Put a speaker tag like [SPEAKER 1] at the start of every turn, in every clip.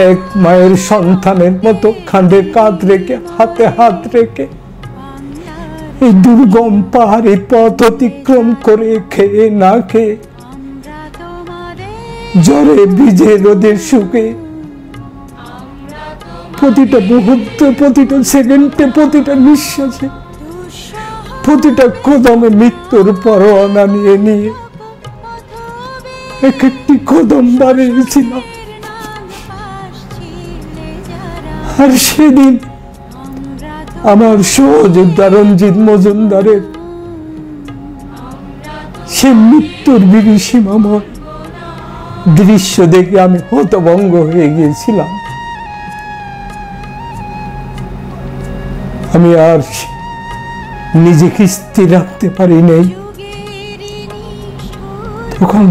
[SPEAKER 1] এক মায়ের সন্তানের মতো কাঁধে কাঁধ রেখে হাতে হাত রেখে এই দুর্গম পাহাড়ি পথ অতিক্রম করে খেয়ে না খেয়ে জ্বরে ভিজে রোদের শুকে প্রতিটা মুহূর্তে প্রতিটা সেকেন্ডে প্রতিটা নিঃশ্বাসে প্রতিটা কদমে মৃত্যুর পরোয়ানা নিয়ে নিয়ে এক একটি কদম বাড়িয়েছিলাম। আর সেদিন আমার সহযোদ্ধা রঞ্জিত মজুমদারের সে মৃত্যুর বিভীষিকাময় দৃশ্য দেখে আমি হতভম্ব হয়ে গিয়েছিলাম। আমি আর নিজেকে স্থির রাখতে পারি নাই। তখন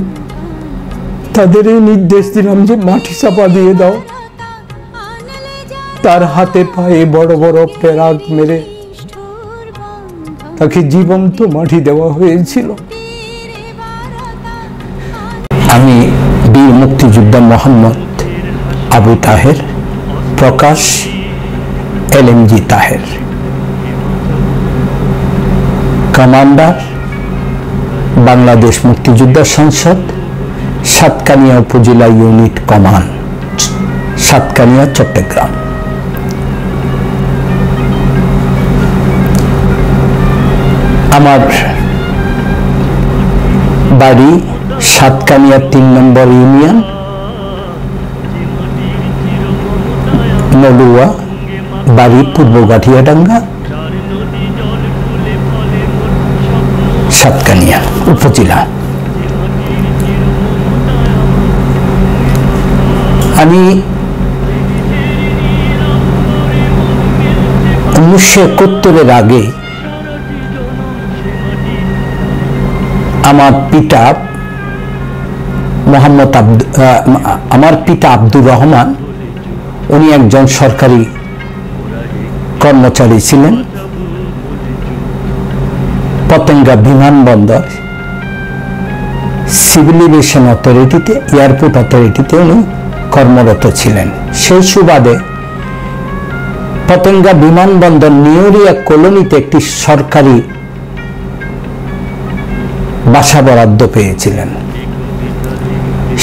[SPEAKER 1] তাদের এই নির্দেশ দিলাম যে মাটি চাপা দিয়ে দাও। তার হাতে পায়ে বড় বড় পেরাক মেরে তাকে জীবন্ত মাটি দেওয়া হয়েছিল।
[SPEAKER 2] আমি বীর মুক্তিযোদ্ধা মোহাম্মদ আবু তাহের, প্রকাশ এলএমজি তাহের, কমান্ডার বাংলাদেশ মুক্তিযোদ্ধা সংসদ, সাতকানিয়া উপজেলা ইউনিট কমান্ড, সাতকানিয়া, চট্টগ্রাম। আমার বাড়ি সাতকানিয়া ৩ নম্বর ইউনিয়ন, নলুয়া, বাড়ি পূর্ব গাঠিয়াডাঙ্গা, সাতকানিয়া উপজেলা। আমি 1971-এর আগে আমার পিতা আব্দুর রহমান, উনি একজন সরকারি কর্মচারী ছিলেন। পতেঙ্গা বিমানবন্দর সিভিল এভিয়েশন অথরিটিতে, এয়ারপোর্ট অথরিটিতে উনি কর্মরত ছিলেন। সেই সুবাদে পতেঙ্গা বিমানবন্দর নিউরিয়া কলোনিতে একটি সরকারি বাসা বরাদ্দ পেয়েছিলেন।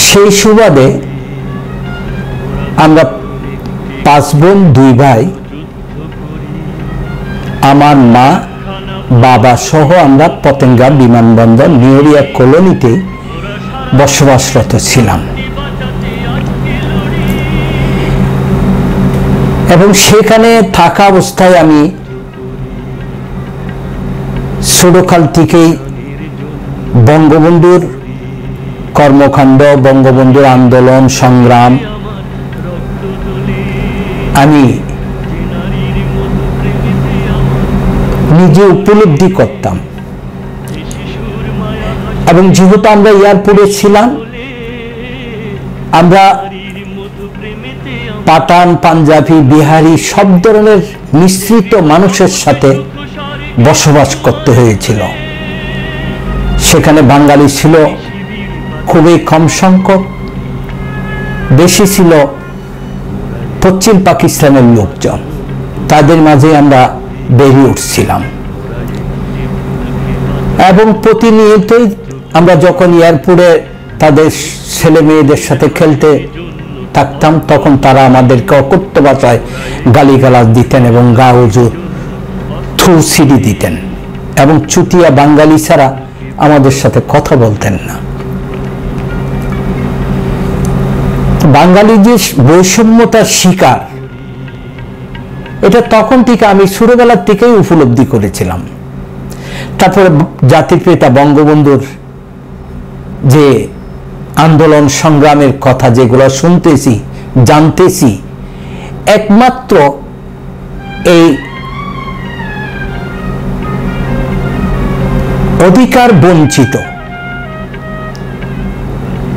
[SPEAKER 2] সেই সুবাদে আমরা 5 বোন 2 ভাই, আমার মা বাবা সহ আমরা পতেঙ্গা বিমানবন্দর নিউরিয়া কলোনিতে বসবাসরত ছিলাম। এবং সেখানে থাকা অবস্থায় আমি ছোটকাল থেকেই বঙ্গবন্ধুর কর্মকাণ্ড, বঙ্গবন্ধুর আন্দোলন সংগ্রাম আমি নিজে উপলব্ধি করতাম। এবং যেহেতু আমরা এয়ারপোর্টে ছিলাম, আমরা পাঠান, পাঞ্জাবি, বিহারি সব ধরনের মিশ্রিত মানুষের সাথে বসবাস করতে হয়েছিল। সেখানে বাঙালি ছিল খুবই কম সংখ্যক, বেশি ছিল পশ্চিম পাকিস্তানের লোকজন। তাদের মাঝে আমরা বেরিয়ে উঠছিলাম এবং প্রতিনিয়তই আমরা যখন এয়ারপোর্টে তাদের ছেলে মেয়েদের সাথে খেলতে থাকতাম, তখন তারা আমাদেরকে অকথ্য ভাষায় গালিগালাজ দিতেন এবং গা হুজুর থু সিডি দিতেন এবং চুতিয়া বাঙালি ছাড়া আমাদের সাথে কথা বলতেন না। বাঙালি যে বৈষম্যতার শিকার, এটা তখন থেকে আমি ছোটবেলার থেকেই উপলব্ধি করেছিলাম। তারপরে জাতির পিতা বঙ্গবন্ধুর যে আন্দোলন সংগ্রামের কথা যেগুলো শুনতেছি, জানতেছি, একমাত্র এই অধিকার বঞ্চিত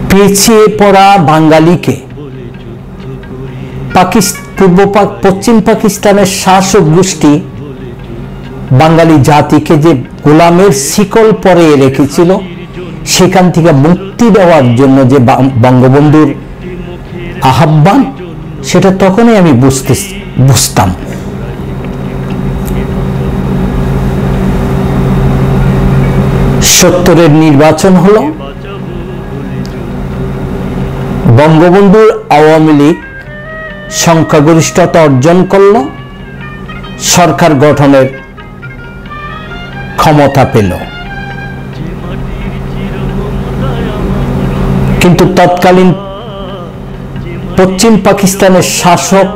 [SPEAKER 2] পিছিয়ে পড়া বাঙালিকে পশ্চিম পাকিস্তানের শাসক গোষ্ঠী বাঙালি জাতিকে যে গোলামের শিকল পরিয়ে রেখেছিল, সেখান থেকে মুক্তি দেওয়ার জন্য যে বঙ্গবন্ধুর আহ্বান সেটা তখনই আমি বুঝতাম। সত্তরের নির্বাচন হলো, বঙ্গবন্ধুর আওয়ামী লীগ সংখ্যাগরিষ্ঠতা অর্জন করল, সরকার গঠনের ক্ষমতা পেল। কিন্তু তৎকালীন পশ্চিম পাকিস্তানের শাসক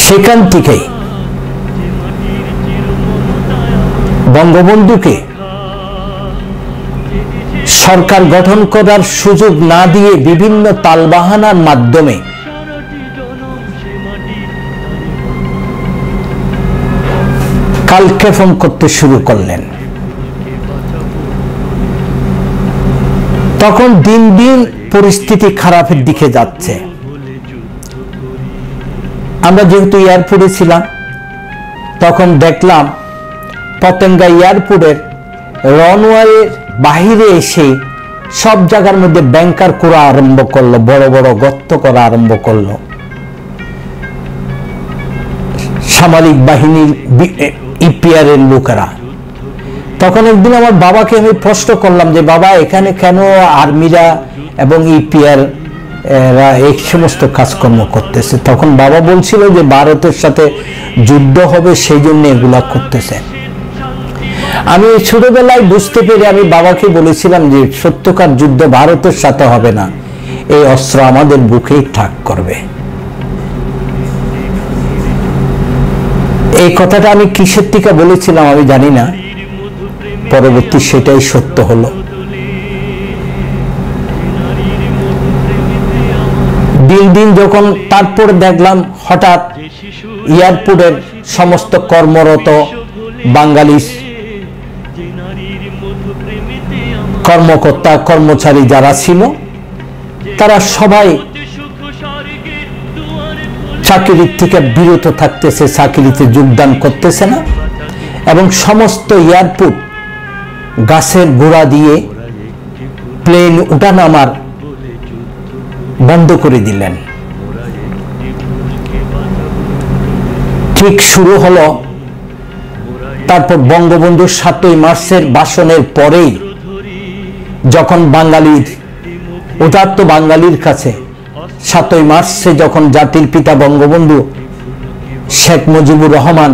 [SPEAKER 2] সেখান থেকেই বঙ্গবন্ধুকে সরকার গঠন করার সুযোগ না দিয়ে বিভিন্ন তালবাহানার মাধ্যমে কালক্ষেপণ করতে শুরু করলেন। তখন দিন দিন পরিস্থিতি খারাপের দিকে যাচ্ছে। আমরা যেহেতু এয়ারপোর্টে ছিলাম, তখন দেখলাম পতেঙ্গা এয়ারপোর্টের রানওয়ের বাহিরে এসে সব জায়গার মধ্যে ব্যাংকার করা আরম্ভ করলো, বড় বড় গর্ত করা আরম্ভ করলো। সামরিক বাহিনীর ইপিআর এর লোকেরা। তখন একদিন আমার বাবাকে আমি প্রশ্ন করলাম যে বাবা, এখানে কেন আর্মিরা এবং ইপিআর এরা এই সমস্ত কাজকর্ম করতেছে? তখন বাবা বলছিল যে ভারতের সাথে যুদ্ধ হবে, সেই জন্য এগুলা করতেছে। আমি ছোটবেলায় বুঝতে পেরে আমি বাবাকে বলেছিলাম যে সত্যকার যুদ্ধ ভারতের সাথে হবে না, এই অস্ত্র আমাদের বুকেই ঠাক করবে। এই কথাটা আমি কিসের থেকে বলেছিলাম আমি জানি না, পরবর্তী সেটাই সত্য হলো। দিন দিন যখন তারপর দেখলাম হঠাৎ এয়ারপোর্টের সমস্ত কর্মরত বাঙালি কর্মকর্তা কর্মচারী যারা ছিল, তারা সবাই চাকরির থেকে বিরত থাকতেছে, চাকরিতে যোগদান করতেছে না, এবং সমস্ত এয়ারপোর্ট গাছের গোড়া দিয়ে প্লেন উঠানামার বন্ধ করে দিলেন। ঠিক শুরু হলো, তারপর বঙ্গবন্ধুর 7ই মার্চের ভাষণের পরেই যখন বাঙালির উদাত্ত বাঙালির কাছে 7ই মার্চে যখন জাতির পিতা বঙ্গবন্ধু শেখ মুজিবুর রহমান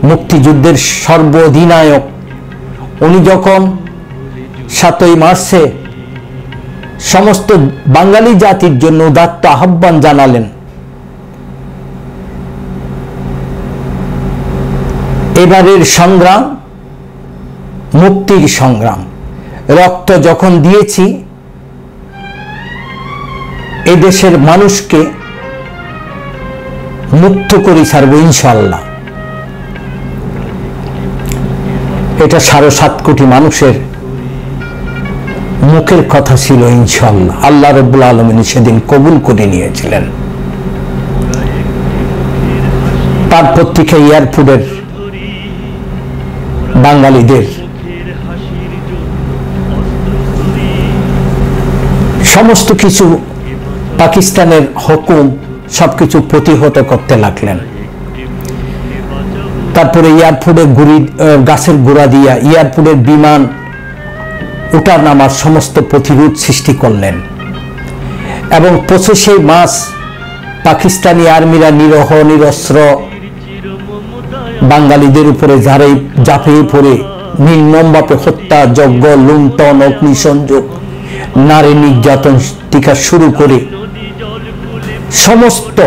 [SPEAKER 2] মুক্তিযুদ্ধের সর্বাধিনায়ক, উনি যখন 7ই মার্চে সমস্ত বাঙালি জাতির জন্য উদাত্ত আহ্বান জানালেন, এবারের সংগ্রাম মুক্তির সংগ্রাম, রক্ত যখন দিয়েছি এদেশের মানুষকে মুক্ত করে ছাড়বো ইনশাআল্লাহ। এটা 7.5 কোটি মানুষের মুখের কথা ছিল ইনশাআল্লাহ। আল্লাহ রাব্বুল আলামিন সেদিন কবুল করে নিয়েছিলেন। তারপর থেকে এয়ারপোর্টের বাঙালিদের সমস্ত কিছু পাকিস্তানের হুকুম সবকিছু প্রতিহত করতে লাগলেন। তারপরে এয়ারপোর্টে গাছের গোড়া দিয়া এয়ারপোর্টের বিমান ওঠার নামার সমস্ত প্রতিরোধ সৃষ্টি করলেন, এবং 25শে মার্চ পাকিস্তানি আর্মিরা নিরহ নিরস্ত্র বাঙালিদের উপরে ঝাঁপিয়ে পড়ে নির্মমভাবে হত্যা, যজ্ঞ, লুণ্ঠন, অগ্নিসংযোগ, নারী নির্যাতন থেকে শুরু করে সমস্ত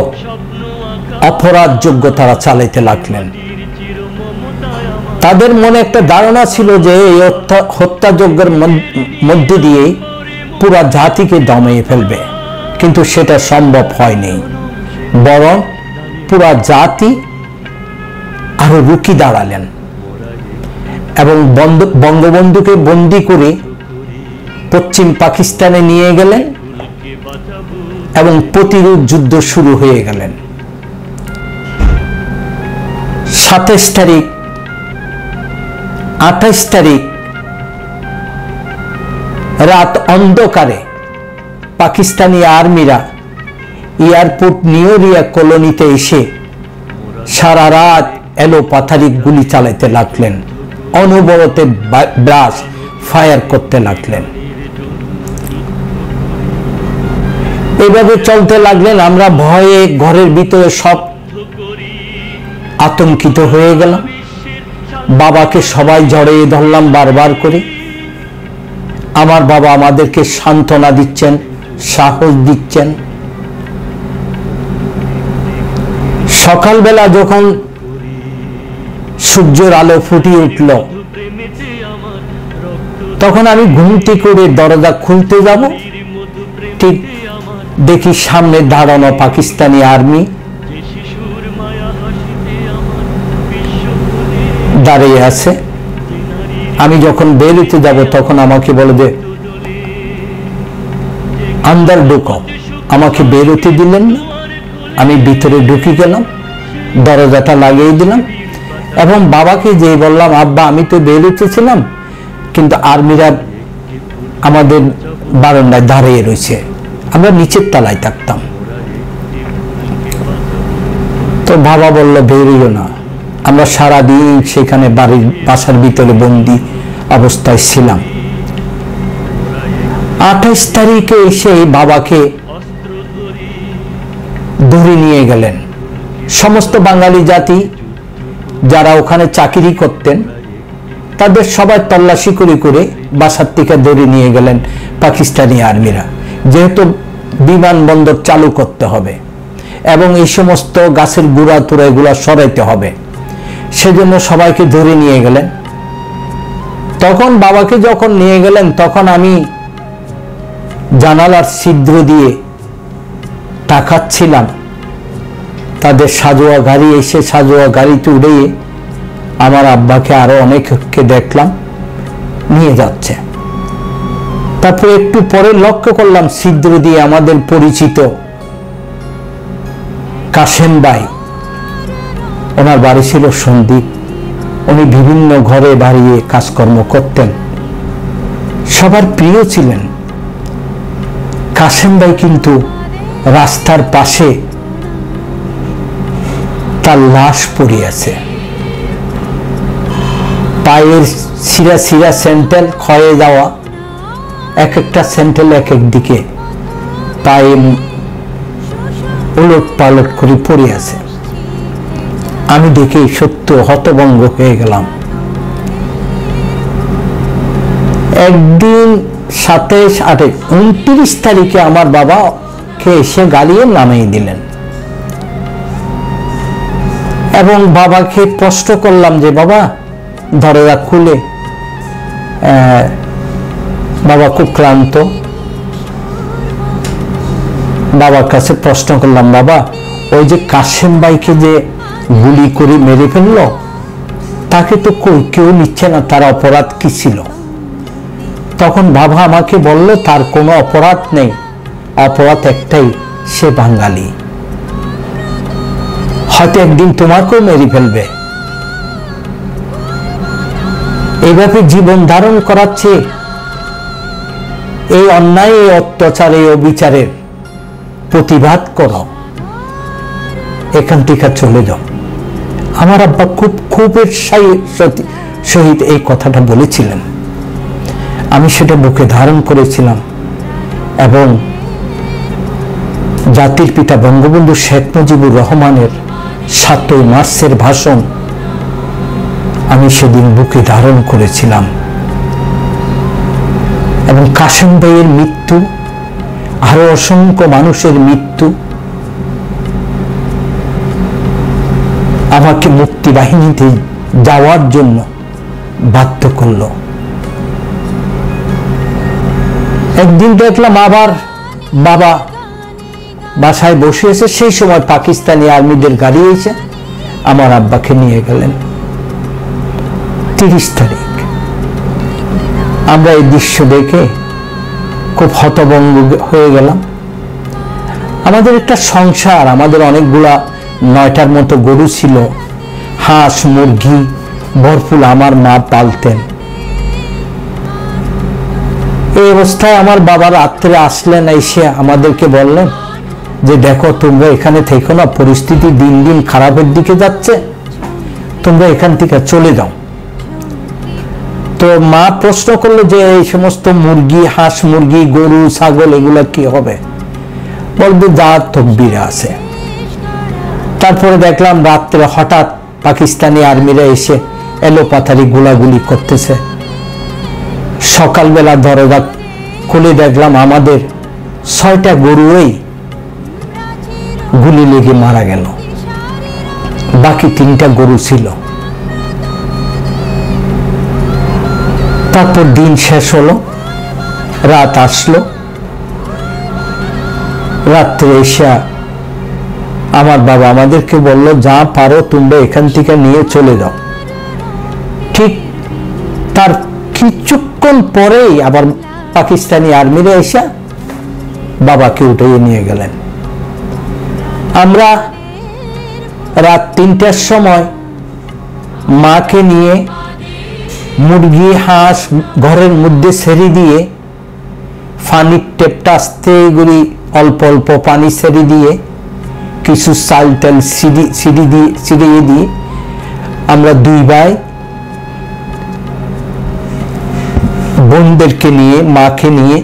[SPEAKER 2] অপরাধযোগ্য তারা চালাইতে লাগলেন। তাদের মনে একটা ধারণা ছিল যে এই হত্যাযজ্ঞের মধ্যে দিয়ে পুরা জাতিকে দমিয়ে ফেলবে, কিন্তু সেটা সম্ভব হয়নি, বরং পুরা জাতি আরো রুখে দাঁড়ালেন এবং বঙ্গবন্ধুকে বন্দী করে পশ্চিম পাকিস্তানে নিয়ে গেলেন এবং প্রতিরোধ যুদ্ধ শুরু হয়ে গেলেন। 27 তারিখ 28 তারিখ রাত অন্ধকারে পাকিস্তানি আর্মিরা এয়ারপোর্ট নিউরিয়া কলোনিতে এসে সারা রাত এলোপাথারি গুলি চালাতে লাগলেন, অনবরতে ব্লাস্ট ফায়ার করতে লাগলেন। এভাবে চলতে লাগলেন। আমরা ভয়ে ঘরের ভিতরে সব আতঙ্কিত হয়ে গেলাম। বাবাকে সবাই জড়িয়ে ধরলাম বারবার করে। আমার বাবা আমাদেরকে সান্ত্বনা দিচ্ছেন, সাহস দিচ্ছেন। সকালবেলা যখন সূর্যের আলো ফুটিয়ে উঠল, তখন আমি ঘুমটি করে দরজা খুলতে যাব, ঠিক দেখি সামনে দাঁড়ানো পাকিস্তানি আর্মি দাঁড়িয়ে আছে। আমি যখন বেরোতে যাব তখন আমাকে বলে যে আন্দার ঢুকো। আমাকে বেরোতে দিলেন না। আমি ভিতরে ঢুকে গেলাম, দরজাটা লাগিয়ে দিলাম এবং বাবাকে যে বললাম, আব্বা আমি তো বেরোতেছিলাম, কিন্তু আর্মিরা আমাদের বারান্দায় দাঁড়িয়ে রয়েছে। আমরা নিচের তলায় থাকতাম। তো বাবা বলল বেরিও না। আমরা সারাদিন সেখানে বাসার ভিতরে বন্দি অবস্থায় ছিলাম। 28 তারিখে এসে বাবাকে ধরে নিয়ে গেলেন। সমস্ত বাঙালি জাতি যারা ওখানে চাকরি করতেন তাদের সবাই তল্লাশি করে করে বাসার থেকে ধরে নিয়ে গেলেন পাকিস্তানি আর্মিরা, যেহেতু বিমানবন্দর চালু করতে হবে এবং এই সমস্ত গাছের গুঁড়া তুড়া এগুলা সরাইতে হবে, সেজন্য সবাইকে ধরে নিয়ে গেলেন। তখন বাবাকে যখন নিয়ে গেলেন তখন আমি জানালার ছিদ্র দিয়ে তাকাচ্ছিলাম। তাদের সাজোয়া গাড়ি এসে সাজোয়া গাড়িতে উড়ে আমার আব্বাকে আরো অনেককে দেখলাম নিয়ে যাচ্ছে। তারপরে একটু পরে লক্ষ্য করলাম ছিদ্র দিয়ে আমাদের পরিচিত কাশেম ভাই, ওনার বাড়ি ছিল সন্দ্বীপ। উনি বিভিন্ন ঘরে বাড়িয়ে কাজকর্ম করতেন, সবার প্রিয় ছিলেন। কাশেম ভাই কিন্তু রাস্তার পাশে তার লাশ পড়ে আছে। পায়ের ছিঁড়া ছিঁড়া স্যান্ডেল ক্ষয়ে যাওয়া, এক একটা স্যান্ডেল এক এক দিকে পায়ে উলট পালট করে পড়ে আছে। আমি দেখে সত্য হতভম্ব হয়ে গেলাম। একদিন 27, 28, 29 তারিখে আমার বাবাকে এসে গালিয়ে নামিয়ে দিলেন এবং বাবাকে প্রশ্ন করলাম যে বাবা দরজা খুলে। বাবা খুব ক্লান্ত। বাবার কাছে প্রশ্ন করলাম, বাবা ওই যে কাশেম ভাইকে যে গুলি করে মেরে ফেললো তাকে তো কেউ নিচ্ছে না, তার অপরাধ কি ছিল? তখন বাবা আমাকে বলল তার কোনো অপরাধ নেই, অপরাধ একটাই, সে বাঙালি, হয়তো একদিন তোমাকেও মেরে ফেলবে। এইভাবে জীবন ধারণ করাচ্ছে। এই অন্যায়, এই অত্যাচার, এই অবিচারের প্রতিবাদ করো, এখান থেকে চলে যাও। আমার আব্বা খুব ক্ষোভের সহিত এই কথাটা বলেছিলেন। আমি সেটা বুকে ধারণ করেছিলাম এবং জাতির পিতা বঙ্গবন্ধু শেখ মুজিবুর রহমানের 7ই মার্চের ভাষণ আমি সেদিন বুকে ধারণ করেছিলাম। এবং কাশেম ভাইয়ের মৃত্যু, আরো অসংখ্য মানুষের মৃত্যু আমাকে মুক্তিবাহিনীতে যাওয়ার জন্য বাধ্য করল। একদিন দেখলাম আবার বাবা বাসায় বসে আছে, সেই সময় পাকিস্তানি আর্মিদের গাড়ি এসে আমার আব্বাকে নিয়ে গেলেন। 30 তারিখ আমরা এই দৃশ্য দেখে খুব হতভম্ব হয়ে গেলাম। আমাদের একটা সংসার, আমাদের অনেকগুলা 9টার মতো গরু ছিল, হাঁস মুরগি ভরপুর আমার মা পালতেন। এই অবস্থায় আমার বাবা রাত্রে আসলেন, এসে আমাদেরকে বললেন যে দেখো তোমরা এখানে থেকো না, পরিস্থিতি দিন দিন খারাপের দিকে যাচ্ছে, তোমরা এখান থেকে চলে যাও। তো মা প্রশ্ন করলো যে এই সমস্ত মুরগি, হাঁস মুরগি, গরু ছাগল এগুলা কি হবে? বলবে যা তকবিরে আছে। তারপরে দেখলাম রাত্রে হঠাৎ পাকিস্তানি আর্মিরা এসে এলোপাথারি গোলাগুলি করতেছে। সকালবেলা দরজা খুলে দেখলাম আমাদের 6টা গরুই গুলি লেগে মারা গেল, বাকি 3টা গরু ছিল। তারপর দিন শেষ হলো, রাত আসলো। রাত্রে এসে আমার বাবা আমাদেরকে বলল যা পারো তোমরা এখান থেকে নিয়ে চলে যাও। ঠিক তার কিছুক্ষণ পরেই আবার পাকিস্তানি আর্মিরা এসে বাবাকে উঠিয়ে নিয়ে গেলেন। আমরা রাত 3টার সময় মাকে নিয়ে মুরগি হাঁস ঘরের মধ্যে ছেড়ে দিয়ে, পানির টেপটা আস্তে করে অল্প অল্প পানি ছেড়ে দিয়ে, কিছু চাল তেল ছিড়িয়ে দিয়ে আমরা 2 ভাই বোনদেরকে নিয়ে, মাকে নিয়ে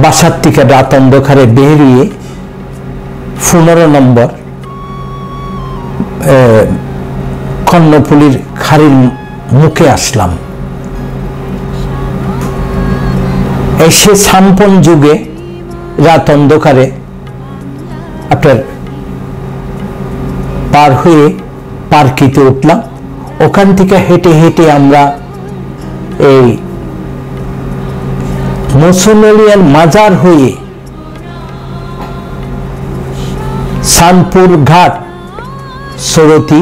[SPEAKER 2] বাসার থেকে রাত অন্ধকারে বেরিয়ে 15 নম্বর কর্ণফুলীর খাড়ির মুখে আসলাম। এসে সাম্পন যুগে রাত অন্ধকারে আপনার পার হয়ে পার্কিতে উঠলাম। ওখান থেকে হেঁটে হেঁটে আমরা এই মুসলমানের মাজার হয়ে সানপুর ঘাট, সরতি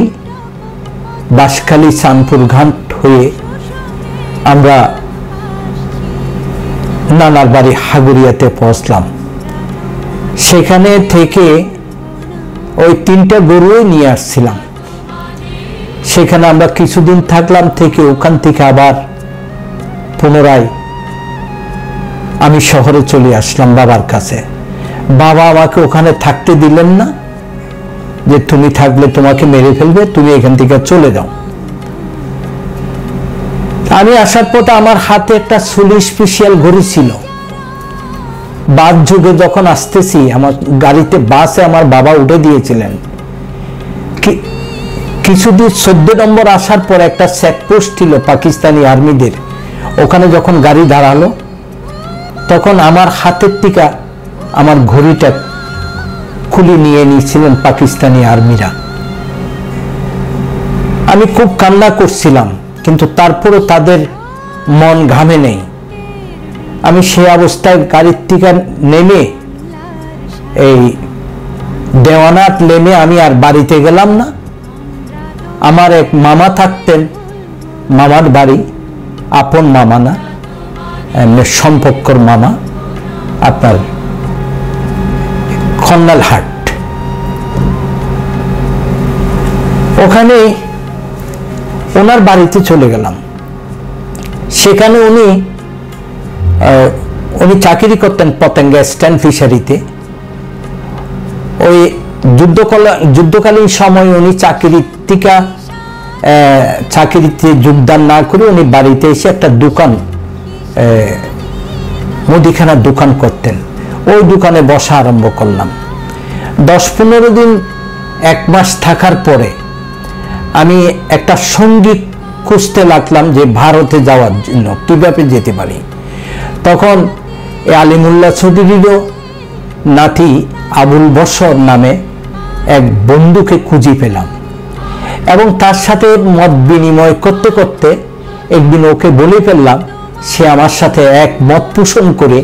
[SPEAKER 2] বাঁশখালী সানপুর ঘাট হয়ে আমরা নানার বাড়ি হাগুরিয়াতে পৌঁছলাম। সেখানে থেকে ওই 3টা গরুই নিয়ে আসছিলাম। সেখানে আমরা কিছুদিন থাকলাম, থেকে ওখান থেকে আবার পুনরায় আমি শহরে চলে আসলাম বাবার কাছে। বাবা আমাকে ওখানে থাকতে দিলেন না, যে তুমি থাকলে তোমাকে মেরে ফেলবে, তুমি এখান থেকে চলে যাও। আমি আসার পথে আমার হাতে একটা সুলি স্পেশাল ঘড়ি ছিল। বাস যুগে যখন আসতেছি, আমার গাড়িতে বাসে আমার বাবা উঠে দিয়েছিলেন। কিছুদিন 14 নম্বর আসার পর একটা চেকপোস্ট ছিল পাকিস্তানি আর্মিদের। ওখানে যখন গাড়ি দাঁড়ালো, তখন আমার হাতের থেকে আমার ঘড়িটা খুলে নিয়ে নিয়েছিলেন পাকিস্তানি আর্মিরা। আমি খুব কান্না করছিলাম, কিন্তু তারপরও তাদের মন ঘামে নেই। আমি সেই অবস্থায় গাড়ির থেকে নেমে এই দেওয়ানাট লেনে আমি আর বাড়িতে গেলাম না। আমার এক মামা থাকতেন, মামার বাড়ি, আপন মামা না, সম্পর্কর মামা, আপনার খন্নালহাট। ওখানে ওনার বাড়িতে চলে গেলাম। সেখানে উনি চাকরি করতেন পতেঙ্গা স্ট্যান্ড ফিশারিতে। ওই যুদ্ধকালীন সময় উনি চাকরিতে যোগদান না করে উনি বাড়িতে এসে একটা দোকান, মুদিখানার দোকান করতেন। ওই দোকানে বসা আরম্ভ করলাম। 10-15 দিন, 1 মাস থাকার পরে আমি একটা সঙ্গী খুঁজতে লাগলাম যে ভারতে যাওয়ার জন্য কিভাবে যেতে পারি। তখন আলিমুল্লাহ চৌধুরীরও নাতি আবুল বশর নামে এক বন্ধুকে খুঁজে পেলাম, এবং তার সাথে মত বিনিময় করতে করতে একদিন ওকে বলে ফেললাম, সে আমার সাথে এক মত পোষণ করে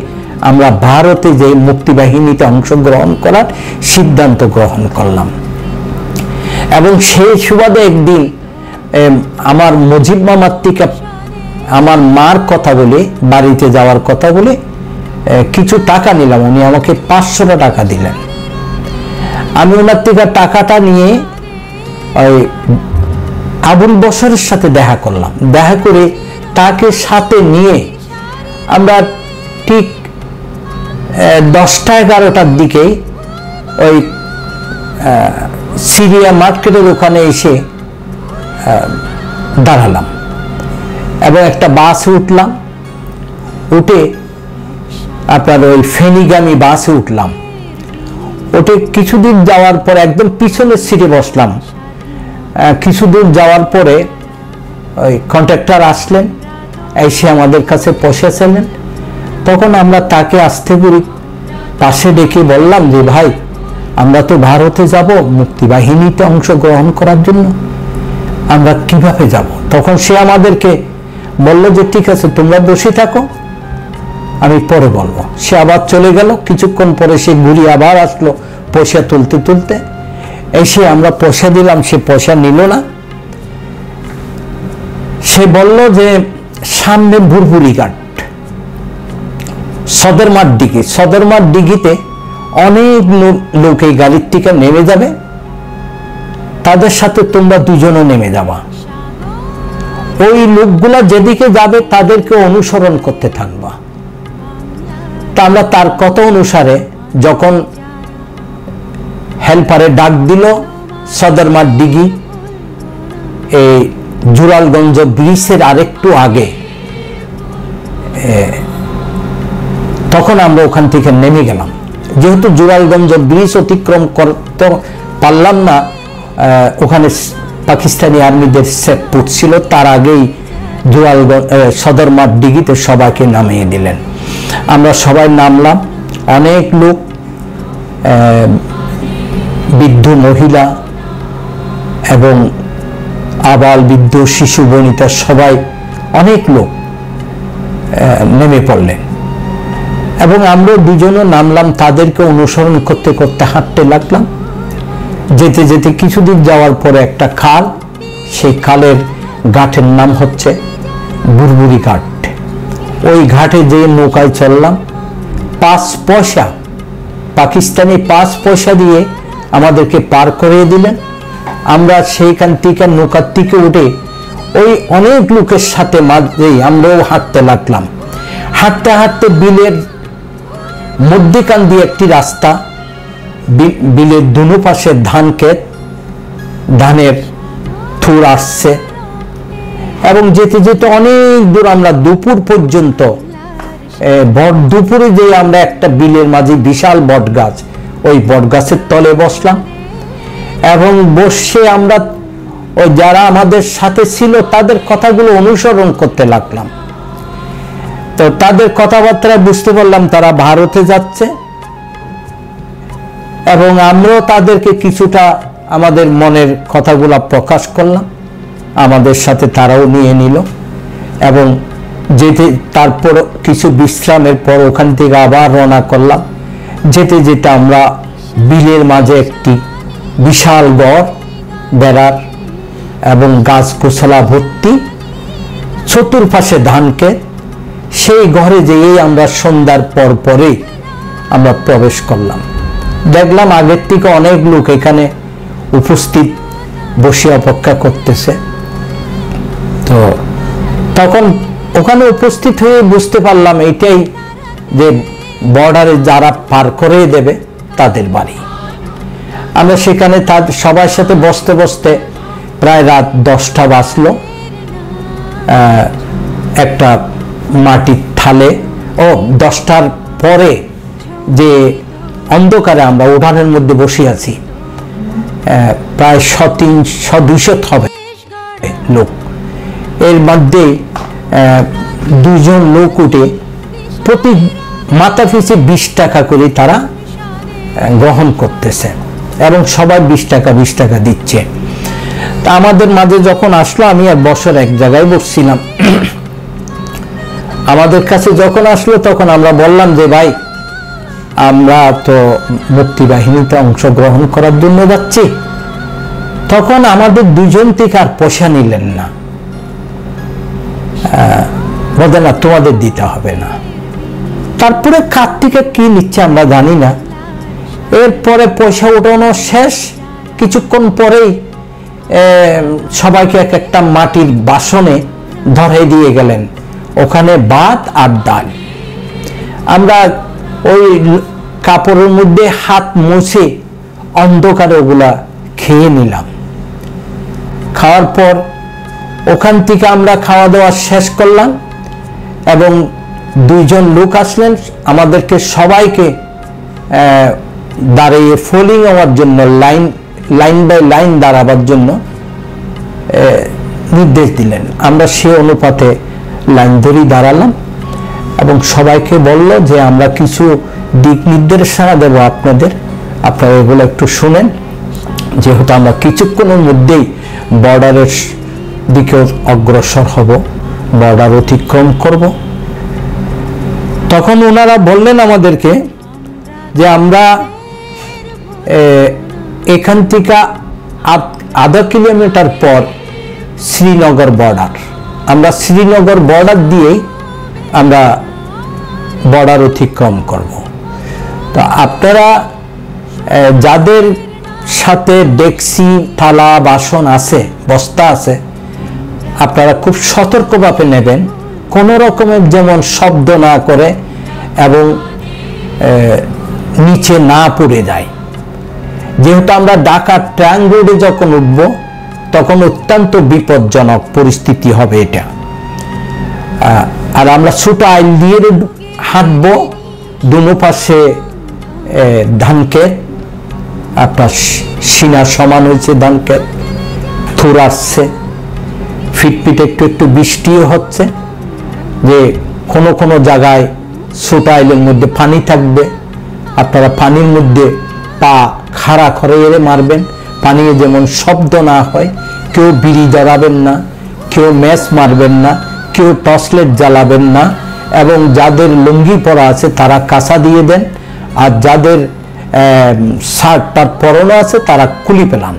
[SPEAKER 2] আমরা ভারতে যে মুক্তিবাহিনীতে অংশগ্রহণ করার সিদ্ধান্ত গ্রহণ করলাম। এবং সেই সুবাদে একদিন আমার মুজিব মামার থেকে আমার মার কথা বলে, বাড়িতে যাওয়ার কথা বলে কিছু টাকা নিলাম। উনি আমাকে 500 টাকা দিলেন। আমি ওনার থেকে টাকাটা নিয়ে ওই আবুল বশরের সাথে দেখা করলাম। দেখা করে তাকে সাথে নিয়ে আমরা ঠিক 10টা-11টার দিকে ওই সিরিয়া মার্কেটের ওখানে এসে দাঁড়ালাম এবং একটা বাসে উঠলাম। উঠে আপনার ওই ফেনীগামী বাসে উঠলাম। ওঠে কিছুদূর যাওয়ার পর একদম পিছনের সিটে বসলাম। কিছু দূর যাওয়ার পরে ওই কন্ট্রাক্টর আসলেন, এসে আমাদের কাছে পয়সা চাইলেন। তখন আমরা তাকে আস্তে করে পাশে ডেকে বললাম যে ভাই, আমরা তো ভারতে যাব মুক্তিবাহিনীতে অংশগ্রহণ করার জন্য, আমরা কিভাবে যাব? তখন সে আমাদেরকে বলল যে ঠিক আছে, তোমরা বসে থাকো, আমি পরে বলবো। সে আবার চলে গেল। কিছুক্ষণ পরে সে ঘুরে আবার আসলো পয়সা তুলতে তুলতে। এসে আমরা পয়সা দিলাম, সে পয়সা নিল না। সে বলল যে সামনে বুরবুরি ঘাট, সদরমাঠ দিঘি, সদরমাঠ দিঘিতে অনেক লোক এই গাড়ির থেকে নেমে যাবে, তাদের সাথে তোমরা দুজনও নেমে যাবা। ওই লোকগুলা যেদিকে যাবে তাদেরকে অনুসরণ করতে থাকবা। তা আমরা তার কথা অনুসারে যখন হেল্পারে ডাক দিল সদরমাঠ দিঘি, এই জুরালগঞ্জ ব্রিজের আরেকটু আগে, তখন আমরা ওখান থেকে নেমে গেলাম। যেহেতু জুরালগঞ্জ ব্রিজ অতিক্রম করতে পারলাম না, ওখানে পাকিস্তানি আর্মিদের চেকপোস্ট ছিল, তার আগেই সদরমাঠ দিঘিতে সবাইকে নামিয়ে দিলেন। আমরা সবাই নামলাম। অনেক লোক, বৃদ্ধ মহিলা এবং আবাল বৃদ্ধ শিশু বনিতা সবাই, অনেক লোক নেমে পড়লেন এবং আমরা দুজনও নামলাম। তাদেরকে অনুসরণ করতে করতে হাঁটতে লাগলাম। যেতে যেতে কিছুদিন যাওয়ার পরে একটা খাল, সেই খালের ঘাটের নাম হচ্ছে বুরবুরি ঘাট। ওই ঘাটে যে নৌকায় চললাম, 5 পয়সা, পাকিস্তানি 5 পয়সা দিয়ে আমাদেরকে পার করে দিলেন। আমরা সেইখান থেকে নৌকার থেকে উঠে ওই অনেক লোকের সাথে মাঝেই আমরাও হাঁটতে লাগলাম। হাঁটতে হাঁটতে বিলের মধ্যখান দিয়ে একটি রাস্তা, বিলের দুনো পাশে ধান ক্ষেত, ধানের থুর আসছে এবং যেতে যেতে অনেক দূর আমরা দুপুর পর্যন্ত, ভর দুপুরে যে আমরা একটা বিলের মাঝে বিশাল বট গাছ, ওই বট গাছের তলে বসলাম এবং বসে আমরা ওই যারা আমাদের সাথে ছিল তাদের কথাগুলো অনুসরণ করতে লাগলাম। তো তাদের কথাবার্তা বুঝতে পারলাম তারা ভারতে যাচ্ছে এবং আমরাও তাদেরকে কিছুটা আমাদের মনের কথাগুলো প্রকাশ করলাম। আমাদের সাথে তারাও নিয়ে নিল এবং যেতে তারপর কিছু বিশ্রামের পর ওখান থেকে আবার রওনা করলাম। যেতে যেতে আমরা বিলের মাঝে একটি বিশাল গড়, বেড়ার এবং গাছ গোছালা ভর্তি, চতুর্পাশে ধান ক্ষেত, সেই ঘরে যেয়েই আমরা সন্ধ্যার পর পরে আমরা প্রবেশ করলাম। দেখলাম আগের থেকে অনেক লোক এখানে উপস্থিত বসে অপেক্ষা করতেছে। তো তখন ওখানে উপস্থিত হয়ে বুঝতে পারলাম এটাই যে বর্ডারে যারা পার করে দেবে তাদের বাড়ি। আমরা সেখানে সবার সাথে বসতে বসতে প্রায় রাত 10টা বাজলো। একটা মাটির থালে, 10টার পরে যে অন্ধকারে আমরা উঠানের মধ্যে বসে আছি, প্রায় 100-200 হবে লোক। এর মধ্যে 2জন লোক উঠে প্রতি মাথা পিছু 20 টাকা করে তারা গ্রহণ করতেছে এবং সবাই 20 টাকা দিচ্ছে। তা আমাদের মাঝে যখন আসলো, আমি আর বছর এক জায়গায় বসছিলাম, আমাদের কাছে যখন আসলো তখন আমরা বললাম যে ভাই, আমরা তো মুক্তিবাহিনীতে অংশগ্রহণ করার জন্য যাচ্ছি। তখন আমাদের 2জন থেকে আর পয়সা নিলেন না, বলে না তোমাদের দিতে হবে না। তারপরে কার থেকে কি নিচ্ছে আমরা জানি না। এরপরে পয়সা উঠানো শেষ, কিছুক্ষণ পরেই সবাইকে এক একটা মাটির বাসনে ধরে দিয়ে গেলেন, ওখানে ভাত আর ডাল। আমরা ওই কাপড়ের মধ্যে হাত মুছে অন্ধকারে ওগুলা খেয়ে নিলাম। খাওয়ার পর ওখান থেকে আমরা খাওয়া দাওয়া শেষ করলাম এবং দুইজন লোক আসলেন আমাদেরকে সবাইকে দাঁড়িয়ে ফলিং হওয়ার জন্য, লাইন বাই লাইন দাঁড়াবার জন্য নির্দেশ দিলেন। আমরা সে অনুপাতে লাইন ধরেই দাঁড়ালাম এবং সবাইকে বলল যে আমরা কিছু দিক নির্দেশনা দেব আপনাদের, আপনারা এগুলো একটু শুনেন, যেহেতু আমরা কিছুক্ষণের মধ্যেই বর্ডারের দিকে অগ্রসর হব, বর্ডার অতিক্রম করব। তখন ওনারা বললেন আমাদেরকে যে আমরা এখান থেকে আধা কিলোমিটার পর শ্রীনগর বর্ডার, আমরা শ্রীনগর বর্ডার দিয়েই আমরা বর্ডার অতিক্রম করব। তো আপনারা যাদের সাথে ডেকসি, থালা, বাসন আছে, বস্তা আছে, আপনারা খুব সতর্কভাবে নেবেন, কোনো রকমের যেমন শব্দ না করে এবং নিচে না পড়ে যায়। যেহেতু আমরা ঢাকা ট্রাঙ্ক রোডে যখন উঠব তখন অত্যন্ত বিপজ্জনক পরিস্থিতি হবে এটা। আর আমরা ছোট আইল দিয়ে হাঁটবো, দুনো পাশে ধান ক্ষেত, আপনার সিনা সমান হয়েছে ধান ক্ষেত, থুর আসছে, ফিটফিট একটু একটু বৃষ্টিও হচ্ছে, যে কোনো কোনো জায়গায় ছোট আইলের মধ্যে পানি থাকবে, আপনারা পানির মধ্যে পা খাড়া করে এড়ে মারবেন, পানিয়ে যেমন শব্দ না হয়। কেউ বিড়ি ধরাবেন না, কেউ ম্যাচ মারবেন না, কেউ টর্চলাইট জ্বালাবেন না, এবং যাদের লুঙ্গি পরা আছে তারা কাঁচা দিয়ে দেন, আর যাদের শার্ট তার পরনে আছে তারা খুলি পেলাম।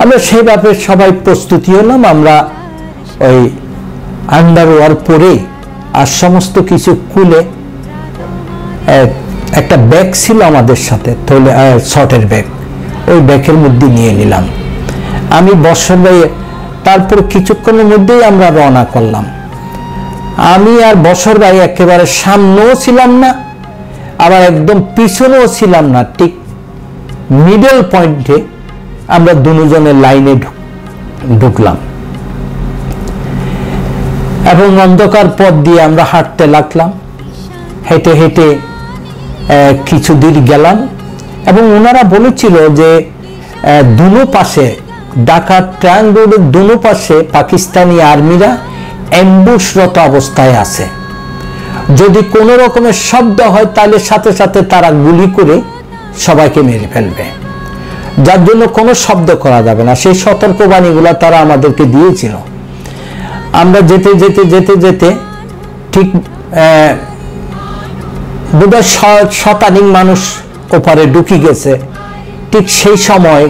[SPEAKER 2] আমরা সেইভাবে সবাই প্রস্তুতি হলাম। আমরা ওই আন্ডারওয়্যার পরে আর সমস্ত কিছু খুলে, একটা ব্যাগ ছিল আমাদের সাথে, শর্টের ব্যাগ, ওই ব্যাগের মধ্যে নিয়ে নিলাম আমি, বর্ষার ভাই। তারপর কিছুক্ষণের মধ্যেই আমরা রওনা করলাম। আমি আর বর্ষার ভাই একেবারে সামনেও ছিলাম না, আবার একদম পিছনেও ছিলাম না, ঠিক মিডল পয়েন্টে আমরা দুজনের লাইনে ঢুকলাম এবং অন্ধকার পথ দিয়ে আমরা হাঁটতে লাগলাম। হেঁটে হেঁটে কিছু দূর গেলাম এবং ওনারা বলেছিল যে দুনো পাশে, ঢাকা ট্রাঙ্ক রোডের দুনো পাশে পাকিস্তানি আর্মিরা অ্যাম্বুশরত অবস্থায় আছে। যদি কোনো রকমের শব্দ হয় তাহলে সাথে সাথে তারা গুলি করে সবাইকে মেরে ফেলবে, যার জন্য কোনো শব্দ করা যাবে না। সেই সতর্কবাণীগুলো তারা আমাদেরকে দিয়েছিল। আমরা যেতে যেতে যেতে যেতে ঠিক বোধহয় শতাধিক মানুষ ওপারে ঢুকে গেছে। ঠিক সেই সময়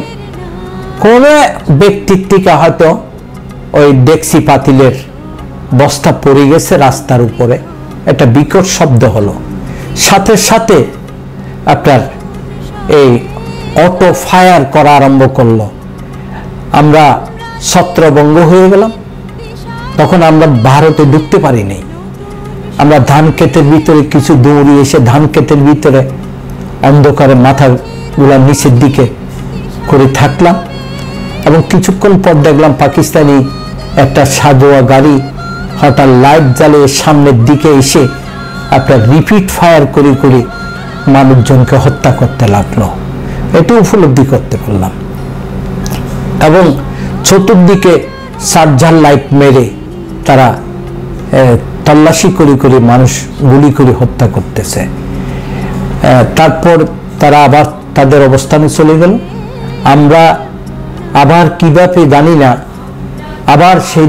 [SPEAKER 2] কোনো ব্যক্তির থেকে হয়তো ওই ডেকসি পাতিলের বস্তা পড়ে গেছে রাস্তার উপরে, একটা বিকট শব্দ হলো। সাথে সাথে আপনার এই অটো ফায়ার করা আরম্ভ করলো। আমরা ছত্রভঙ্গ হয়ে গেলাম। তখন আমরা ভারতে ঢুকতে পারিনি। আমরা ধান ক্ষেতের ভিতরে কিছু দৌড়িয়ে এসে ধান ক্ষেতের ভিতরে অন্ধকারে মাথাগুলা নিচের দিকে করে থাকলাম এবং কিছুক্ষণ পর দেখলাম পাকিস্তানি একটা সাজোয়া গাড়ি হঠাৎ লাইট জ্বালিয়ে সামনের দিকে এসে আপনার রিপিট ফায়ার করে করে মানুষজনকে হত্যা করতে লাগলো। এটা উপলব্ধি করতে পারলাম এবং চতুর্দিকে সার্জার লাইট মেরে তারা তল্লাশি করে করে মানুষ গুলি করে হত্যা করতেছে। তারপর তারা আবার তাদের অবস্থানে চলে গেল। আমরা আবার কিভাবে জানি না আবার সেই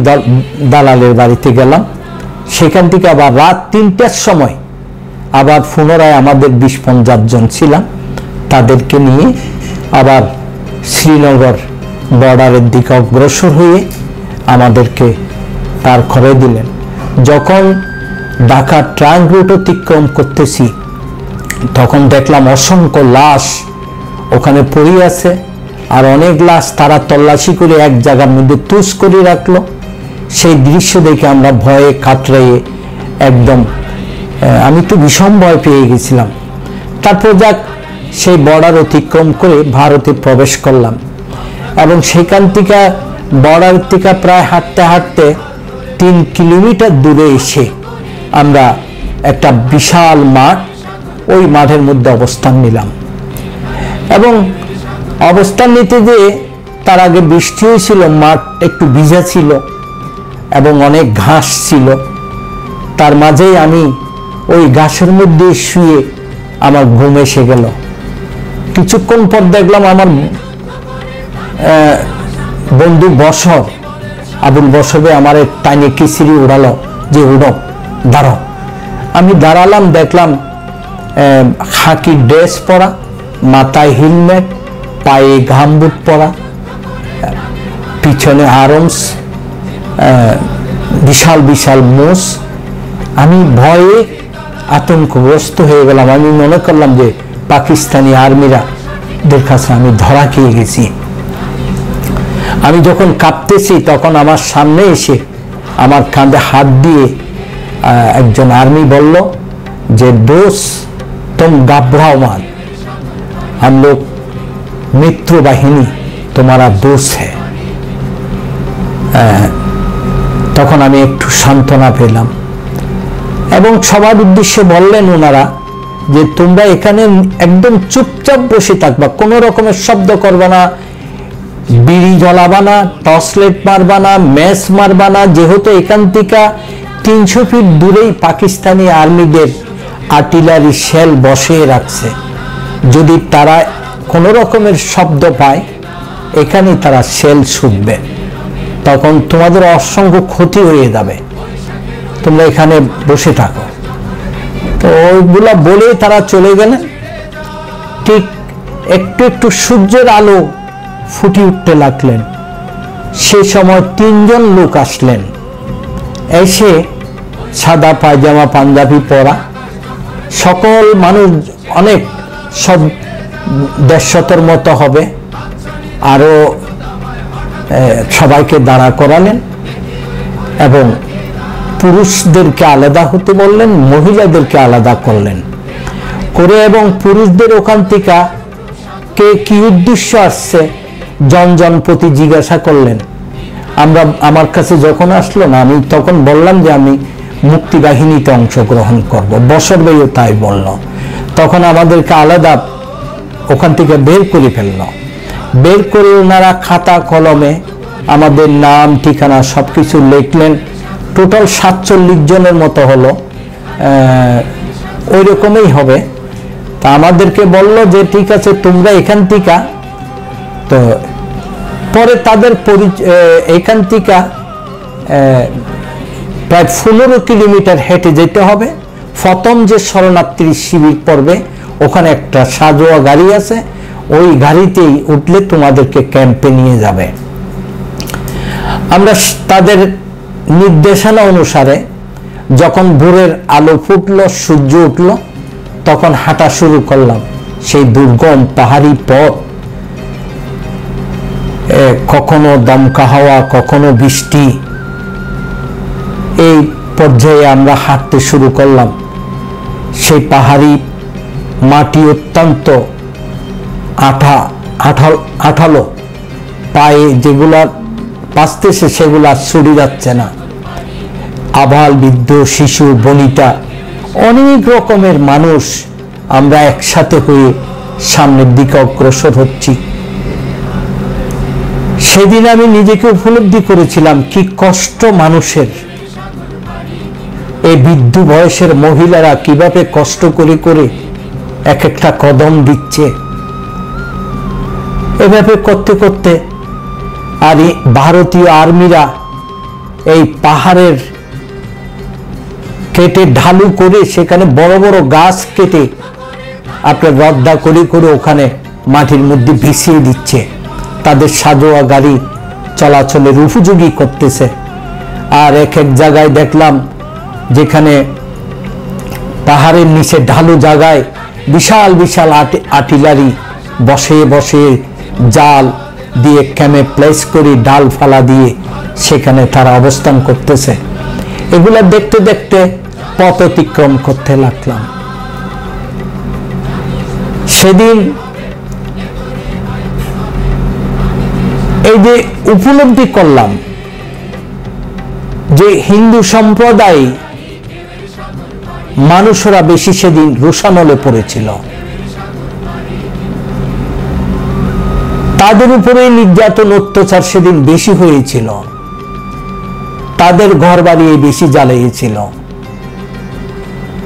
[SPEAKER 2] দালালের বাড়িতে গেলাম। সেখান থেকে আবার রাত 3টার সময় আবার পুনরায় আমাদের 20-50 জন ছিলাম, তাদেরকে নিয়ে আবার শ্রীনগর বর্ডারের দিকে অগ্রসর হয়ে আমাদেরকে পার করে দিলেন। যখন ঢাকা ট্রাঙ্ক রুট অতিক্রম করতেছি তখন দেখলাম অসংখ্য লাশ ওখানে পড়ে আছে, আর অনেক লাশ তারা তল্লাশি করে এক জায়গার মধ্যে তুষ করে রাখলো। সেই দৃশ্য দেখে আমরা ভয়ে কাতরাইয়ে একদম আমি তো ভীষণ ভয় পেয়ে গেছিলাম। তারপর যাক সেই বর্ডার অতিক্রম করে ভারতে প্রবেশ করলাম এবং সেখান থেকে বর্ডার থেকে প্রায় হাঁটতে হাঁটতে 3 কিলোমিটার দূরে এসে আমরা একটা বিশাল মাঠ, ওই মাঠের মধ্যে অবস্থান নিলাম এবং অবস্থান নিতে গিয়ে তার আগে বৃষ্টি হয়েছিল, মাঠ একটু ভিজা ছিল এবং অনেক ঘাস ছিল। তার মাঝেই আমি ওই ঘাসের মধ্যে শুয়ে আমার ঘুম এসে গেল। কিছুক্ষণ পর দেখলাম আমার বন্ধু বসর, আবুল বসরে আমার টাইনে কিচিরি উড়ালো যে উড়ো দাঁড়াও। আমি দাঁড়ালাম, দেখলাম খাকি ড্রেস পরা, মাথায় হেলমেট, পায়ে ঘামবুট পরা, পিছনে আর্মস, বিশাল বিশাল মোষ। আমি ভয়ে আতঙ্কগ্রস্ত হয়ে গেলাম। আমি মনে করলাম যে পাকিস্তানি আর্মিরাদের কাছে আমি ধরা খেয়ে গেছি। আমি যখন কাঁপতেছি তখন আমার সামনে এসে আমার কাঁধে হাত দিয়ে একজন আর্মি বলল যে दोस्त तुम घबराओ मत, हम लोग मित्र বাহিনী, तुम्हारा दोस्त है। তখন আমি একটু সান্ত্বনা পেলাম এবং সবার উদ্দেশ্যে বললেন ওনারা যে তোমরা এখানে একদম চুপচাপ বসে থাকবা, কোনো রকমের শব্দ করবা না, বিড়ি জ্বলাবা না, টর্চলাইট মারবা না, ম্যাচ মারবা না, যেহেতু এখান থেকে 300 ফিট দূরেই পাকিস্তানি আর্মিদের আর্টিলারি শেল বসিয়ে রাখছে। যদি তারা কোনো রকমের শব্দ পায় এখানে তারা শেল ছুটবে, তখন তোমাদের অসংখ্য ক্ষতি হয়ে যাবে, তোমরা এখানে বসে থাকো। তো ওইগুলা বলে তারা চলে গেলেন। ঠিক একটু একটু সূর্যের আলো ফুটে উঠতে লাগলেন। সে সময় 3 জন লোক আসলেন, এসে সাদা পায়জামা পাঞ্জাবি পরা, সকল মানুষ অনেক সব 150-র মতো হবে, আরো সবাইকে দাঁড়া করালেন এবং পুরুষদেরকে আলাদা হতে বললেন, মহিলাদেরকে আলাদা করলেন করে এবং পুরুষদের ওখান থেকে কে কি উদ্দেশ্য আসছে জন প্রতি জিজ্ঞাসা করলেন। আমার কাছে যখন আসলো না, আমি তখন বললাম যে আমি মুক্তিবাহিনীতে অংশগ্রহণ করব। বসর ভাইও তাই বলল। তখন আমাদেরকে আলাদা ওখান থেকে বের করে ফেলল। বের করে ওনারা খাতা কলমে আমাদের নাম ঠিকানা সবকিছু লিখলেন। টোটাল 47 জনের মতো হলো, ওই রকমই হবে। তা আমাদেরকে বলল যে ঠিক আছে তোমরা এখান থেকে, তো পরে তাদের এখান থেকে প্রায় 15 কিলোমিটার হেঁটে যেতে হবে। প্রথম যে শরণার্থী শিবির পড়বে ওখানে একটা সাজোয়া গাড়ি আছে, ওই গাড়িতেই উঠলে তোমাদেরকে ক্যাম্পে নিয়ে যাবে। আমরা তাদের নির্দেশনা অনুসারে যখন ভোরের আলো ফুটলো, সূর্য উঠল, তখন হাঁটা শুরু করলাম। সেই দুর্গম পাহাড়ি পথ, কখনো দমকা হাওয়া, কখনো বৃষ্টি, এই পর্যায়ে আমরা হাঁটতে শুরু করলাম। সেই পাহাড়ি মাটি অত্যন্ত আঠালো, পায়ে যেগুলা পাচতেছে সেগুলা ছুটে যাচ্ছে না। আবাল বৃদ্ধ, শিশু, বনিতা, অনেক রকমের মানুষ আমরা একসাথে হয়ে সামনের দিকে অগ্রসর হচ্ছি। সেদিন আমি নিজেকে উপলব্ধি করেছিলাম কি কষ্ট মানুষের। এই বৃদ্ধ বয়সের মহিলারা কিভাবে কষ্ট করে করে এক একটা কদম দিচ্ছে। এভাবে করতে করতে আর ভারতীয় আর্মিরা এই পাহাড়ের কেটে ঢালু করে সেখানে বড় বড় গাছ কেটে আপনার রদ্দা করে করে ওখানে মাটির মধ্যে ভিসিয়ে দিচ্ছে। তাদের সাজোয়া গাড়ি চলাচলের উপযোগী করতেছে। আর এক এক জায়গায় দেখলাম যেখানে পাহাড়ের নিচে ঢালু জায়গায় বিশাল বিশাল আর্টিলারি বসে বসে জাল দিয়ে ক্যামে প্লেস করি, ডাল ফালা দিয়ে সেখানে তারা অবস্থান করতেছে। এগুলা দেখতে দেখতে পথ অতিক্রম করতে লাগলাম। সেদিন এই যে উপলব্ধি করলাম যে হিন্দু সম্প্রদায় মানুষরা বেশি সেদিন রোষানলে পড়েছিল, তাদের উপরে নির্যাতন অত্যাচার সেদিন বেশি হয়েছিল, তাদের ঘর বাড়ি বেশি জ্বালিয়েছিল,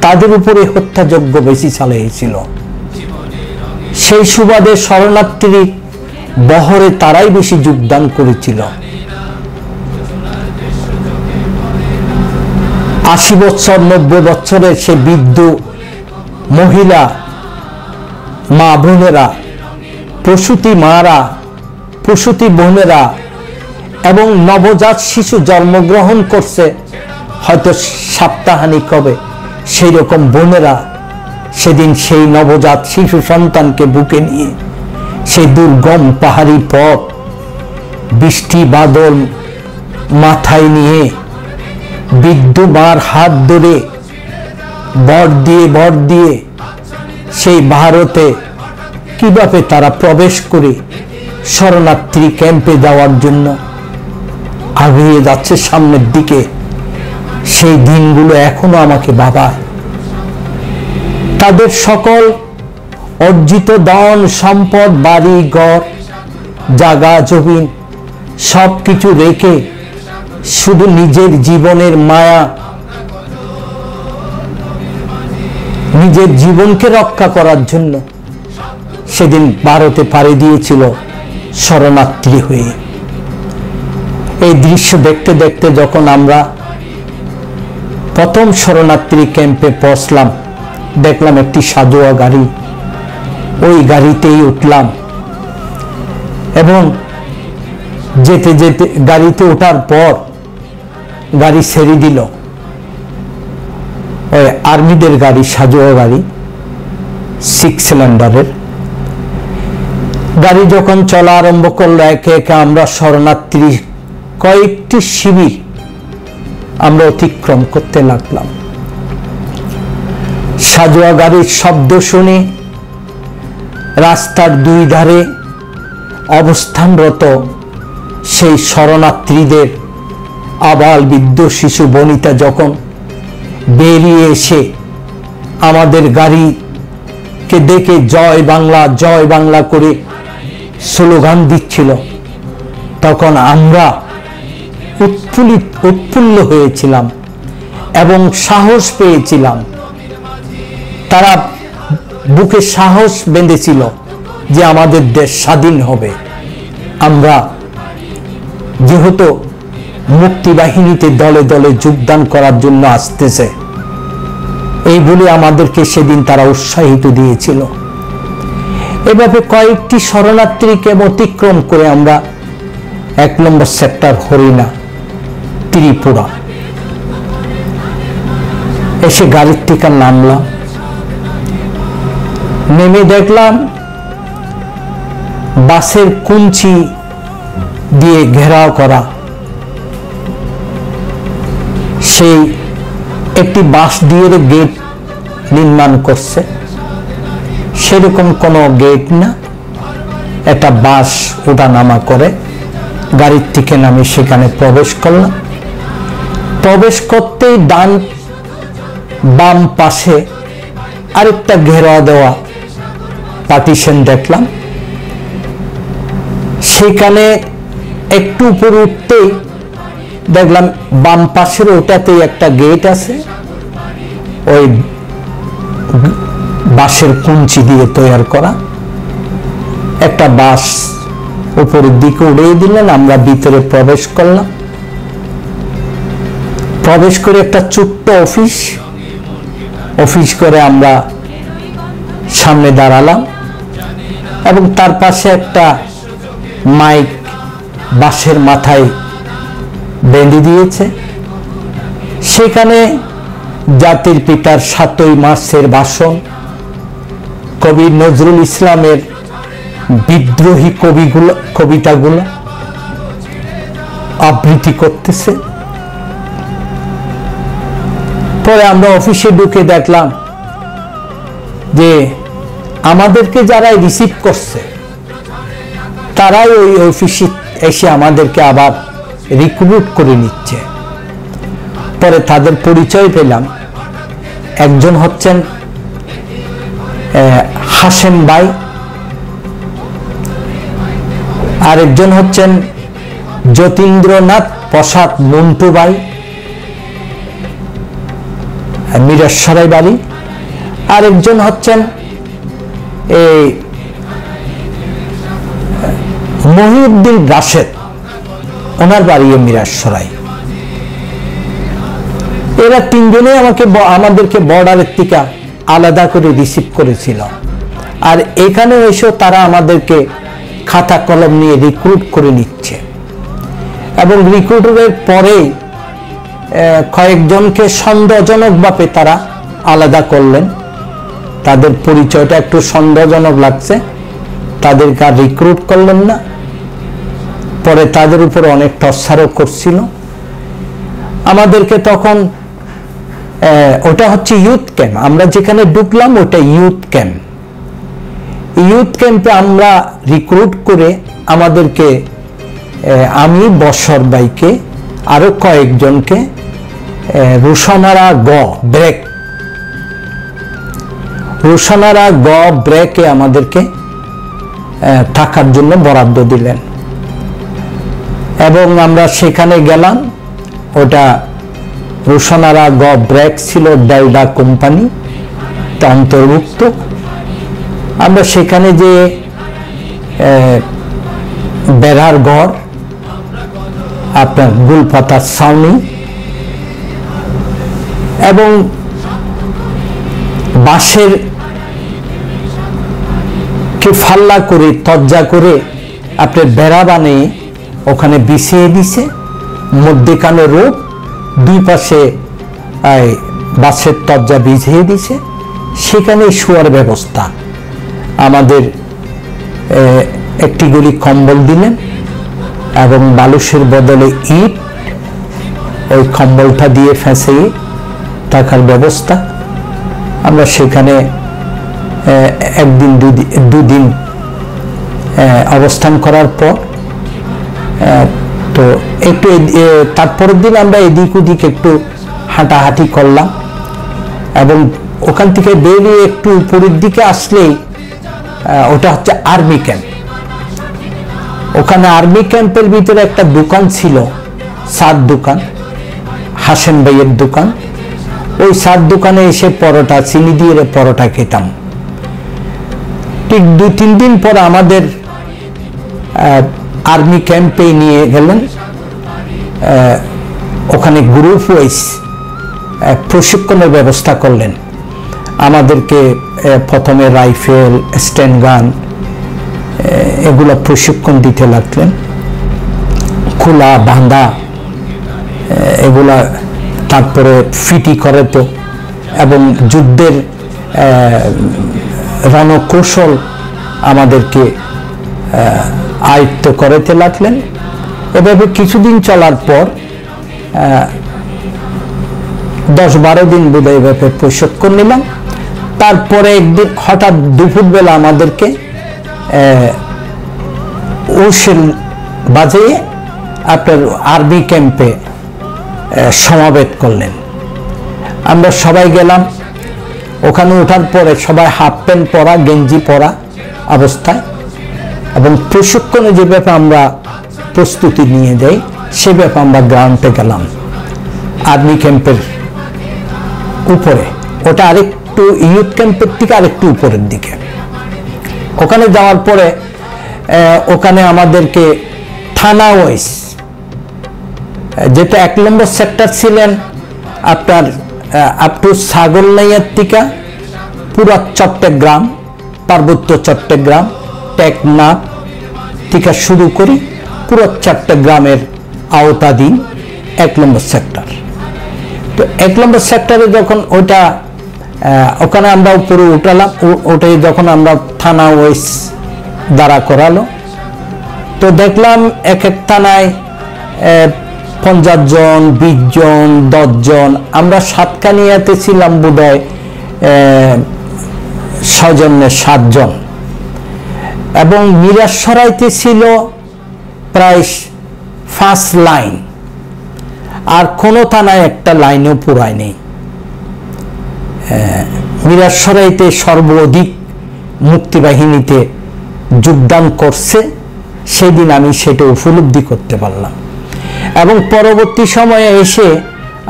[SPEAKER 2] তাদের উপরে হত্যাযজ্ঞ বেশি চালিয়েছিল। সেই সুবাদে শরণার্থী বহরে তারাই বেশি যোগদান করেছিল। 80 বছর 90 বছরের সে বৃদ্ধ মহিলা মা বোনেরা, প্রসূতি মারা, প্রসূতি বোনেরা এবং নবজাত শিশু জন্মগ্রহণ করছে হয়তো সপ্তাহানিক হবে, সেই রকম বোনেরা সেদিন সেই নবজাত শিশু সন্তানকে বুকে নিয়ে সেই দুর্গম পাহাড়ি পথ, বৃষ্টি বাদল মাথায় নিয়ে বৃদ্ধ মার হাত ধরে বর দিয়ে সেই ভারতে কিভাবে তারা প্রবেশ করে শরণার্থী ক্যাম্পে যাওয়ার জন্য আগিয়ে যাচ্ছে সামনের দিকে, সেই দিনগুলো এখনো আমাকে ভাবায়। তাদের সকল অর্জিত ধন সম্পদ, বাড়ি ঘর, জায়গা জমিন সবকিছু রেখে শুধু নিজের জীবনের মায়া, নিজের জীবনকে রক্ষা করার জন্য সেদিন ভারতে পাড়ি দিয়েছিল শরণার্থী হয়ে। এই দৃশ্য দেখতে দেখতে যখন আমরা প্রথম শরণার্থী ক্যাম্পে পৌঁছলাম, দেখলাম একটি সাজোয়া গাড়ি, ওই গাড়িতেই উঠলাম এবং যেতে যেতে গাড়িতে ওঠার পর গাড়ি ছেড়ে দিল, ওই আর্মিদের গাড়ি, সাজোয়া গাড়ি 6 সিলিন্ডারের গাড়ি। যখন চলা আরম্ভ করলো একে একে আমরা শরণার্থী কয়েকটি শিবির আমরা অতিক্রম করতে লাগলাম। সাজোয়া গাড়ির শব্দ শুনে রাস্তার দুই ধারে অবস্থানরত সেই শরণার্থীদের আবাল বৃদ্ধ শিশু বনিতা যখন বেরিয়ে এসে আমাদের গাড়িকে দেখে জয় বাংলা করে স্লোগান দিচ্ছিল, তখন আমরা উৎফুল্ল হয়েছিলাম এবং সাহস পেয়েছিলাম। তারা বুকে সাহস বেঁধেছিল যে আমাদের দেশ স্বাধীন হবে। আমরা যেহেতু মুক্তিবাহিনীতে দলে দলে যোগদান করার জন্য আসতেছে, এই বলে আমাদেরকে সেদিন তারা উৎসাহিত দিয়েছিল। এভাবে কয়েকটি শরণার্থীকে অতিক্রম করে আমরা 1 নম্বর সেক্টর হরিণা ত্রিপুরা এসে গাড়ির থেকে নামলাম। নেমে দেখলাম বাসের কুঞ্চি দিয়ে ঘেরাও করা, সেই একটি বাঁশ দিয়ে গেট নির্মাণ করছে, সেরকম কোনো গেট না, একটা বাস ওঠানামা করে গাড়ির থেকে নামে সেখানে প্রবেশ করলাম। প্রবেশ করতেই বাম পাশে আরেকটা ঘেরা দেওয়া পার্টিশন দেখলাম। সেখানে একটু উপরে উঠতেই দেখলাম বাম পাশের ওটাতেই একটা গেট আছে, ওই বাঁশের কুঞ্চি দিয়ে তৈরি করা। একটা বাস উপরের দিকে উড়িয়ে দিলেন, আমরা ভিতরে প্রবেশ করলাম। প্রবেশ করে একটা ছোট্ট অফিস করে আমরা সামনে দাঁড়ালাম এবং তার পাশে একটা মাইক বাঁশের মাথায় বেঁধে দিয়েছে। সেখানে জাতির পিতার 7ই মার্চের ভাষণ, কবি নজরুল ইসলামের বিদ্রোহী কবিতাগুলো আবৃত্তি করতেছে। পরে আমরা অফিসে ঢুকে দেখলাম যে আমাদেরকে যারা রিসিভ করছে তারাই ওই অফিসে এসে আমাদেরকে আবার রিক্রুট করে নিচ্ছে। পরে তাদের পরিচয় পেলাম। একজন হচ্ছেন হাশেম ভাই, আরেকজন হচ্ছেন যতীন্দ্রনাথ প্রসাদ মন্টু ভাই, মিরাসরাই বাড়ি। আরেকজন হচ্ছেন এই মহিউদ্দিন রাশেদ, ওনার বাড়ি মিরাসরাই। এরা তিনজনে আমাদেরকে বর্ডারের থেকে আলাদা করে রিসিভ করেছিল। আর এখানে এসেও তারা আমাদেরকে খাতা কলম নিয়ে রিক্রুট করে নিচ্ছে। এবং রিক্রুটের পরে কয়েকজনকে সন্দেহজনকভাবে তারা আলাদা করলেন। তাদের পরিচয়টা একটু সন্দেহজনক লাগছে, তাদেরকে আর রিক্রুট করলেন না। পরে তাদের উপর অনেক টর্চারও করছিল আমাদেরকে। তখন ওটা হচ্ছে ইউথ ক্যাম্প, আমরা যেখানে ঢুকলাম ওটা ইউথ ক্যাম্প। ইউথ ক্যাম্পে আমরা রিক্রুট করে আমাদেরকে, আমি বশর ভাইকে আরো কয়েকজনকে রোশনারা ব্রেকে আমাদেরকে থাকার জন্য বরাদ্দ দিলেন। এবং আমরা সেখানে গেলাম। ওটা রোশনারা ব্রেক ছিল ডেলডা কোম্পানি অন্তর্ভুক্ত। আমরা সেখানে যে বেড়ার ঘর, আপনার গুলপাতার ছাউনি এবং বাঁশের কে ফাল্লা করে তজ্জা করে আপনার বেড়া বানিয়ে ওখানে বিছিয়ে দিছে। মধ্যেখানে রোড, দুই পাশে বাঁশের তজ্জা বিছিয়ে দিছে। সেখানে শোয়ার ব্যবস্থা। আমাদের একটি গুলি কম্বল দিলেন এবং বালুশের বদলে ইট, ওই কম্বলটা দিয়ে ফেঁসিয়ে থাকার ব্যবস্থা। আমরা সেখানে একদিন দুদিন অবস্থান করার পর তো একটু তারপরের দিন আমরা এদিক ওদিক একটু হাঁটাহাঁটি করলাম। এবং ওখান থেকে বেরিয়ে একটু উপরের দিকে আসলেই ওটা হচ্ছে আর্মি ক্যাম্প। ওখানে আর্মি ক্যাম্পের ভিতরে একটা দোকান ছিল, সার দোকান, হাসেম ভাইয়ের দোকান। ওই সার দোকানে এসে পরোটা, চিনি দিয়ে পরোটা খেতাম। ঠিক 2-3 দিন পর আমাদের আর্মি ক্যাম্পে নিয়ে গেলেন। ওখানে গ্রুপ ওয়াইজ প্রশিক্ষণের ব্যবস্থা করলেন। আমাদেরকে প্রথমে রাইফেল, স্ট্যান্ড গান এগুলো প্রশিক্ষণ দিতে লাগলেন। খোলা বাঁধা এগুলা, তারপরে ফিটি করে তো, এবং যুদ্ধের রণকৌশল আমাদেরকে আয়ত্ত করতে লাগলেন। এভাবে কিছুদিন চলার পর 10-12 দিন বোধহয় এভাবে প্রশিক্ষণ নিলাম। তারপরে একদিন হঠাৎ দুপুরবেলা আমাদেরকে ওশেল বাজিয়ে আপনার আর্মি ক্যাম্পে সমাবেত করলেন। আমরা সবাই গেলাম। ওখানে ওঠার পরে সবাই হাফ প্যান্ট পরা, গেঞ্জি পরা অবস্থায়, এবং প্রশিক্ষণে যে ব্যাপারে আমরা প্রস্তুতি নিয়ে যাই সে ব্যাপারে আমরা গ্রাউন্ডে গেলাম আর্মি ক্যাম্পের উপরে। ওটা আরেকটু ইউথ ক্যাম্পের থেকে আরেকটু উপরের দিকে। ওখানে যাওয়ার পরে ওখানে আমাদেরকে থানা ওয়াইজ, যেটা 1 নম্বর সেক্টর ছিলেন আপনার আপ টু ছাগলনাইয়ার থেকে পুরো চট্টগ্রাম, পার্বত্য চট্টগ্রাম, টেকনাফ থেকে শুরু করি পুরো চট্টগ্রামের আওতাধীন 1 নম্বর সেক্টর। তো 1 নম্বর সেক্টরে যখন ওটা ওখানে আমরা উপরে উঠালাম, ওটাই যখন আমরা থানা ওয়াইজ দাঁড়া করালো। তো দেখলাম এক এক থানায় 50 জন, 20 জন, 10 জন। আমরা সাতকানিয়াতে ছিলাম বোধহয় 6 জনের 7 জন, এবং মিরাসরাইতে ছিল প্রায় 5 লাইন, আর কোনো থানায় একটা লাইনও পুরায় নেই। মিরাসরাইতে সর্বাধিক মুক্তিবাহিনীতে যোগদান করছে, সেদিন আমি সেটা উপলব্ধি করতে পারলাম। এবং পরবর্তী সময়ে এসে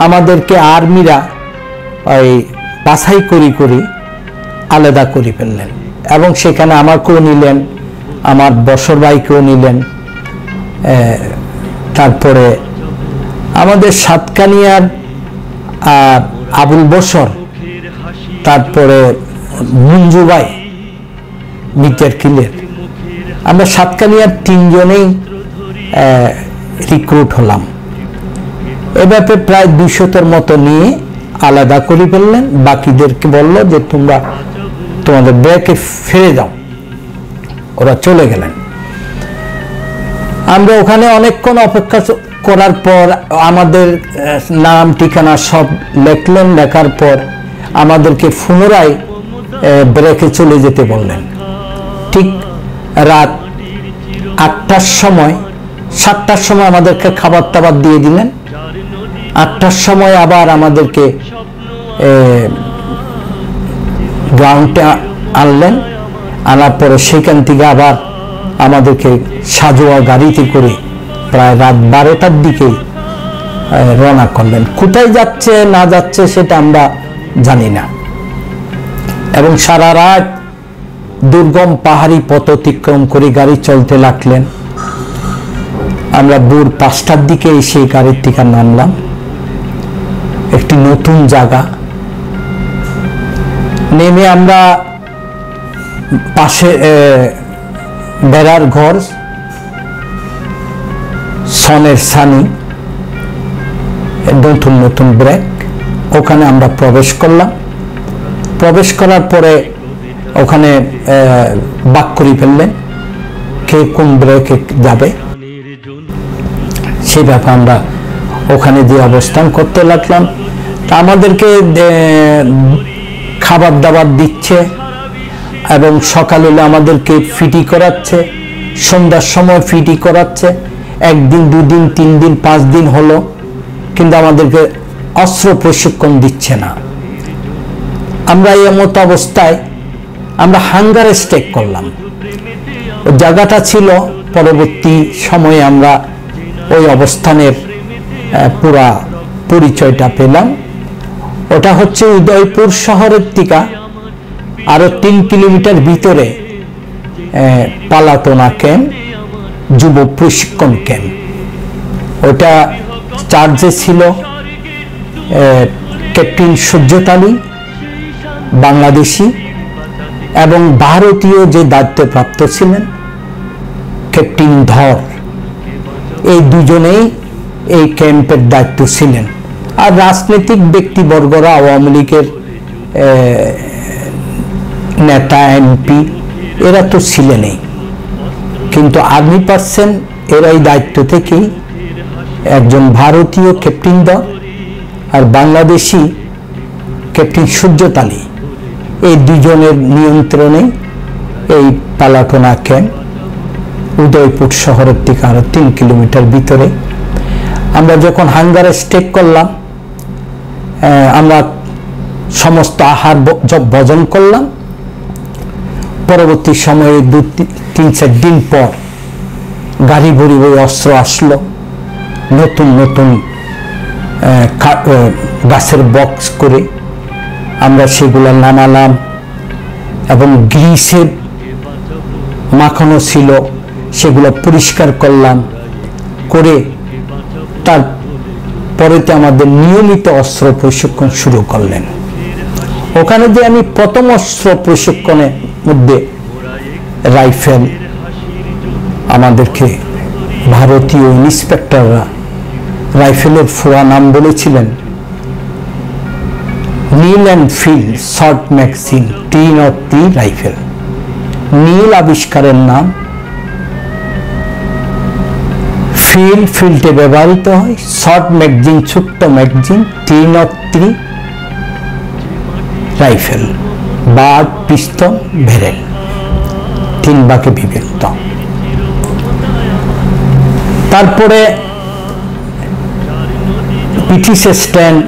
[SPEAKER 2] আমাদেরকে আর্মিরা ওই বাছাই করি আলাদা করে ফেললেন, এবং সেখানে আমাকেও নিলেন, আমার বসর ভাইকেও নিলেন। তারপরে আমাদের সাতকানিয়ার আবুল বসর, তারপরে মঞ্জু ভাই মিটার কিলের, আমরা সাতকানিয়ার 3 জনেই রিক্রুট হলাম। এ ব্যাপারে প্রায় 200-র মতো নিয়ে আলাদা করে ফেললেন। বাকিদেরকে বললো যে তোমরা তোমাদের ব্যাকে ফিরে যাও। ওরা চলে গেলেন। আমরা ওখানে অনেকক্ষণ অপেক্ষা করার পর আমাদের নাম ঠিকানা সব লেখলেন। লেখার পর আমাদেরকে পুনরায় ব্রেকে চলে যেতে বললেন। ঠিক রাত 8টার সময়, 7টার সময় আমাদেরকে খাবার টাবার দিয়ে দিলেন। 8টার সময় আবার আমাদেরকে গ্রাউন্ডে আনলেন। আনার পরে সেখান থেকে আবার আমাদেরকে সাজোয়া গাড়িতে করে প্রায় রাত 12টার দিকে রওনা করলেন। কোথায় যাচ্ছে না যাচ্ছে সেটা আমরা জানি না। এবং সারা রাত দুর্গম পাহাড়ি পথ অতিক্রম করে গাড়ি চলতে লাগলেন। আমরা ভোর 5টার দিকে সেই গাড়ির থেকে নামলাম। একটি নতুন জায়গা নেমে আমরা পাশে বেড়ার ঘর, সনের সানি, নতুন নতুন ব্রেক, ওখানে আমরা প্রবেশ করলাম। প্রবেশ করার পরে ওখানে বাক করে ফেললেন কে কোন ব্রেকে যাবে। সেই ব্যাপারে আমরা ওখানে দিয়ে অবস্থান করতে লাগলাম। তা আমাদেরকে খাবার দাবার দিচ্ছে, এবং সকাল হলে আমাদেরকে ফিটি করাচ্ছে, সন্ধ্যার সময় ফিটি করাচ্ছে। 1 দিন 2 দিন 3 দিন 5 দিন হলো, কিন্তু আমাদেরকে অস্ত্র প্রশিক্ষণ দিচ্ছে না। আমরা এই মত অবস্থায় আমরা হাঙ্গার স্টেক করলাম। ওই জায়গাটা ছিল, পরবর্তী সময়ে আমরা ওই অবস্থানের পুরা পরিচয়টা পেলাম। ওটা হচ্ছে উদয়পুর শহরের থেকে আরো 3 কিলোমিটার ভিতরে পালাতোনা ক্যাম্প, যুব প্রশিক্ষণ ক্যাম্প। ওটা চার্জে ছিল ক্যাপ্টেন সূর্যত আলী বাংলাদেশি, এবং ভারতীয় যে দায়িত্বপ্রাপ্ত ছিলেন ক্যাপ্টেন ধর। এই দুজনেই এই ক্যাম্পের দায়িত্ব ছিলেন। আর রাজনৈতিক ব্যক্তিবর্গরা আওয়ামী লীগের নেতা, এমপি, এরা তো ছিলেনই, কিন্তু আর্মি পার্সন এরা এই দায়িত্ব থেকেই একজন ভারতীয় ক্যাপ্টেন ধর আর বাংলাদেশি ক্যাপ্টেন সূর্যত আলী, এই দুজনের নিয়ন্ত্রণে এই পালাটোনা ক্যাম্প উদয়পুর শহরের থেকে আরো 3 কিলোমিটার ভিতরে। আমরা যখন হাঙ্গারে স্টেক করলাম, আমরা সমস্ত আহার ভোজন করলাম। পরবর্তী সময়ে 2-3-4 দিন পর গাড়ি ভরি অস্ত্র আসলো, নতুন নতুন গাছের বক্স করে আমরা সেগুলো নামালাম, এবং গ্রিসের মাখানো ছিল সেগুলো পরিষ্কার করলাম। করে তারপরেতে আমাদের নিয়মিত অস্ত্র প্রশিক্ষণ শুরু করলেন। ওখানে যে আমি প্রথম অস্ত্র প্রশিক্ষণের মধ্যে রাইফেল, আমাদেরকে ভারতীয় ইন্সপেক্টররা রাইফেলের পুরা নাম বলেছিলেন নীল and field short magazine 303 rifle. নীল আবিষ্কারের নাম। ফিল্ডে ব্যবহৃত হয়, শর্ট ম্যাগজিন, ছোট্ট ম্যাগজিন, 303 রাইফেল, বার্ড, পিস্তল, ভেরেল, 3 ভাগে বিভক্ত। তারপরে British stand,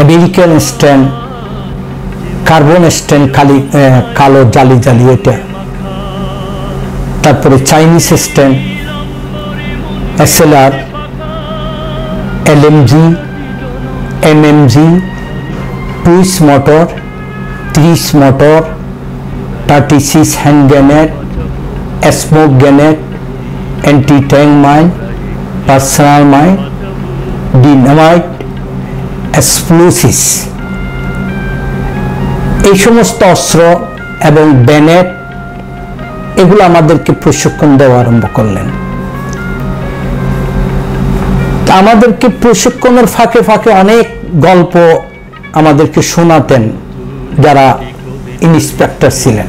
[SPEAKER 2] American stand, carbon stand, কালো জালি জালি এটা। তারপরে Chinese stand, SLR, LMG, MMG, টুইস mortar, 30 mortar, 36 hand grenade, smoke grenade, anti tank mine, personal mine, dynamite, explosives, এই সমস্ত অস্ত্র এবং ব্যানেট এগুলো আমাদেরকে প্রশিক্ষণ দেওয়া আরম্ভ করলেন। আমাদেরকে প্রশিক্ষণের ফাঁকে ফাঁকে অনেক গল্প আমাদেরকে শোনাতেন যারা ইন্সপেক্টর ছিলেন।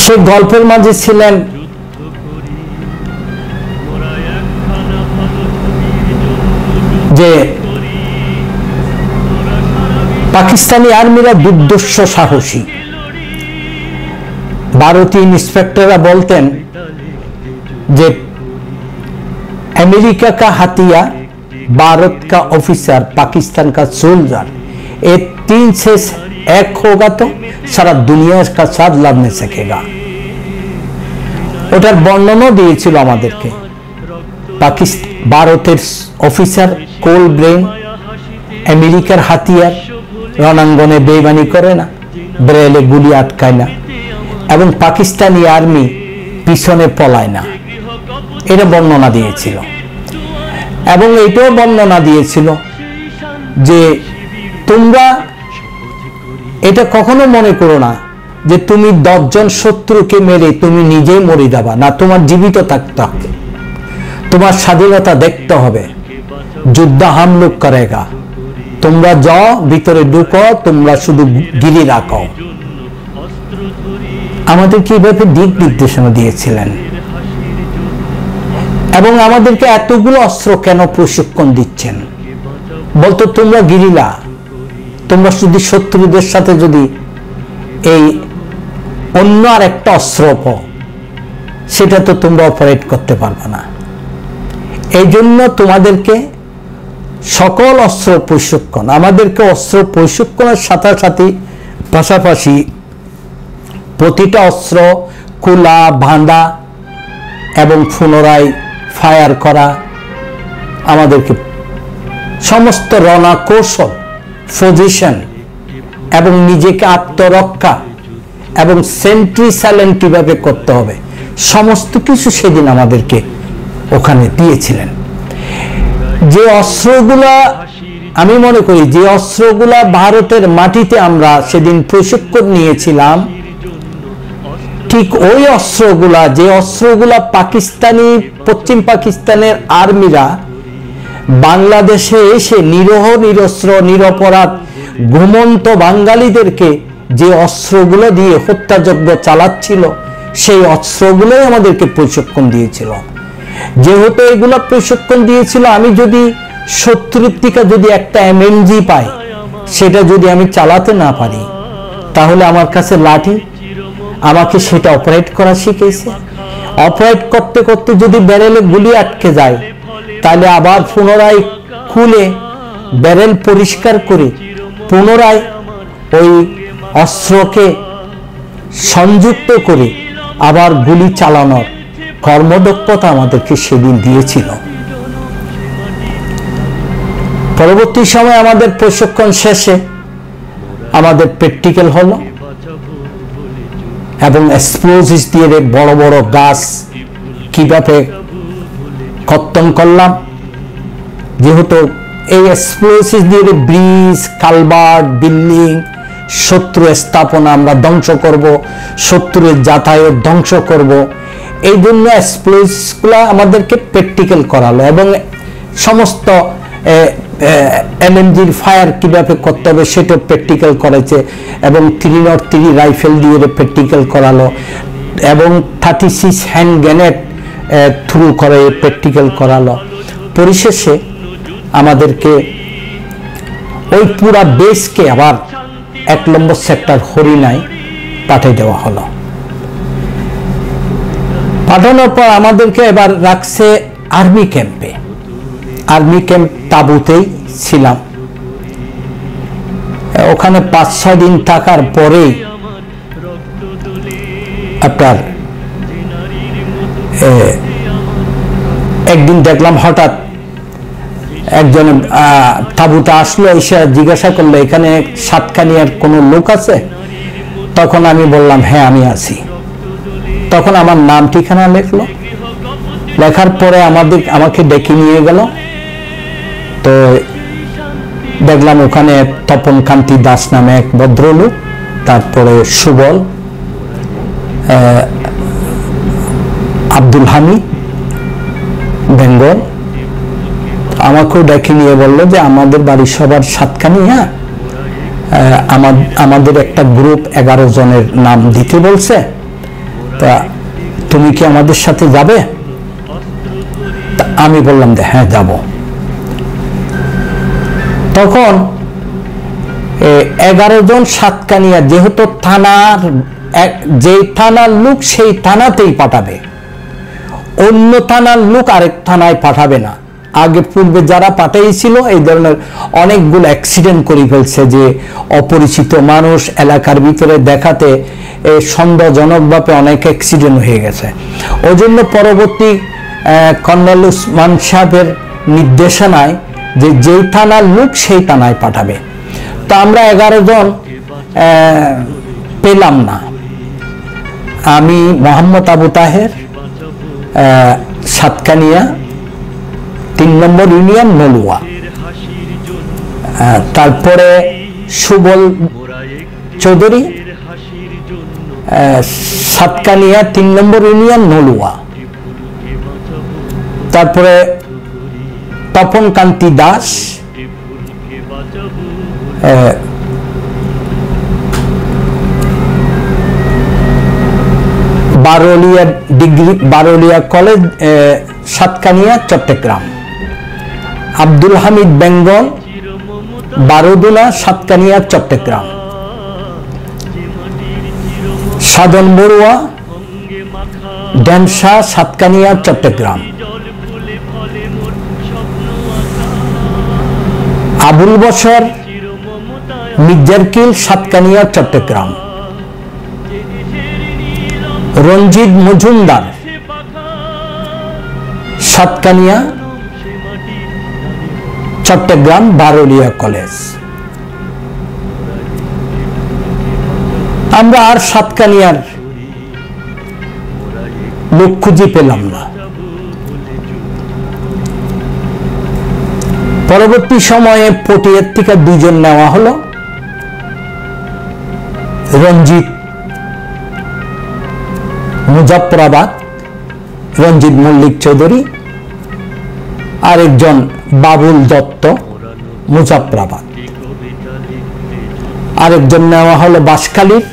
[SPEAKER 2] সে গল্পের মাঝে ছিলেন যে পাকিস্তানি আর্মিরা দুর্ধর্ষ সাহসী। ভারতীয় ইন্সপেক্টররা বলতেন যে अमेरिका का हथियार, भारत का ऑफिसर, पाकिस्तान का सोल्जर, ये 3 से 1 होगा तो सारा दुनिया का साथ लड़ नहीं सकेगा। ওটার বর্ণনা দিয়েছিল আমাদেরকে। ভারতের অফিসার কোল ব্রেন, আমেরিকার হাতিয়ার, রণাঙ্গনে বেইমানি করে না, ব্রেলে গুলি আটকায় না, এবং পাকিস্তানি আর্মি পিছনে পলায় না, এটা বর্ণনা দিয়েছিল। এবং এটাও বর্ণনা দিয়েছিল যে তোমরা এটা কখনো মনে করো না যে তুমি 10 জন শত্রুকে মেরে তুমি নিজেই মরে যাবা না, তোমার জীবিত থাকতে হবে, তোমার স্বাধীনতা দেখতে হবে। যুদ্ধ হাম লোক করেগা, তোমরা যাও ভিতরে ঢুকো, তোমরা শুধু গিরি রাখো। আমাদের কিভাবে দিক নির্দেশনা দিয়েছিলেন এবং আমাদেরকে এতগুলো অস্ত্র কেন প্রশিক্ষণ দিচ্ছেন? বলতো তোমরা গিরিলা, তোমরা শুধু শত্রুদের সাথে যদি এই অন্য আর একটা অস্ত্র পাও সেটা তো তোমরা অপারেট করতে পারবে না। এই জন্য তোমাদেরকে সকল অস্ত্র প্রশিক্ষণ, আমাদেরকে অস্ত্র প্রশিক্ষণের সাথে সাথে পাশাপাশি প্রতিটা অস্ত্র খোলা, বাঁধা এবং পুনরায় ফায়ার করা, আমাদেরকে সমস্ত রণা কৌশল, পজিশন এবং নিজেকে আত্মরক্ষা এবং সেন্ট্রি সাইলেন্ট কিভাবে করতে হবে সমস্ত কিছু সেদিন আমাদেরকে ওখানে দিয়েছিলেন। যে অস্ত্রগুলা আমি মনে করি যে অস্ত্রগুলা ভারতের মাটিতে আমরা সেদিন প্রশিক্ষণ নিয়েছিলাম, ঠিক ওই অস্ত্রগুলা, যে অস্ত্রগুলা পাকিস্তানি, পশ্চিম পাকিস্তানের আর্মিরা বাংলাদেশে এসে নিরহ, নিরস্ত্র, নিরপরাধ ঘুমন্ত বাঙালিদেরকে যে অস্ত্রগুলো দিয়ে হত্যাযজ্ঞ চালাচ্ছিল, সেই অস্ত্রগুলোই আমাদেরকে প্রশিক্ষণ দিয়েছিল। যেহেতু এগুলো প্রশিক্ষণ দিয়েছিল, আমি যদি শত্রুর থেকে যদি একটা MMG পাই, সেটা যদি আমি চালাতে না পারি, তাহলে আমার কাছে লাঠি, আমাকে সেটা অপারেট করা শিখেছে। অপারেট করতে করতে যদি ব্যারেলে গুলি আটকে যায়, তাহলে আবার পুনরায় খুলে ব্যারেল পরিষ্কার করে পুনরায় ওই অস্ত্রকে সংযুক্ত করে আবার গুলি চালানোর কর্মদক্ষতা আমাদেরকে সেদিন দিয়েছিল। পরবর্তী সময় আমাদের প্রশিক্ষণ শেষে আমাদের প্র্যাকটিক্যাল হলো এবং এক্সপ্লোজিভ দিয়ে বড় বড় গাছ কিভাবে কর্তন করলাম। যেহেতু এই এক্সপ্লোজিভ দিয়ে ব্রিজ, কালভার্ট, বিল্ডিং, শত্রু স্থাপনা আমরা ধ্বংস করব, শত্রুর যাতায়াত ধ্বংস করব, এই জন্য এক্সপ্লোজিভগুলো আমাদেরকে প্র্যাকটিক্যাল করালো এবং সমস্ত LMG ফায়ার কিভাবে করতে হবে সেটা প্র্যাকটিক্যাল করেছে, এবং 303 রাইফেল দিয়ে প্র্যাকটিক্যাল করালো, এবং 36 হ্যান্ড গ্রেনেড থ্রু করে প্র্যাকটিক্যাল করালো। পরিশেষে আমাদেরকে ওই পুরা বেসকে আবার 1 নম্বর সেক্টর হরিণায় পাঠিয়ে দেওয়া হলো। পাঠানোর পর আমাদেরকে এবার রাখছে আর্মি ক্যাম্পে। আর্মি ক্যাম্প তাঁবুতেই ছিলাম। ওখানে 5-6 দিন থাকার পরেই আপনার একদিন দেখলাম হঠাৎ একজন তাঁবুতে আসলো, এসে জিজ্ঞাসা করলো এখানে সাতকানিয়ার কোনো লোক আছে? তখন আমি বললাম হ্যাঁ আমি আছি। তখন আমার নাম ঠিকানা লেখলো, লেখার পরে আমাকে ডেকে নিয়ে গেল। তো দেখলাম ওখানে তপন কান্তি দাস নামে এক ভদ্রলোক, তারপরে সুবল, আব্দুল হামিদ বেঙ্গল। আমাকেও ডেকে নিয়ে বললো যে আমাদের বাড়ির সবার সাতকানিয়া, আমাদের একটা গ্রুপ 11 জনের নাম দিতে বলছে, তা তুমি কি আমাদের সাথে যাবে? আমি বললাম যে হ্যাঁ যাব। তখন 11 জন সাতকানিয়া, যেহেতু থানার যেই থানার লোক সেই থানাতেই পাঠাবে, অন্য থানার লোক আরেক থানায় পাঠাবে না। আগে পূর্বে যারা পাঠাইছিল এই ধরনের অনেকগুলো অ্যাক্সিডেন্ট করে ফেলছে, যে অপরিচিত মানুষ এলাকার ভিতরে দেখাতে সন্দেহজনকভাবে অনেক অ্যাক্সিডেন্ট হয়ে গেছে। ওই জন্য পরবর্তী কর্নেল উসমান সাহেবের নির্দেশনায় যে যেই থানার লোক সেই থানায় পাঠাবে। তো আমরা 11 জন পেলাম না। আমি মোহাম্মদ আবু তাহের, সাতকানিয়া 3 নম্বর ইউনিয়ন নলুয়া, তারপরে সুবল চৌধুরী, সাতকানিয়া 3 নম্বর ইউনিয়ন নলুয়া, তারপরে তপন কান্তি দাস, বারোলিয়া কলেজ সাতকানিয়া চট্টগ্রাম, আব্দুল হামিদ বেঙ্গল বারোদুলা সাতকানিয়া চট্টগ্রাম, সাধন বড়ুয়া ড্যামসা সাতকানিয়া চট্টগ্রাম, আবুল বশর মির্জারকিল সাতকানিয়া চট্টগ্রাম, রঞ্জিত মজুমদার সাতকানিয়া চট্টগ্রাম বারোলিয়া কলেজ। আমরা আর সাতকানিয়ার লোক খুঁজে পেলাম না। পরবর্তী সময়ে পটিয়ার থেকে 2 জন নেওয়া হলো, রঞ্জিত মুজাফফরাবাদ, রঞ্জিত মল্লিক চৌধুরী, আরেকজন বাবুল দত্ত মুজাফফরাবাদ, আরেকজন নেওয়া হলো বাঁশখালীর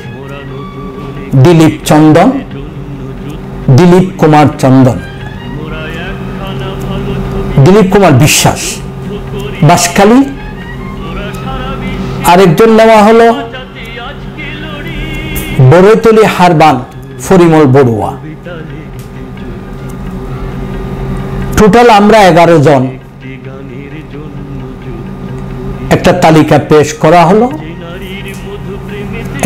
[SPEAKER 2] দিলীপ চন্দন, দিলীপ কুমার চন্দন, দিলীপ কুমার বিশ্বাস বাঁশখালী। আরেকজন নেওয়া হলো বড়ৈতলী হারবান ফরিমল বড়ুয়া। টোটাল আমরা 11 জন। একটা তালিকা পেশ করা হলো।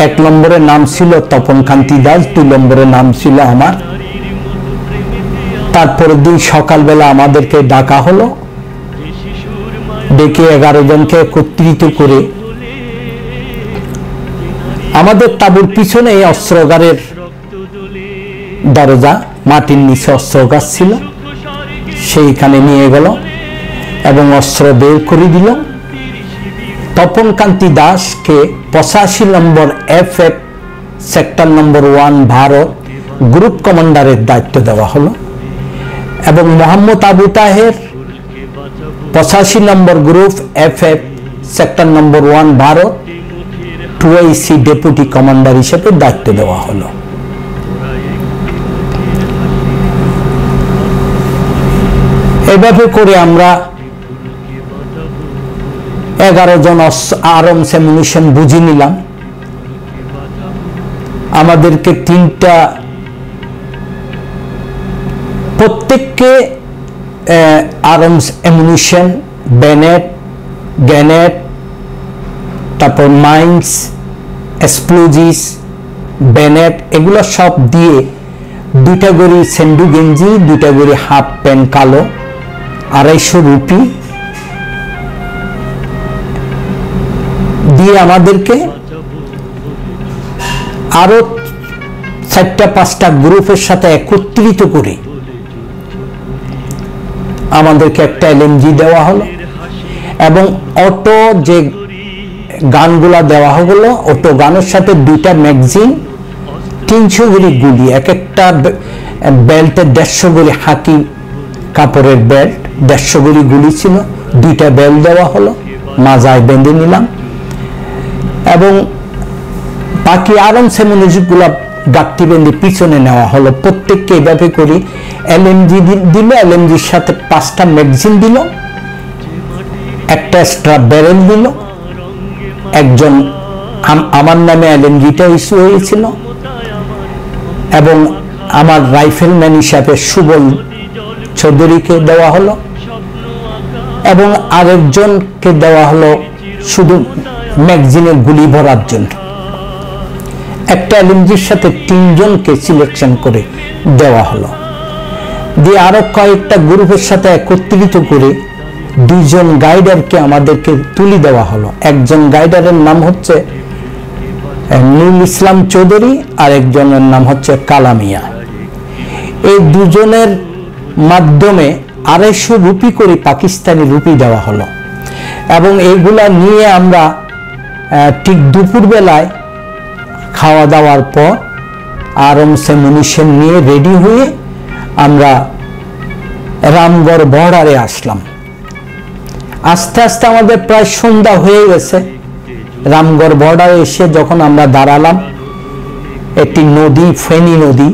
[SPEAKER 2] 1 নম্বরের নাম ছিল তপন কান্তি দাস, 2 নম্বরের নাম ছিল আমার। তারপরের দিন সকালবেলা আমাদেরকে ডাকা হলো, ডেকে 11 জনকে একত্রিত করে আমাদের তাঁবুর পিছনে অস্ত্রাগারের দরজা, মাটির নিচে অস্ত্রাগার ছিল, সেইখানে নিয়ে গেল এবং অস্ত্র বের করে দিল। তপন কান্তি দাসকে 85 নম্বর FF সেক্টর নম্বর 1 ভারত গ্রুপ কমান্ডারের দায়িত্ব দেওয়া হলো এবং মোহাম্মদ আবু তাহের 85 নম্বর গ্রুপ FF সেক্টর নম্বর 1 ভারত 2IC ডেপুটি কমান্ডার হিসেবে দায়িত্ব দেওয়া হলো। এভাবে করে আমরা 11 জন আর্মস অ্যামুনিশন বুঝে নিলাম। আমাদেরকে 3টা প্রত্যেককে আর্মস অ্যামুনিশন, ব্যানেট, গ্যানেট, তারপর মাইন্স, এক্সপ্লোজিভস, ব্যানেট, এগুলো সব দিয়ে 2টা করে সেন্ডু গেঞ্জি, 2টা করে হাফ প্যান্ট কালো, 250 রুপি দিয়ে আমাদেরকে আরো 4টা-5টা গ্রুপের সাথে একত্রিত করে আমাদেরকে একটা LMG দেওয়া হলো এবং অটো যে গানগুলা দেওয়া হলো, অটো গানের সাথে 2টা ম্যাগাজিন, 300 গুলি গুলি, এক একটা বেল্টে 150 গুলি, হাকি কাপড়ের বেল্ট, 150 গুলি গুলি ছিল, 2টা বেল্ট দেওয়া হলো, মাজায় বেঁধে নিলাম এবং বাকি আর্মস অ্যামুনিশনগুলো গাঁটটি বেঁধে পিছনে নেওয়া হলো। প্রত্যেককে এভাবে করি LMG দিল, LMGর সাথে 5টা ম্যাগাজিন দিল, একটা এক্সট্রা ব্যারেল দিল, একজন আমার নামে LMGটা ইস্যু হয়েছিল এবং আমার রাইফেলম্যান হিসাবে সুবল চৌধুরীকে দেওয়া হলো এবং আরেকজনকে দেওয়া হলো শুধু ম্যাগাজিনের গুলি ভরার জন্য। একটা LMGর সাথে 3 জনকে সিলেকশন করে দেওয়া হলো, দিয়ে আরো কয়েকটা গ্রুপের সাথে একত্রিত করে 2 জন গাইডারকে আমাদেরকে তুলে দেওয়া হলো। একজন গাইডারের নাম হচ্ছে নুরুল ইসলাম চৌধুরী আর একজনের নাম হচ্ছে কালামিয়া। এই 2 জনের মাধ্যমে 250 রুপি করে পাকিস্তানি রুপি দেওয়া হলো এবং এইগুলা নিয়ে আমরা ঠিক দুপুর বেলায় খাওয়া দাওয়ার পর আর্মস অ্যামুনিশন নিয়ে রেডি হয়ে আমরা রামগড় বর্ডারে আসলাম। আস্তে আস্তে আমাদের প্রায় সন্ধ্যা হয়ে গেছে। রামগড় বর্ডারে এসে যখন আমরা দাঁড়ালাম, একটি নদী, ফেনী নদী,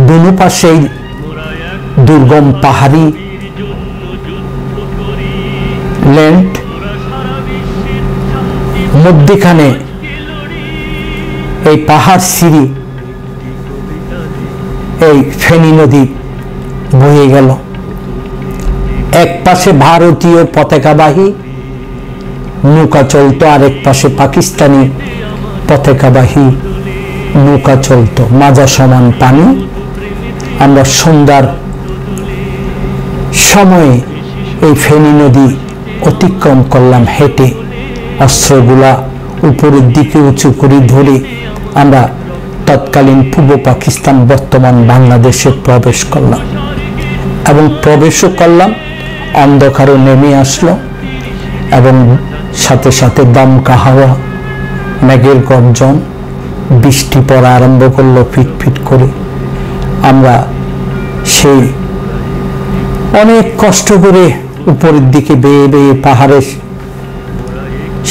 [SPEAKER 2] দুনো পাশেই দুর্গম পাহাড়ি ল্যান্ড, মধ্যখানে এই পাহাড় সিঁড়ি, এই ফেনী নদী বয়ে গেল। এক পাশে ভারতীয় পতাকাবাহী নৌকা চলতো, আরেক পাশে পাকিস্তানি পতাকাবাহী নৌকা চলতো, মাজা সমান পানি। আমরা সন্ধ্যার সময়ে এই ফেনী নদী অতিক্রম করলাম হেঁটে, অস্ত্রগুলা উপরের দিকে উঁচু করে ধরে আমরা তৎকালীন পূর্ব পাকিস্তান, বর্তমান বাংলাদেশে প্রবেশ করলাম এবং প্রবেশও করলাম। অন্ধকারও নেমে আসলো এবং সাথে সাথে দমকা হাওয়া, মেঘের গর্জন, বৃষ্টি পড়া আরম্ভ করলো ফিটফিট করে। আমরা সেই অনেক কষ্ট করে উপরের দিকে বেয়ে বেয়ে পাহাড়ের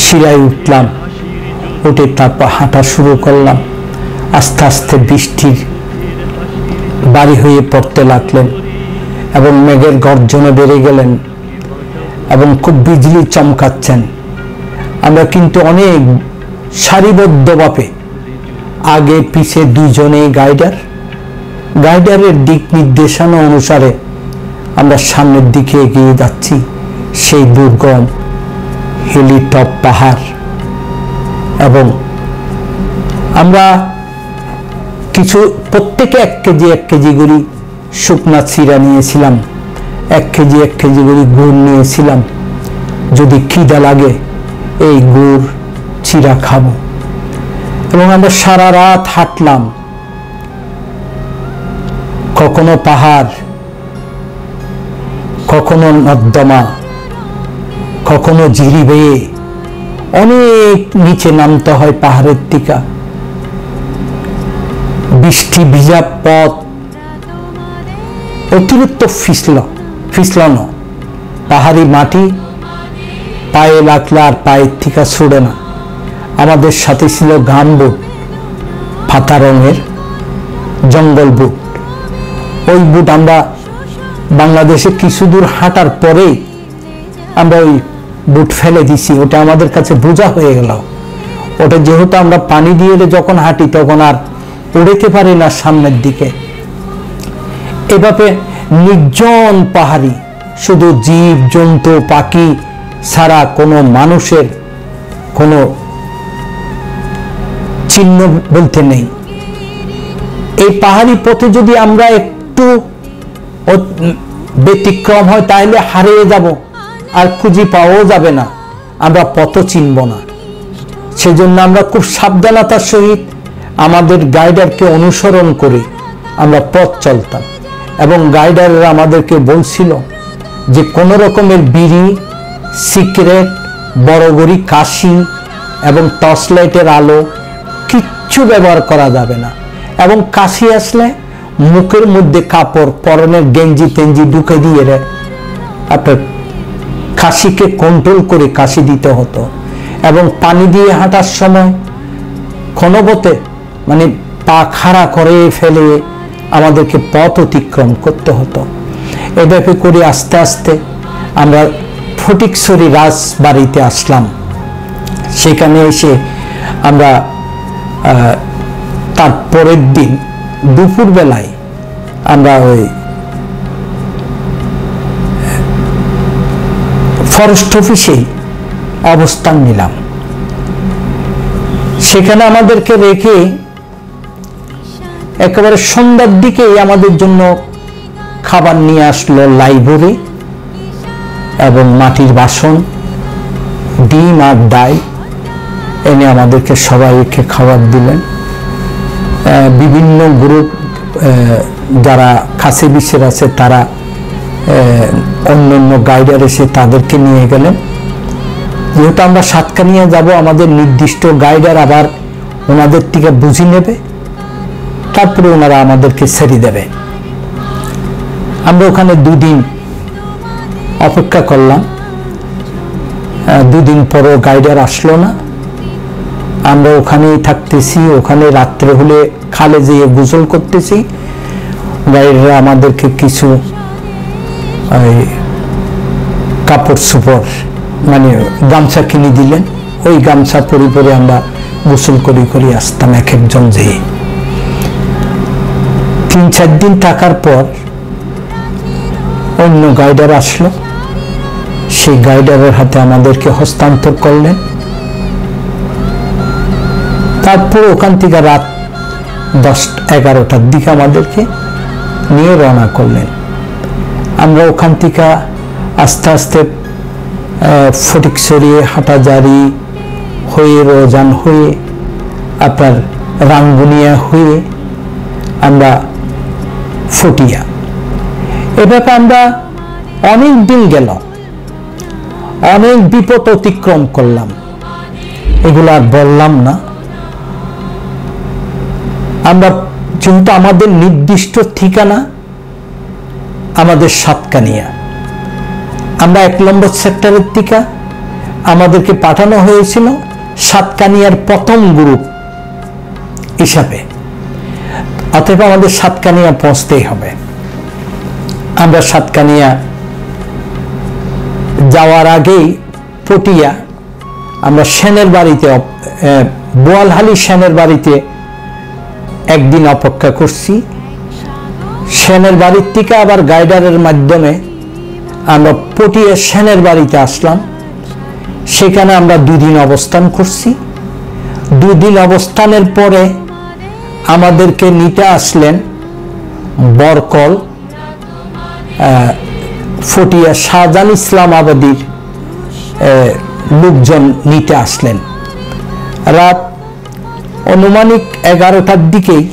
[SPEAKER 2] শিলায় উঠলাম, উঠে তারপর হাঁটা শুরু করলাম। আস্তে আস্তে বৃষ্টির বাড়ি হয়ে পড়তে লাগলেন এবং মেঘের গর্জনে বেড়ে গেলেন এবং খুব বিজলি চমকাচ্ছেন। আমরা কিন্তু অনেক সারিবদ্ধভাবে আগে পিছে 2 জনেই গাইডারের দিক নির্দেশনা অনুসারে আমরা সামনের দিকে এগিয়ে যাচ্ছি। সেই দুর্গম হিলিটপ পাহাড় এবং আমরা কিছু প্রত্যেকে 1 কেজি করে শুকনা চিরা নিয়েছিলাম, 1 কেজি করে গুড় নিয়েছিলাম। যদি খিদা লাগে এই গুড় চিরা খাবো। এবং আমরা সারা রাত হাঁটলাম, কখনো পাহাড়, কখনো নর্দমা, কখনো ঝিরি বেয়ে অনেক নিচে নামতে হয় পাহাড়ের দিকে। বৃষ্টি ভিজা পথ, অতিরিক্ত ফিসলানো পাহাড়ি মাটি পায়ে লাগলে আর পায়ের থেকে ছুড়ে না। আমাদের সাথে ছিল গাম বুট, ফাতা রঙের জঙ্গল বুট। ওই বুট আমরা বাংলাদেশে কিছু দূর হাঁটার পরেই আমরা ওই বুট ফেলে দিছি। ওটা আমাদের কাছে বোঝা হয়ে গেল। ওটা যেহেতু আমরা পানি দিয়ে যখন হাঁটি তখন আর উড়েতে পারি না সামনের দিকে। এভাবে নির্জন পাহাড়ি, শুধু জীব জন্তু পাখি ছাড়া কোনো মানুষের কোনো চিহ্ন বলতে নেই। এই পাহাড়ি পথে যদি আমরা একটু ব্যতিক্রম হয় তাহলে হারিয়ে যাব, আর খুঁজে পাওয়াও যাবে না, আমরা পথ চিনব না। সেজন্য আমরা খুব সাবধানতার সহিত আমাদের গাইডারকে অনুসরণ করে আমরা পথ চলতাম। এবং গাইডাররা আমাদেরকে বলছিল যে কোনো রকমের বিড়ি, সিগারেট, বড়গড়ি, কাশি এবং টর্চ লাইটের আলো কিচ্ছু ব্যবহার করা যাবে না। এবং কাশি আসলে মুখের মধ্যে কাপড়, পরনের গেঞ্জি টেঞ্জি ঢুকে দিয়ে আপনার কাশিকে কন্ট্রোল করে কাশি দিতে হতো। এবং পানি দিয়ে হাঁটার সময় ক্ষণবতে মানে পা খাড়া করে ফেলে আমাদেরকে পথ অতিক্রম করতে হতো। এভাবে করে আস্তে আস্তে আমরা ফটিকছড়ি রাজবাড়িতে আসলাম। সেখানে এসে আমরা তার পরের দিন দুপুরবেলায় আমরা ওই ফরেস্ট অফিসেই অবস্থান নিলাম। সেখানে আমাদেরকে রেখে একেবারে সন্ধ্যার দিকেই আমাদের জন্য খাবার নিয়ে আসলো লাইব্রেরি এবং মাটির বাসন, ডিম আর ডাল এনে আমাদেরকে সবাইকে খাবার দিলেন। বিভিন্ন গ্রুপ যারা কাছে বিশ্বের আছে তারা অন্য গাইডার এসে তাদেরকে নিয়ে গেলেন। যেহেতু আমরা সাতকানিয়া যাব, আমাদের নির্দিষ্ট গাইডার আবার ওনাদের থেকে বুঝে নেবে, তারপরে ওনারা আমাদেরকে ছেড়ে দেবে। আমরা ওখানে দুদিন অপেক্ষা করলাম। দুদিন পরও গাইডার আসলো না। আমরা ওখানেই থাকতেছি। ওখানে রাত্রে হলে খালে যেয়ে গোসল করতেছি। গাইডাররা আমাদেরকে কিছু কাপড় চোপড় মানে গামছা কিনে দিলেন। ওই গামছা পরে পরে আমরা গোসল করে আসতাম এক একজন যেয়ে। 3-4 দিন থাকার পর অন্য গাইডার আসলো। সেই গাইডারের হাতে আমাদেরকে হস্তান্তর করলেন। তারপর ওখান থেকে রাত 10-11টার দিকে আমাদেরকে নিয়ে রওনা করলেন। আমরা ওখান থেকে আস্তে আস্তে ফটিকছড়ি, হাটাজারি হয়ে, রোজান হয়ে, আপনার রাঙ্গুনিয়া হয়ে আমরা ফটিয়া, এভাবে আমরা অনেক দিন গেল, অনেক বিপদ অতিক্রম করলাম। এগুলো আর বললাম না। আমরা যেহেতু আমাদের নির্দিষ্ট ঠিকানা আমাদের সাতকানিয়া, আমরা 1 নম্বর সেক্টরের থেকে আমাদেরকে পাঠানো হয়েছিল সাতকানিয়ার প্রথম গ্রুপ হিসাবে। অতএব আমাদের সাতকানিয়া পৌঁছতেই হবে। আমরা সাতকানিয়া যাওয়ার আগেই পটিয়া আমরা সেনের বাড়িতে, বোয়ালহালি সেনের বাড়িতে একদিন অপেক্ষা করছি। সেনের বাড়ির থেকে আবার গাইডারের মাধ্যমে আমরা পটিয়া সেনের বাড়িতে আসলাম। সেখানে আমরা 2 দিন অবস্থান করছি। 2 দিন অবস্থানের পরে আমাদেরকে নিতে আসলেন বরকল, ফটিয়া শাহজাহান ইসলামাবাদীর লোকজন নিতে আসলেন। রাত অনুমানিক 11টার দিকেই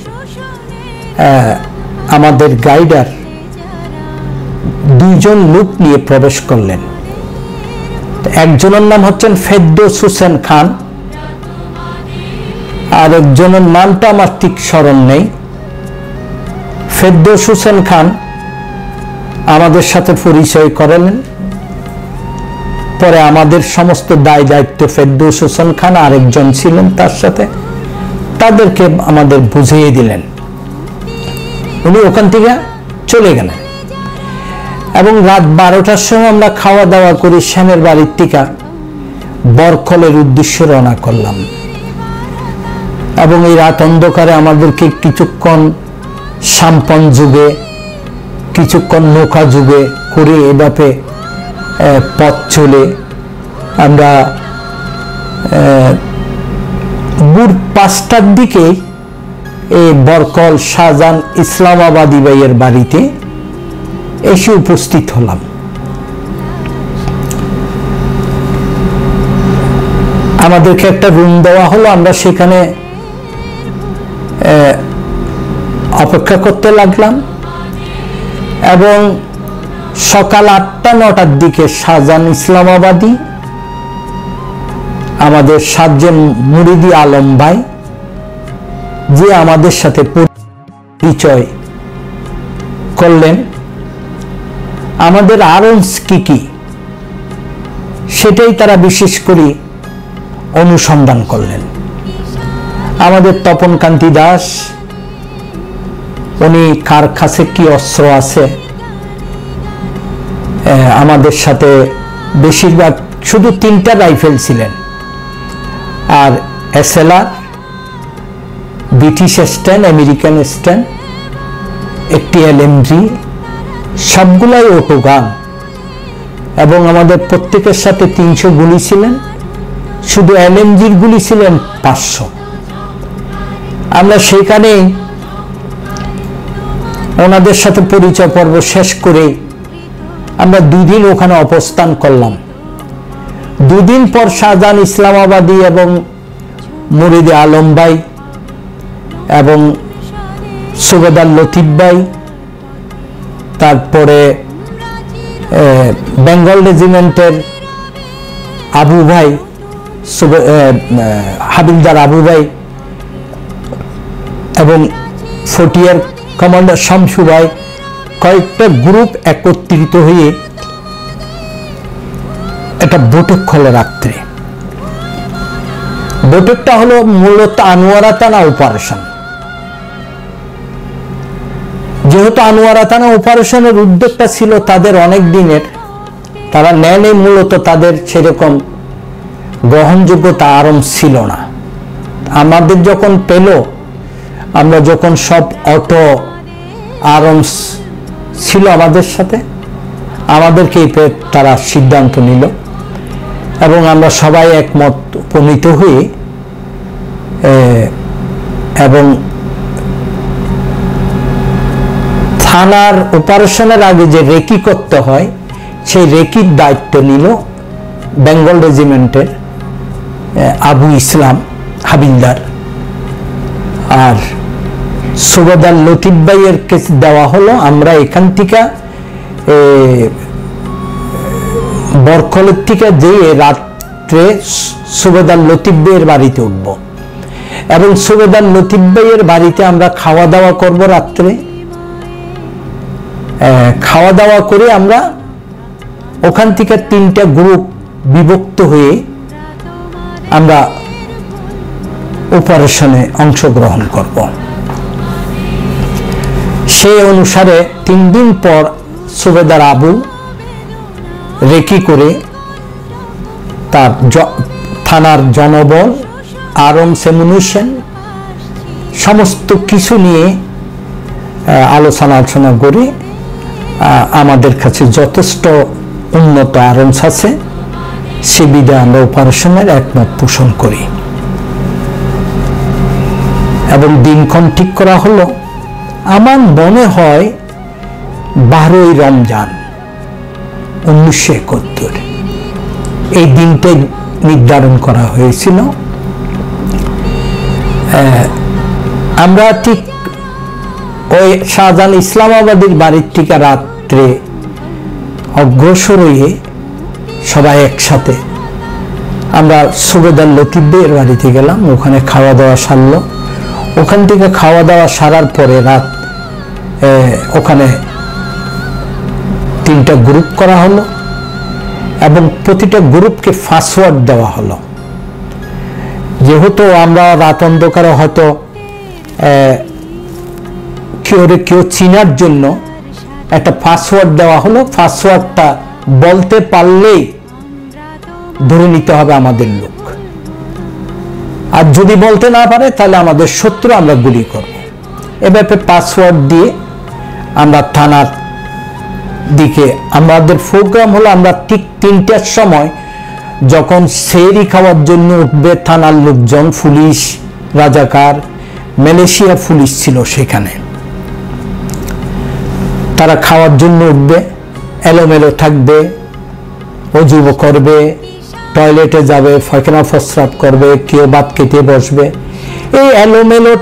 [SPEAKER 2] আমাদের গাইডার 2 জন লোক নিয়ে প্রবেশ করলেন। একজনের নাম হচ্ছেন ফেরদৌস হোসেন খান, আর একজনের নামটা আমার ঠিক স্মরণ নেই। ফেরদৌস হোসেন খান আমাদের সাথে পরিচয় করালেন পরে আমাদের সমস্ত দায় দায়িত্ব ফেরদৌস হোসেন খান আরেকজন ছিলেন তার সাথে, তাদেরকে আমাদের বুঝিয়ে দিলেন। উনি ওখান থেকে চলে গেলেন এবং রাত 12টার সময় আমরা খাওয়া দাওয়া করে শ্যামের বাড়ির থেকে বরকলের উদ্দেশ্যে রওনা করলাম। এবং এই রাত অন্ধকারে আমাদেরকে কিছুক্ষণ সাম্পন যুগে, কিছুক্ষণ নৌকা যুগে করে এভাবে পথ চলে আমরা ভোর 5টার দিকে এই বরকল শাহজাহান ইসলামাবাদী ভাইয়ের বাড়িতে এসে উপস্থিত হলাম। আমাদেরকে একটা রুম দেওয়া হলো, আমরা সেখানে অপেক্ষা করতে লাগলাম এবং সকাল 8টা-9টার দিকে শাহজাহান ইসলামাবাদী আমাদের 7 জন মুরিদি আলম ভাই, যে আমাদের সাথে পরিচয় করলেন, আমাদের আরন্স কি সেটাই তারা বিশেষ করে অনুসন্ধান করলেন। আমাদের তপন কান্তি দাস, উনি কার কাছে কি অস্ত্র আছে, আমাদের সাথে বেশিরভাগ শুধু 3টা রাইফেল ছিলেন, আর SLR, British stand, American stand, একটি LMG, সবগুলাই অটোগান এবং আমাদের প্রত্যেকের সাথে 300 গুলি ছিলেন, শুধু LMGর গুলি ছিলেন 500। আমরা সেখানে ওনাদের সাথে পরিচয় পর্ব শেষ করে আমরা 2 দিন ওখানে অবস্থান করলাম। 2 দিন পর শাহজাহান ইসলামাবাদী এবং মুরিদি আলম ভাই এবং সুবেদার লতিফ ভাই, তারপরে বেঙ্গল রেজিমেন্টের আবু ভাই, হাবিলদার আবু ভাই এবং ফটিয়ার কমান্ডার শামসু ভাই, কয়েকটা গ্রুপ একত্রিত হয়ে একটা বৈঠক হলো রাত্রে। বৈঠকটা হলো মূলত আনোয়ারা থানা অপারেশন। যেহেতু আনোয়ারা থানা অপারেশনের উদ্যোগটা ছিল তাদের অনেক দিনের, তারা নেয়নি, মূলত তাদের সেরকম গ্রহণযোগ্যতা আরম্ভ ছিল না। আমাদের যখন পেল, আমরা যখন সব অটো আর্মস ছিল আমাদের সাথে, আমাদেরকে তারা সিদ্ধান্ত নিল এবং আমরা সবাই একমত উপনীত হয়ে এবং থানার অপারেশনের আগে যে রেকি করতে হয় সেই রেকির দায়িত্ব নিল বেঙ্গল রেজিমেন্টের আবু ইসলাম হাবিলদার, আর সুবেদার লতিফ ভাইয়ের কাছে দেওয়া হলো আমরা এখান থেকে বরকলের থেকে যেয়ে রাত্রে সুবেদার লতিফ ভাইয়ের বাড়িতে উঠবো এবং সুবেদার লতিফ ভাইয়ের বাড়িতে আমরা খাওয়া দাওয়া করব রাত্রে। খাওয়া দাওয়া করে আমরা ওখান থেকে 3টা গ্রুপ বিভক্ত হয়ে আমরা অপারেশনে অংশগ্রহণ করব। সেই অনুসারে 3 দিন পর সুবেদার আবু রেকি করে তার থানার জনবল, আর্মস, অ্যামুনিশন সমস্ত কিছু নিয়ে আলোচনা করে আমাদের কাছে যথেষ্ট উন্নত আর্মস আছে, সে বিধায় আমরা অপারেশনের একমত পোষণ করি এবং দিনক্ষণ ঠিক করা হলো। আমার মনে হয় 12ই রমজান 1971 এই দিনটাই নির্ধারণ করা হয়েছিল। আমরা ঠিক ওই শাহজাহান ইসলামাবাদের বাড়ির থেকে রাত্রে অগ্রসর হয়ে সবাই একসাথে আমরা সুবেদার লতিফ ভাইয়ের বাড়িতে গেলাম। ওখানে খাওয়া দাওয়া সারলো। ওখান থেকে খাওয়া দাওয়া সারার পরে রাত ওখানে 3টা গ্রুপ করা হলো এবং প্রতিটা গ্রুপকে পাসওয়ার্ড দেওয়া হলো। যেহেতু আমরা রাত অন্ধকারে হয়তো কেউ চিনার জন্য একটা পাসওয়ার্ড দেওয়া হলো। পাসওয়ার্ডটা বলতে পারলেই ধরে নিতে হবে আমাদের লোক, আর যদি বলতে না পারে তাহলে আমাদের শত্রু, আমরা গুলি করব। এভাবে পাসওয়ার্ড দিয়ে আমরা থানার দিকে, আমাদের প্রোগ্রাম হলো আমরা ঠিক 3টার সময় যখন সেহরি খাওয়ার জন্য উঠবে থানার লোকজন, পুলিশ, রাজাকার, মালয়েশিয়া পুলিশ ছিল সেখানে, তারা খাওয়ার জন্য উঠবে, এলোমেলো থাকবে, অজু করবে, টয়লেটে যাবে, পায়খানা প্রস্রাব করবে, কেউ ভাত খেতে বসবে। এই এলোমেলো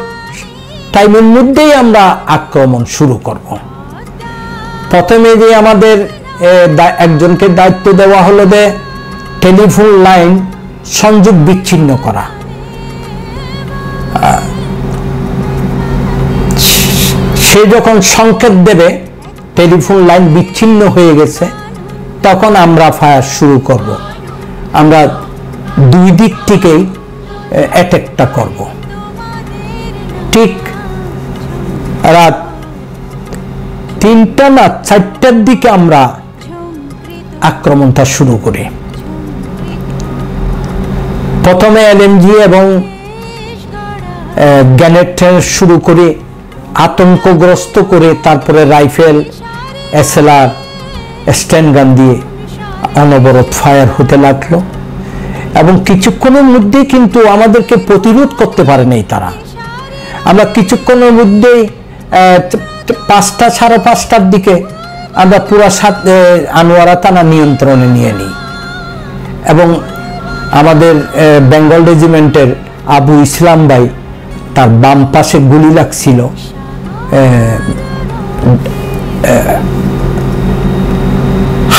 [SPEAKER 2] টাইমের মধ্যেই আমরা আক্রমণ শুরু করব। প্রথমে যে আমাদের একজনকে দায়িত্ব দেওয়া হলো যে টেলিফোন লাইন সংযোগ বিচ্ছিন্ন করা। সে যখন সংকেত দেবে টেলিফোন লাইন বিচ্ছিন্ন হয়ে গেছে, তখন আমরা ফায়ার শুরু করব। আমরা দুই দিক থেকেই অ্যাটাকটা করব। ঠিক রাত 3টা না 4টার দিকে আমরা আক্রমণটা শুরু করি। প্রথমে এলএমজি এবং গ্রেনেড শুরু করে আতঙ্কগ্রস্ত করে, তারপরে রাইফেল, এসএলআর, স্ট্যান্ড গান দিয়ে অনবরত ফায়ার হতে লাগলো এবং কিছুক্ষণের মধ্যে কিন্তু আমাদেরকে প্রতিরোধ করতে পারে নাই তারা। আমরা কিছুক্ষণের মধ্যেই 5টা, 5:30টার দিকে আমরা পুরা আনোয়ারা থানা নিয়ন্ত্রণে নিয়ে নিই এবং আমাদের বেঙ্গল রেজিমেন্টের আবু ইসলাম ভাই, তার বাম পাশে গুলি লাগছিল,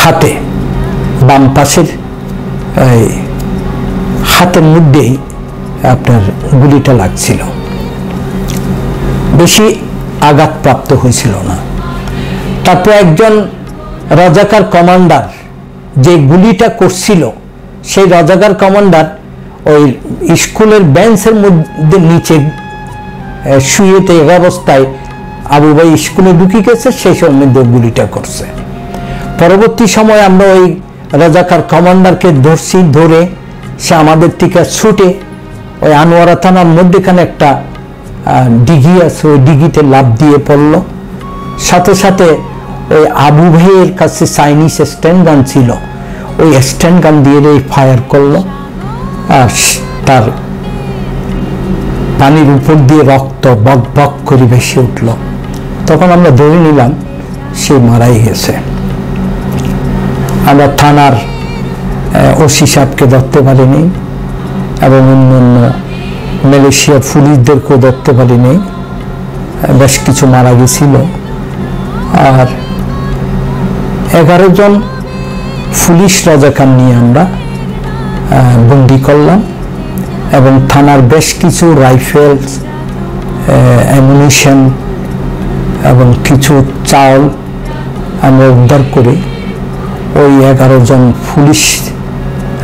[SPEAKER 2] হাতে, বাম পাশের হাতের মধ্যেই আপনার গুলিটা লাগছিল, বেশি আঘাতপ্রাপ্ত হয়েছিল না। তারপর একজন রাজাকার কমান্ডার যে গুলিটা করছিল, সেই রাজাকার কমান্ডার ওই স্কুলের বেঞ্চের মধ্যে নিচে শুয়েতে এক অবস্থায় আবু ভাই স্কুলে ঢুকে গেছে, সেই সময় গুলিটা করছে। পরবর্তী সময় আমরা ওই রাজাকার কমান্ডারকে ধরছি, ধরে সে আমাদের থেকে ছুটে ওই আনোয়ারা থানার মধ্যেখানে একটা ডিগি আছে, ওই ডিগিতে লাফ দিয়ে পড়ল। সাথে সাথে ওই আবু ভাইয়ের কাছে চাইনিজ স্ট্যান্ড গান ছিল, ওই স্ট্যান্ড গান দিয়ে ফায়ার করলো, আর তার পানির উপর দিয়ে রক্ত বক বক করে ভেসে উঠল। তখন আমরা ধরে নিলাম সে মারাই গেছে। আমরা থানার ওসি সাহেবকে ধরতে পারিনি এবং অন্যান্য মালয়েশিয়ার পুলিশদেরকেও ধরতে পারিনি, বেশ কিছু মারা গেছিল। আর 11 জন পুলিশ রাজাকার নিয়ে আমরা বন্দি করলাম এবং থানার বেশ কিছু রাইফেল, অ্যামুনিশন এবং কিছু চাল আমরা উদ্ধার করে ওই 11 জন পুলিশ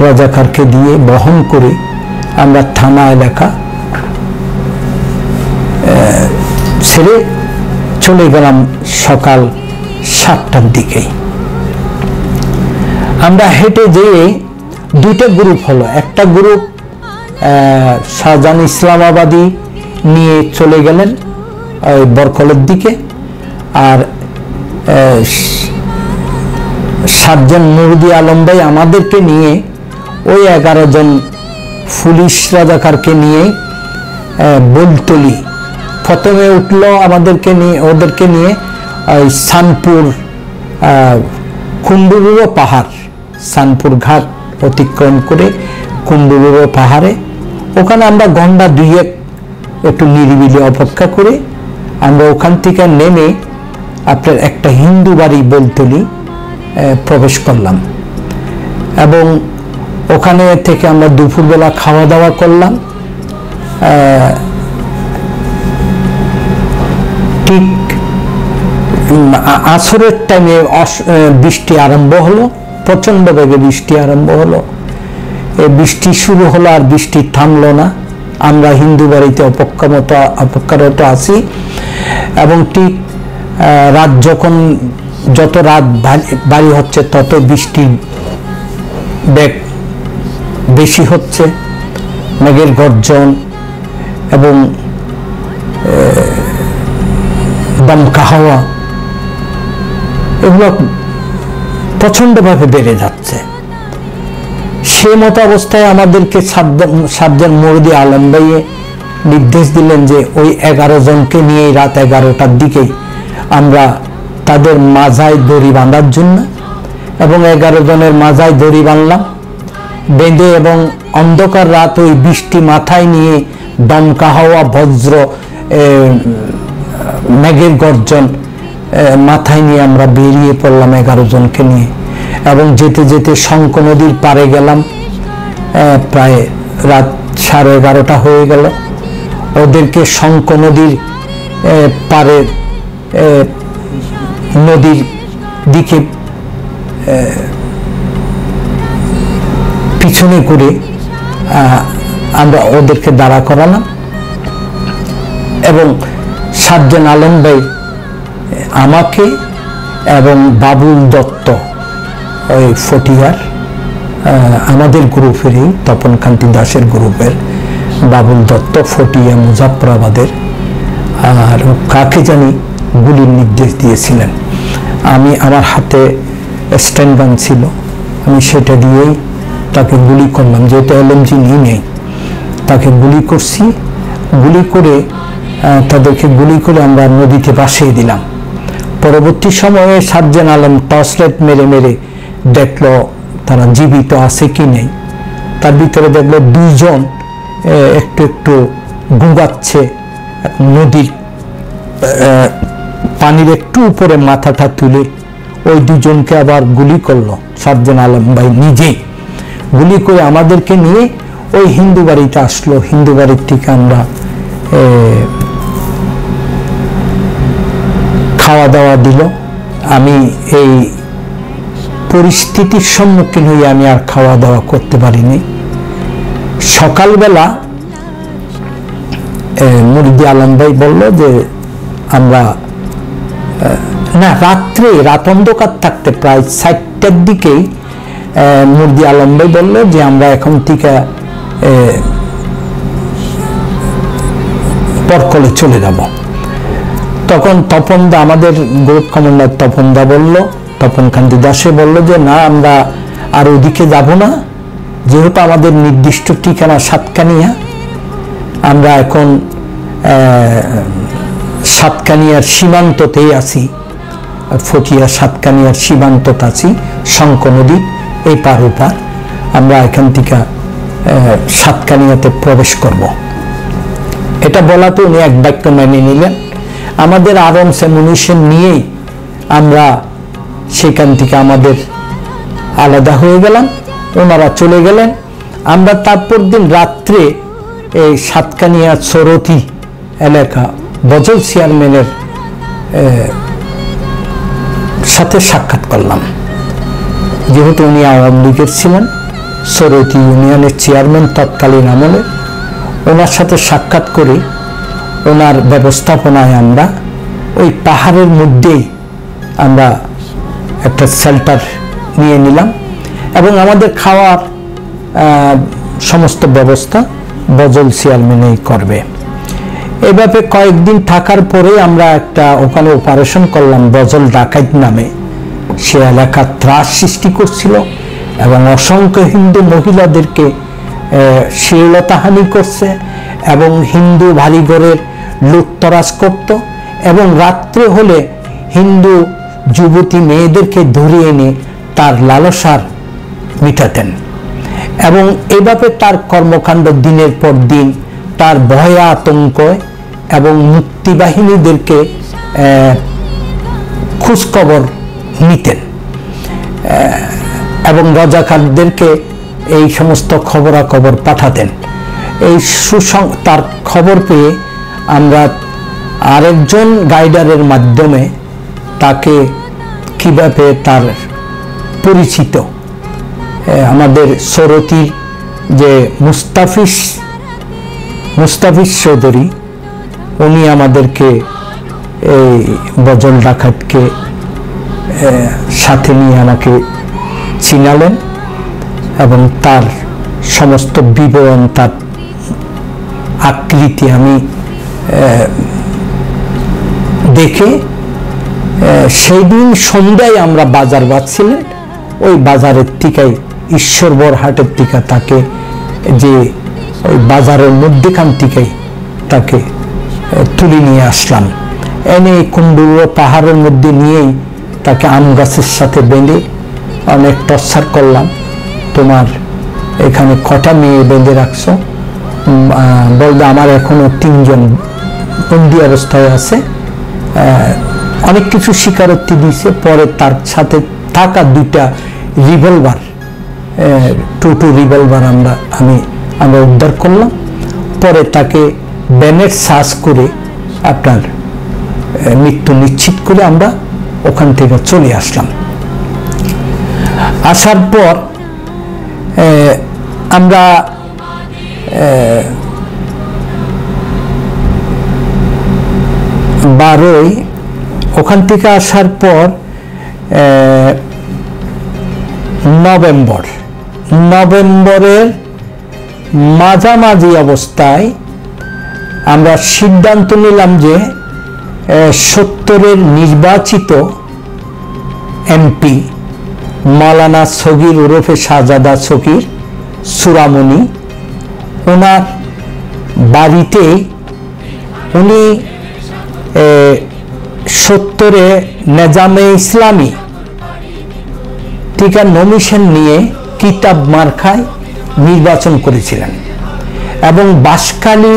[SPEAKER 2] রাজাকারকে দিয়ে বহন করে আমরা থানা এলাকা ছেড়ে চলে গেলাম সকাল 7টার দিকেই। আমরা হেঁটে যেয়ে 2টা গ্রুপ হলো, একটা গ্রুপ শাহজাহান ইসলামাবাদী নিয়ে চলে গেলেন ওই বরকলের দিকে, আর সার্জেন্ট নুরুদি আলম ভাই আমাদেরকে নিয়ে ওই 11 জন পুলিশ রাজাকারকে নিয়ে বলতলি প্রথমে উঠলো, আমাদেরকে নিয়ে, ওদেরকে নিয়ে ওই সানপুর কুন্ডুরুরো পাহাড়, সানপুর ঘাট অতিক্রম করে কুন্ডুরুরো পাহাড়ে, ওখানে আমরা ঘন্টা 2 একটু নিরিবিলি অপেক্ষা করে আমরা ওখান থেকে নেমে আপনার একটা হিন্দু বাড়ি বলতলি প্রবেশ করলাম এবং ওখানে থেকে আমরা দুপুরবেলা খাওয়া দাওয়া করলাম। ঠিক আসরের টাইমে বৃষ্টি আরম্ভ হলো প্রচন্ড বেগে বৃষ্টি আরম্ভ হলো। এই বৃষ্টি শুরু হলো আর বৃষ্টি থামলো না। আমরা হিন্দু বাড়িতে অপেক্ষারত আছি এবং ঠিক রাত যত রাত ভারী হচ্ছে তত বৃষ্টির বেগ বেশি হচ্ছে, মেঘের গর্জন এবং দমকা হাওয়া এগুলো প্রচন্ডভাবে বেড়ে যাচ্ছে। সে মতো অবস্থায় আমাদেরকে সাজ্জাদ মুরদি আলম ভাইয়ে নির্দেশ দিলেন যে ওই 11 জনকে নিয়ে রাত 11টার দিকেই আমরা তাদের মাজায় দড়ি বাঁধার জন্য, এবং 11 জনের মাজায় দড়ি বাঁধলাম, বেঁধে এবং অন্ধকার রাত ওই বৃষ্টি মাথায় নিয়ে দমকা হাওয়া, বজ্র, মেঘের গর্জন মাথায় নিয়ে আমরা বেরিয়ে পড়লাম 11 জনকে নিয়ে। এবং যেতে যেতে শঙ্খ নদীর পাড়ে গেলাম। প্রায় রাত 11:30 হয়ে গেল। ওদেরকে শঙ্খ নদীর পাড়ে নদীর দিকে পিছনে করে আমরা ওদেরকে দাঁড়া করালাম এবং সাজ্জাদ আলম ভাই আমাকে এবং বাবুল দত্ত, ওই ফটিয়ার আমাদের গ্রুপেরই, তপন কান্তি দাসের গ্রুপের বাবুল দত্ত, ফটিয়া মুজাফরাবাদের, আর কাকে জানি গুলির নির্দেশ দিয়েছিলেন। আমার হাতে স্ট্যান্ড গান ছিল, আমি সেটা দিয়েই তাকে গুলি করলাম, যেহেতু এলএমজি নেই, তাকে গুলি করছি। গুলি করে তাদেরকে গুলি করে আমরা নদীতে ভাসিয়ে দিলাম। পরবর্তী সময়ে সাজ্জাদ আলম টর্চলাইট মেরে মেরে দেখলো তারা জীবিত আছে কি নেই। তার ভিতরে দেখলো 2 জন একটু একটু গুঁগাচ্ছে, নদীর পানির একটু উপরে মাথাটা তুলে ওই 2 জনকে আবার গুলি করলো সাজ্জাদ আলম ভাই নিজেই। গুলি করে আমাদেরকে নিয়ে ওই হিন্দু বাড়িতে আসলো। হিন্দু বাড়ির থেকে আমরা খাওয়া দাওয়া দিল। আমি এই পরিস্থিতির সম্মুখীন হয়ে আমি আর খাওয়া দাওয়া করতে পারিনি। সকালবেলা মুরদি আলম ভাই বলল যে আমরা রাত অন্ধকার থাকতে প্রায় 4টার দিকেই মুরদি আলম ভাই বলল যে আমরা এখন থেকে পরকলে চলে যাব। তখন তপনদা, আমাদের গ্রুপ কমান্ডার তপনদা বলল, তপন কান্তি দাসে বলল যে না, আমরা আর ওদিকে যাব না, যেহেতু আমাদের নির্দিষ্ট ঠিকানা সাতকানিয়া, আমরা এখন সাতকানিয়ার সীমান্ততেই আছি, ফটিয়া সাতকানিয়ার সীমান্ততে আছি, শঙ্খ নদী এই পার ওপার, আমরা এখান থেকে সাতকানিয়াতে প্রবেশ করব। এটা বলাতে উনি এক বাক্য মেনে নিলেন। আমাদের আর্মস অ্যামুনিশন নিয়েই আমরা সেখান থেকে আমাদের আলাদা হয়ে গেলাম, ওনারা চলে গেলেন। আমরা তারপর দিন রাত্রে এই সাতকানিয়া সরতি এলাকা বজল চেয়ারম্যানের সাথে সাক্ষাৎ করলাম, যেহেতু উনি আওয়ামী লীগের ছিলেন, সরতি ইউনিয়নের চেয়ারম্যান তৎকালীন আমলে। ওনার সাথে সাক্ষাৎ করে ওনার ব্যবস্থাপনায় আমরা ওই পাহাড়ের মধ্যেই আমরা একটা শেল্টার নিয়ে নিলাম এবং আমাদের খাওয়ার সমস্ত ব্যবস্থা বজল চেয়ারম্যানই করবে। এভাবে কয়েকদিন থাকার পরে আমরা একটা ওখানে অপারেশন করলাম বজল ডাকাত নামে। সে এলাকা ত্রাস সৃষ্টি করছিল এবং অসংখ্য হিন্দু মহিলাদেরকে শ্লীলতাহানি করছে এবং হিন্দু বাড়িঘরের লুটতরাজ করত এবং রাত্রে হলে হিন্দু যুবতী মেয়েদেরকে ধরে এনে তার লালসার মিটাতেন এবং এইভাবে তার কর্মকাণ্ড দিনের পর দিন, তার ভয় আতঙ্ক এবং মুক্তিবাহিনীদেরকে খোঁজখবর নিতেন এবং রাজাকারদেরকে এই সমস্ত খবরাখবর পাঠাতেন। এই তার খবর পেয়ে আমরা আরেকজন গাইডারের মাধ্যমে তাকে কিভাবে তার পরিচিত আমাদের সরতির যে মুস্তাফিজ চৌধুরী, উনি আমাদেরকে এই বজল ডাকাতকে সাথে নিয়ে আমাকে চিনালেন এবং তার সমস্ত বিবরণ, তার আকৃতি আমি দেখে সেই দিন সন্ধ্যায় আমরা বাজার বাঁধছিলেন, ওই বাজারের টিকায় ঈশ্বরবর হাটের টিকা তাকে যে ওই বাজারের মধ্যেখান টিকায় তাকে তুলে নিয়ে আসলাম, এনে কুণ্ডুর পাহাড়ের মধ্যে নিয়েই তাকে আম গাছের সাথে বেঁধে অনেক টর্চার করলাম। তোমার এখানে কটা মেয়ে বেঁধে রাখছো? বলতে আমার এখনো 3 জন বন্দি অবস্থায় আছে। অনেক কিছু স্বীকারোক্তি দিয়েছে। পরে তার সাথে থাকা 2টা রিভলভার, 2 রিভলভার আমরা উদ্ধার করলাম। পরে তাকে ব্যানের সার্চ করে আপনার মৃত্যু নিশ্চিত করে আমরা ওখান থেকে চলে আসলাম। আসার পর আমরা ওখান থেকে আসার পর নভেম্বরের মাঝামাঝি অবস্থায় আমরা সিদ্ধান্ত নিলাম যে 70-এর নির্বাচিত এমপি মাওলানা সগীর ওরফে শাহজাদা সগীর সুরামনি, ওনার বাড়িতে উনি 70-এ নেজামে ইসলামী টিকা নমিশন নিয়ে কিতাব মার্কায় নির্বাচন করেছিলেন এবং বাঁশখালী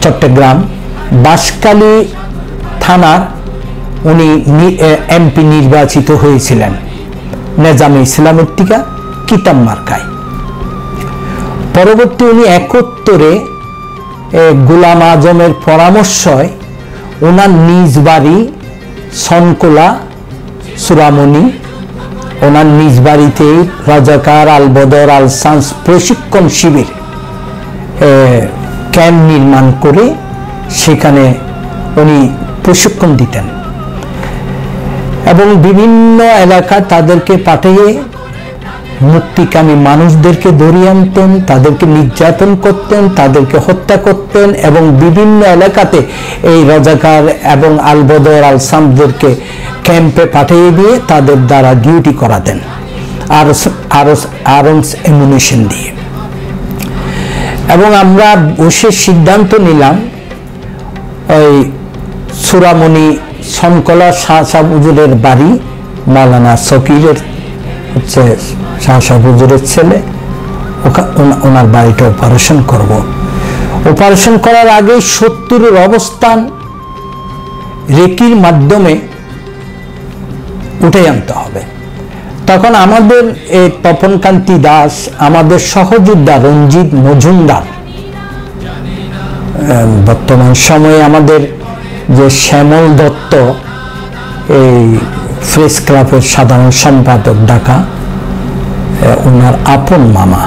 [SPEAKER 2] চট্টগ্রাম বাঁশখালী থানার উনি এমপি নির্বাচিত হয়েছিলেন নেজামে ইসলামের টিকা কিতাব মার্কায়। পরবর্তী উনি 71-এ গোলাম আজমের পরামর্শয় ওনার নিজ বাড়ি সনকোলা সুরামনি, ওনার নিজ বাড়িতেই রাজাকার আল বদর আল সান্স প্রশিক্ষণ শিবির ক্যাম্প নির্মাণ করে সেখানে উনি প্রশিক্ষণ দিতেন এবং বিভিন্ন এলাকা তাদেরকে পাঠিয়ে মুক্তিকামী মানুষদেরকে ধরিয়ে আনতেন, তাদেরকে নির্যাতন করতেন, তাদেরকে হত্যা করতেন এবং বিভিন্ন এলাকাতে এই রাজাকার এবং আল বদর আল সামদেরকে ক্যাম্পে পাঠিয়ে দিয়ে তাদের দ্বারা ডিউটি করাতেন আর্মস অ্যামুনিশন দিয়ে। এবং আমরা বসে সিদ্ধান্ত নিলাম ওই সুরামনি সনকলা শাহ হুজুরের বাড়ি, মাওলানা সকিরের হচ্ছে শাহ হুজুরের ছেলে, ওনার বাড়িটা অপারেশন করব। অপারেশন করার আগে 70-এর অবস্থান রেকির মাধ্যমে উঠে আনতে হবে। তখন আমাদের এই তপনকান্তি দাস, আমাদের সহযোদ্ধা রঞ্জিত মজুমদার, বর্তমান সময়ে আমাদের যে শ্যামল দত্ত এই প্রেস ক্লাবের সাধারণ সম্পাদক ঢাকা, ওনার আপন মামা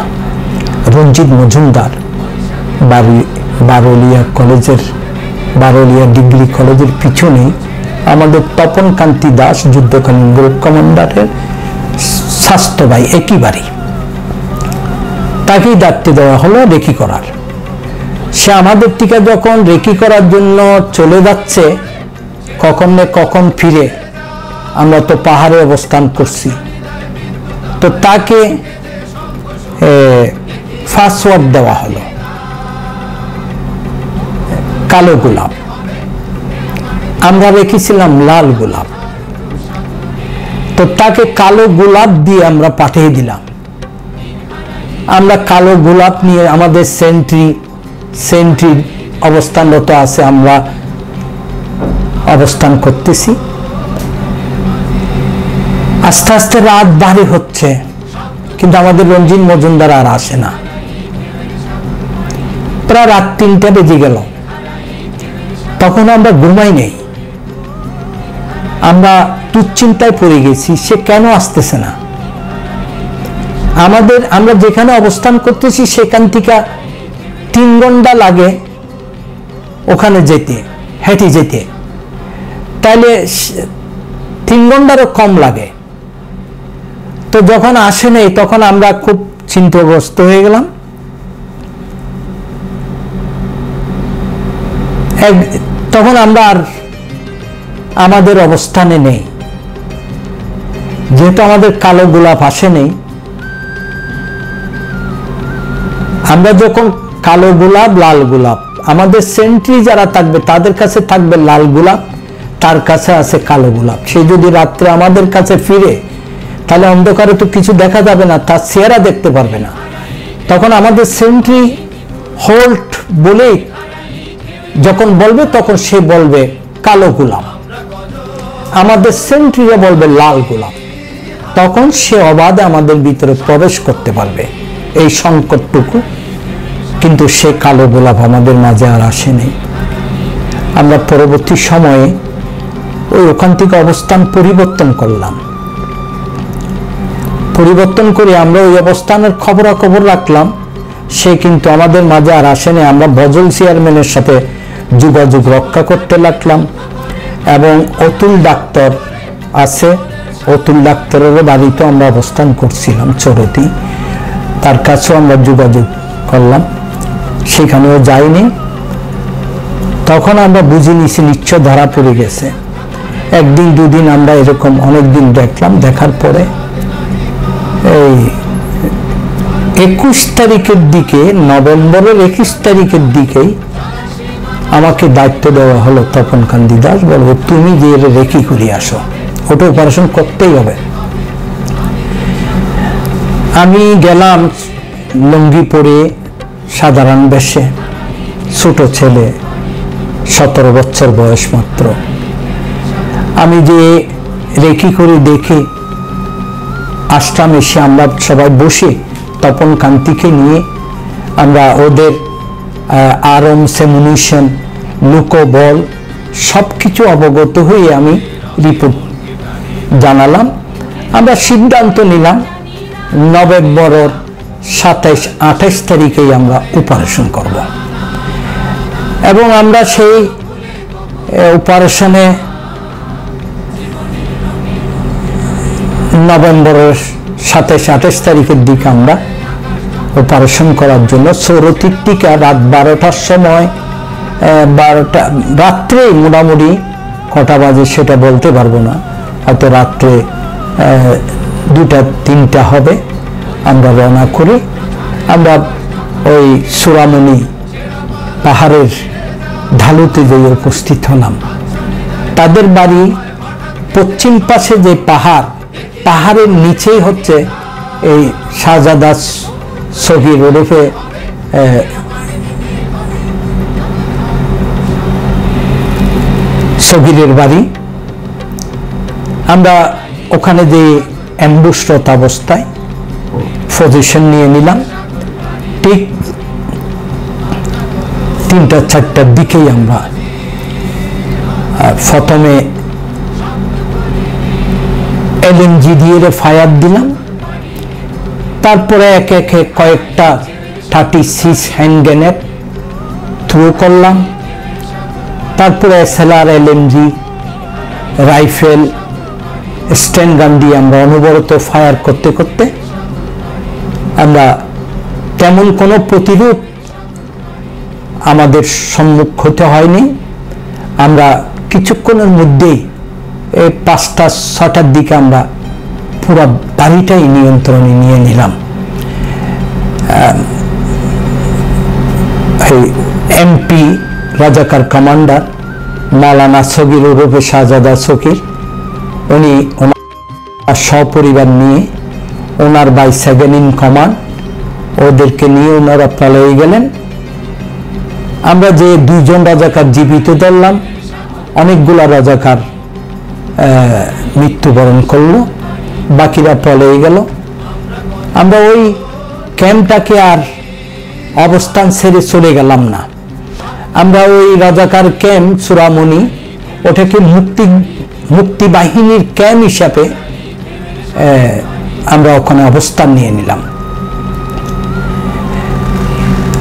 [SPEAKER 2] রঞ্জিত মজুমদার বাড়ি বারোলিয়া ডিগ্রি কলেজের পিছনেই আমাদের তপনকান্তি দাস যুদ্ধকালীন গ্রুপ কমান্ডারের স্বাস্থ্য ভাই, একই বাড়ি। তাকেই দায়িত্ব দেওয়া হলো রেকি করার। সে আমাদের টিকা যখন রেকি করার জন্য চলে যাচ্ছে, কখন ফিরে, আমরা তো পাহাড়ে অবস্থান করছি, তো তাকে পাসওয়ার্ড দেওয়া হলো কালো গোলাপ, আমরা রেখেছিলাম লাল গোলাপ, তো তাকে কালো গোলাপ দিয়ে আমরা পাঠিয়ে দিলাম। আমরা কালো গোলাপ নিয়ে আমাদের সেন্ট্রি অবস্থানরত আছে, আমরা অবস্থান করতেছি। আস্তে আস্তে রাত ভারী হচ্ছে, কিন্তু আমাদের রঞ্জিত মজুমদার আর আসে না। প্রায় রাত 3টা বেজে গেল, তখন আমরা ঘুমাই নেই। আমরা দুশ্চিন্তায় পড়ে গেছি, সে কেন আসতেছে না। আমরা যেখানে অবস্থান করতেছি সেখান থেকে 3 ঘন্টা লাগে ওখানে যেতে, হেঁটে যেতে, তাহলে 3 ঘন্টারও কম লাগে। তো যখন আসে নাই তখন আমরা খুব চিন্তাগ্রস্ত হয়ে গেলাম। তখন আমরা আর আমাদের অবস্থানে নেই, যেহেতু আমাদের কালো গোলাপ আসে নেই। আমরা যখন কালো গোলাপ, লাল গোলাপ, আমাদের সেন্ট্রি যারা থাকবে তাদের কাছে থাকবে লাল গোলাপ, তার কাছে আছে কালো গোলাপ। সে যদি রাত্রে আমাদের কাছে ফিরে, তাহলে অন্ধকারে তো কিছু দেখা যাবে না, তার চেহারা দেখতে পারবে না। তখন আমাদের সেন্ট্রি হোল্ড বলে যখন বলবে তখন সে বলবে কালো গোলাপ, আমাদের সেন্ট্রিরা বলবে লাল গোলাপ। তখন সে অবাধে আমাদের ভিতরে প্রবেশ করতে পারবে, এই সংকটটুকু। কিন্তু সে কালো গোলাপ আমাদের মাঝে আর আসেনি। আমরা পরবর্তী সময়ে ওখান থেকে অবস্থান পরিবর্তন করলাম। পরিবর্তন করে আমরা ওই অবস্থানের খবরাখবর রাখলাম, সে কিন্তু আমাদের মাঝে আর আসেনি। আমরা বজল চেয়ারম্যানের সাথে যোগাযোগ রক্ষা করতে লাগলাম, এবং অতুল ডাক্তার আছে, অতুল ডাক্তারের বাড়িতে আমরা অবস্থান করছিলাম চরতি, তার কাছেও আমরা যোগাযোগ করলাম, সেখানেও যাইনি। তখন আমরা বুঝে নিয়েছি নিশ্চয় ধরা পড়ে গেছে। 1 দিন 2 দিন আমরা এরকম অনেক দিন দেখলাম। দেখার পরে এই 21 তারিখের দিকে, নভেম্বরের 21 তারিখের দিকেই আমাকে দায়িত্ব দেওয়া হলো, তপন কান্তি দাস বলবো তুমি যে রেকি করে আসো, ওটা অপারেশন করতেই হবে। আমি গেলাম লুঙ্গি পরে, সাধারণ বেশে, ছোট ছেলে, 17 বছর বয়স মাত্র। আমি যে রেকি করে দেখে আসলাম, এসে আমরা সবাই বসে তপন কান্তিকে নিয়ে আমরা ওদের আর্মস, অ্যামুনিশন, লুকোবল সবকিছু অবগত হয়ে আমি রিপোর্ট জানালাম। আমরা সিদ্ধান্ত নিলাম নভেম্বরের 27-28 তারিখেই আমরা অপারেশন করব, এবং আমরা সেই অপারেশনে নভেম্বরের 27-28 তারিখের দিকে আমরা অপারেশন করার জন্য সৌরতির টিকা রাত 12টার সময়, 12টা রাত্রে, মোটামুটি কটা বাজে সেটা বলতে পারবো না, হয়তো রাত্রে 2টা-3টা হবে, আমরা রওনা করি। আমরা ওই সুরামণি পাহাড়ের ঢালুতে যেয়ে উপস্থিত হলাম। তাদের বাড়ি পশ্চিম পাশে যে পাহাড়ের নিচেই হচ্ছে এই শাহজাদা সগীর ওরফে সগীরের বাড়ি। আমরা ওখানে যে অ্যাম্বুশরত অবস্থায় পজিশন নিয়ে নিলাম। ঠিক 3টা-4টার দিকেই আমরা প্রথমে এলএমজি দিয়ে ফায়ার দিলাম, তারপরে একে একে কয়েকটা 36 হ্যান্ড গ্রেনেড থ্রো করলাম, তারপরে এসএলআর, এলএমজি, রাইফেল, স্ট্যান্ড গান দিয়ে আমরা অনবরত ফায়ার করতে করতে আমরা তেমন কোনো প্রতিরোধ আমাদের সম্মুখ হতে হয়নি। আমরা কিছুক্ষণের মধ্যেই এই 5টা-6টার দিকে আমরা পুরো বাড়িটাই নিয়ন্ত্রণে নিয়ে নিলাম। এমপি রাজাকার কমান্ডার মাওলানা সগীর ওরফে শাহজাদা সগীর, উনি ওনার সপরিবার নিয়ে, ওনার বাই 7 ইন কমান্ড, ওদেরকে নিয়ে ওনারা পালিয়ে গেলেন। আমরা যে 2 জন রাজাকার জীবিত ধরলাম, অনেকগুলা রাজাকার মৃত্যুবরণ করলো, বাকিরা পালিয়ে গেল। আমরা ওই ক্যাম্পটাকে আর অবস্থান ছেড়ে চলে গেলাম না। আমরা ওই রাজাকার ক্যাম্প সুরামণি, ওটাকে মুক্তি বাহিনীর ক্যাম্প হিসাবে আমরা ওখানে অবস্থান নিয়ে নিলাম।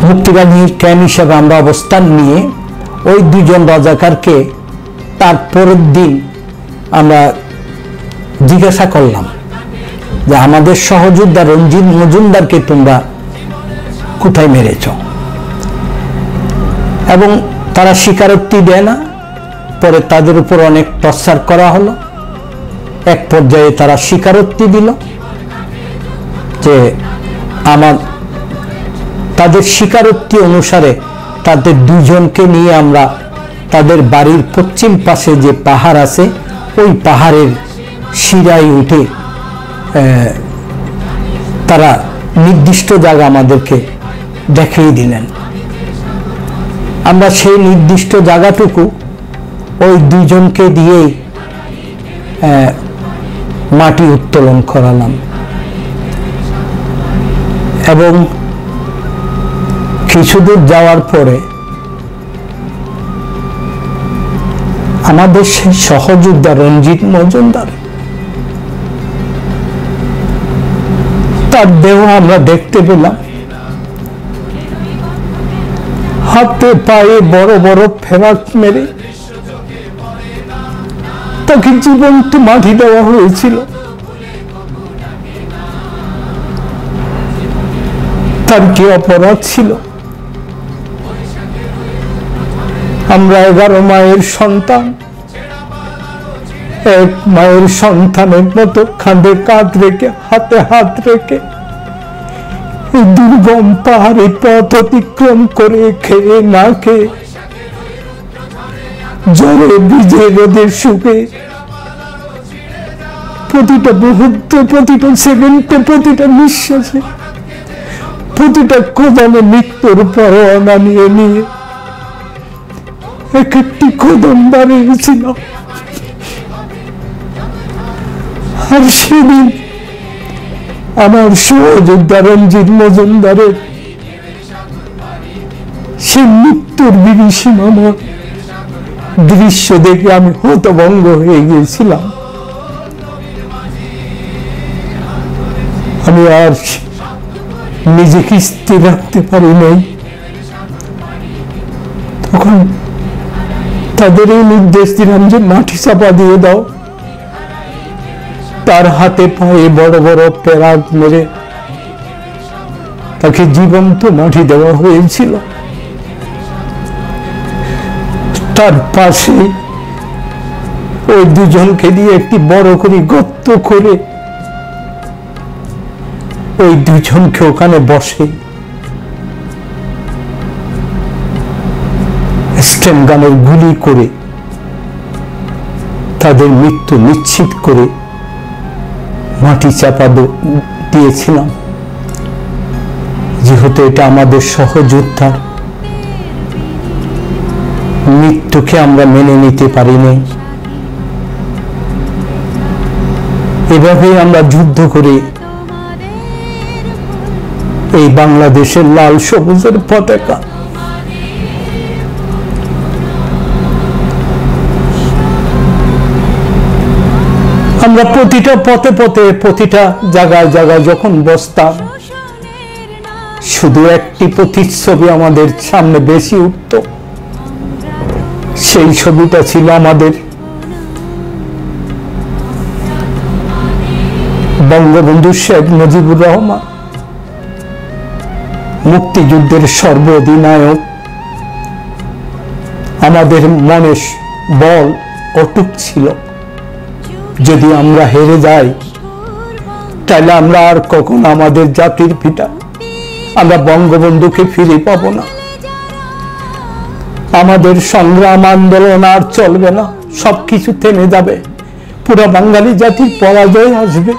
[SPEAKER 2] মুক্তিবাহিনীর ক্যাম্প হিসাবে আমরা অবস্থান নিয়ে ওই দুজন রাজাকারকে তার পরের দিন আমরা জিজ্ঞাসা করলাম যে আমাদের সহযোদ্ধা রঞ্জিত মজুমদারকে তোমরা কোথায় মেরেছ, এবং তারা স্বীকারোক্তি দেয় না। পরে তাদের উপর অনেক টর্চার করা হলো। এক পর্যায়ে তারা স্বীকারোক্তি দিল যে তাদের স্বীকারোক্তি অনুসারে তাদের দুজনকে নিয়ে আমরা তাদের বাড়ির পশ্চিম পাশে যে পাহাড় আছে ওই পাহাড়ের শিরায় উঠে তারা নির্দিষ্ট জায়গা আমাদেরকে দেখিয়ে দিলেন। আমরা সেই নির্দিষ্ট জায়গাটুকু ওই দুজনকে দিয়েই মাটি উত্তোলন করালাম, এবং কিছুদূর যাওয়ার পরে আমাদের সেই সহযোদ্ধা রঞ্জিত মজুমদার, তার দেহ আমরা দেখতে পেলাম। হাতে পায়ে বড় বড় ফেরাক মেরে তাকে জীবন্ত মাটি দেওয়া হয়েছিল। তার কি অপরাধ ছিল? আমরা 11 মায়ের সন্তান, এক মায়ের সন্তানের মতো কাঁধে কাঁধ রেখে হাতে হাত রেখে এই দুর্গম পাহাড়ি পথ অতিক্রম করে খেয়ে না খেয়ে জ্বরে ভিজে রোদের শুকে প্রতিটা মুহূর্তে, প্রতিটা সেকেন্ডে, প্রতিটা নিঃশ্বাসে, প্রতিটা কদমে মৃত্যুর পরোয়ানা নিয়ে নিয়ে এক একটি কদম বাড়িয়েছিল। আর সেদিন আমার সহযোদ্ধা রঞ্জিত মজুমদারের সে মৃত্যুর বিভীষিকাময় দৃশ্য দেখে আমি হতভম্ব হয়ে গিয়েছিলাম। আমি আর নিজেকে স্থির রাখতে পারি নাই। তখন তাদের এই নির্দেশ দিলাম যে মাটি চাপা দিয়ে দাও। তার হাতে পায়ে বড় বড় পেরাক মেরে তাকে জীবন্ত মাটি দেওয়া হয়েছিল। তার পাশে ওই দুজনকে দিয়ে একটি বড় করে গর্ত করে ওই দুজনকে ওখানে বসে স্টেন গানের গুলি করে তাদের মৃত্যু নিশ্চিত করে মাটি চাপা দিয়েছিলাম। যেহেতু এটা আমাদের সহযোদ্ধার মৃত্যুকে আমরা মেনে নিতে পারিনি। এভাবেই আমরা যুদ্ধ করে এই বাংলাদেশের লাল সবুজের পতাকা আমরা প্রতিটা পথে পথে, প্রতিটা জায়গায় জায়গায় যখন বসতাম, শুধু একটি প্রতিচ্ছবি আমাদের সামনে বেশি উঠত। সেই ছবিটা ছিল আমাদের বঙ্গবন্ধু শেখ মুজিবুর রহমান, মুক্তিযুদ্ধের সর্বাধিনায়ক। আমাদের মনে বল অটুট ছিল, যদি আমরা হেরে যাই তাহলে আমরা আর কখনো আমাদের জাতির পিতা আমরা বঙ্গবন্ধুকে ফিরে পাব না। আমাদের সংগ্রাম আন্দোলন আর চলবে না, সবকিছু থেমে যাবে, পুরো বাঙালি জাতির পরাজয় আসবে।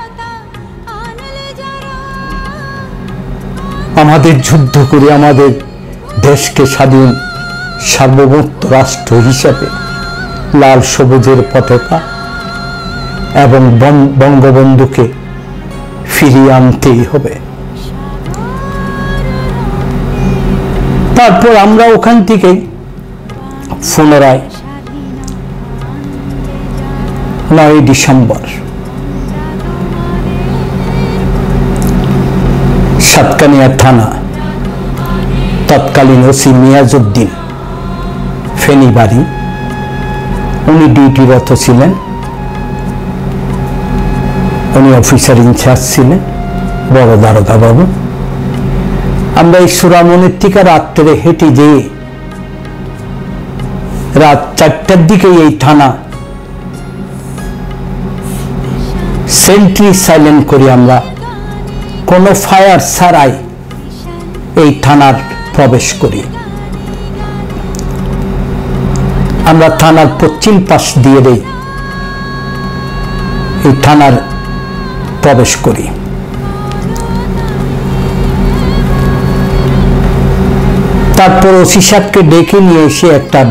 [SPEAKER 2] আমাদের যুদ্ধ করে আমাদের দেশকে স্বাধীন সার্বভৌম রাষ্ট্র হিসেবে লাল সবুজের পতাকা এবং বঙ্গবন্ধুকে ফিরিয়ে আনতেই হবে। তারপর আমরা ওখান থেকে পুনরায় 9 ডিসেম্বর সাতকানিয়া থানা তৎকালীন ওসি মিয়াজউদ্দিন ফেনী বাড়ি, উনি ডিউটিরত ছিলেন, উনি অফিসার ইনচার্জ ছিলেন, বড় দারোগা বাবু। আমরা এই সুরামনির থেকে রাত্রে হেঁটে যেয়ে রাত 4টার দিকে এই থানা সেন্ট্রি সাইলেন্ট করি, আমরা কোনো ফায়ার ছাড়াই এই থানার প্রবেশ করি। আমরা থানার পশ্চিম পাশ দিয়ে এই থানার প্রবেশ করি। তারপর ওসি সাহেবকে ডেকে নিয়ে এসে একটা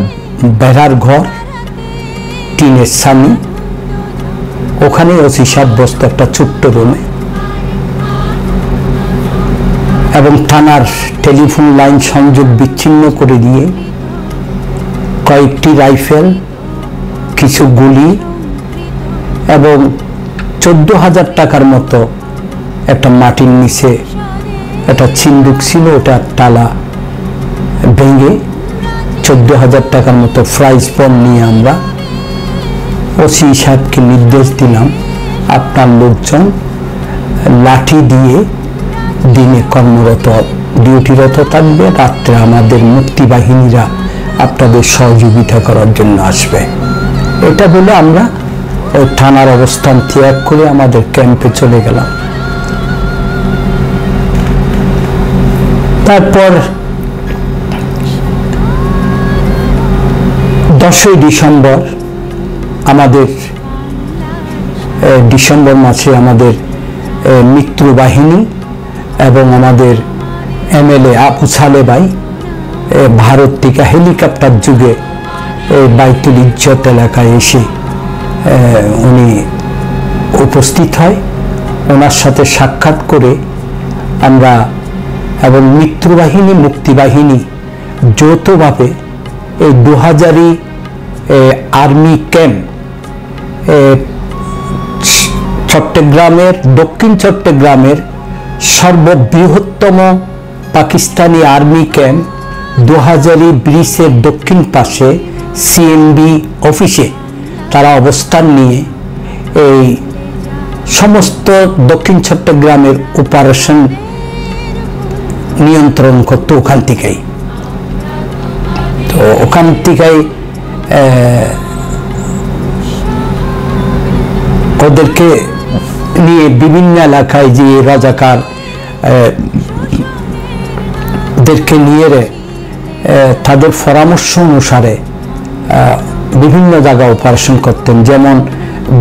[SPEAKER 2] বেড়ার ঘর, টিনের ছাউনি, ওখানে ওসি সাহেব বসত একটা ছোট্ট রুমে, এবং থানার টেলিফোন লাইন সংযোগ বিচ্ছিন্ন করে দিয়ে কয়েকটি রাইফেল, কিছু গুলি এবং 14,000 টাকার মতো একটা মাটির নিচে একটা সিন্দুক ছিল, ওটা তালা ভেঙে 14,000 টাকার মতো প্রাইজ পণ নিয়ে আমরা ওসি সাহেবকে নির্দেশ দিলাম, আপনার লোকজন লাঠি দিয়ে দিনে কর্মরত ডিউটিরত থাকবে, রাত্রে আমাদের মুক্তিবাহিনীরা আপনাদের সহযোগিতা করার জন্য আসবে। এটা বলে আমরা ওই থানার অবস্থান ত্যাগ করে আমাদের ক্যাম্পে চলে গেলাম। তারপর 10ই ডিসেম্বর আমাদের ডিসেম্বর মাসে আমাদের মিত্রবাহিনী এবং আমাদের এমএলএ আবু সালে ভাই ভারত থেকে হেলিকপ্টার যুগে বাইতুল ইজ্জত এলাকায় এসে উনি উপস্থিত হয়। ওনার সাথে সাক্ষাৎ করে আমরা এবং মিত্রবাহিনী মুক্তিবাহিনী যৌথভাবে এই 2000 আর্মি ক্যাম্প চট্টগ্রামের দক্ষিণ চট্টগ্রামের সর্ববৃহত্তম পাকিস্তানি আর্মি ক্যাম্প 2000 ব্রিজের দক্ষিণ পাশে সিএমবি অফিসে তারা অবস্থান নিয়ে এই সমস্ত দক্ষিণ চট্টগ্রামের অপারেশন নিয়ন্ত্রণ করতো ওখান থেকেই। তো ওখান থেকেই ওদেরকে নিয়ে বিভিন্ন এলাকায় যে রাজাকার দেরকে নিয়ে তাদের পরামর্শ অনুসারে বিভিন্ন জায়গায় অপারেশন করতেন। যেমন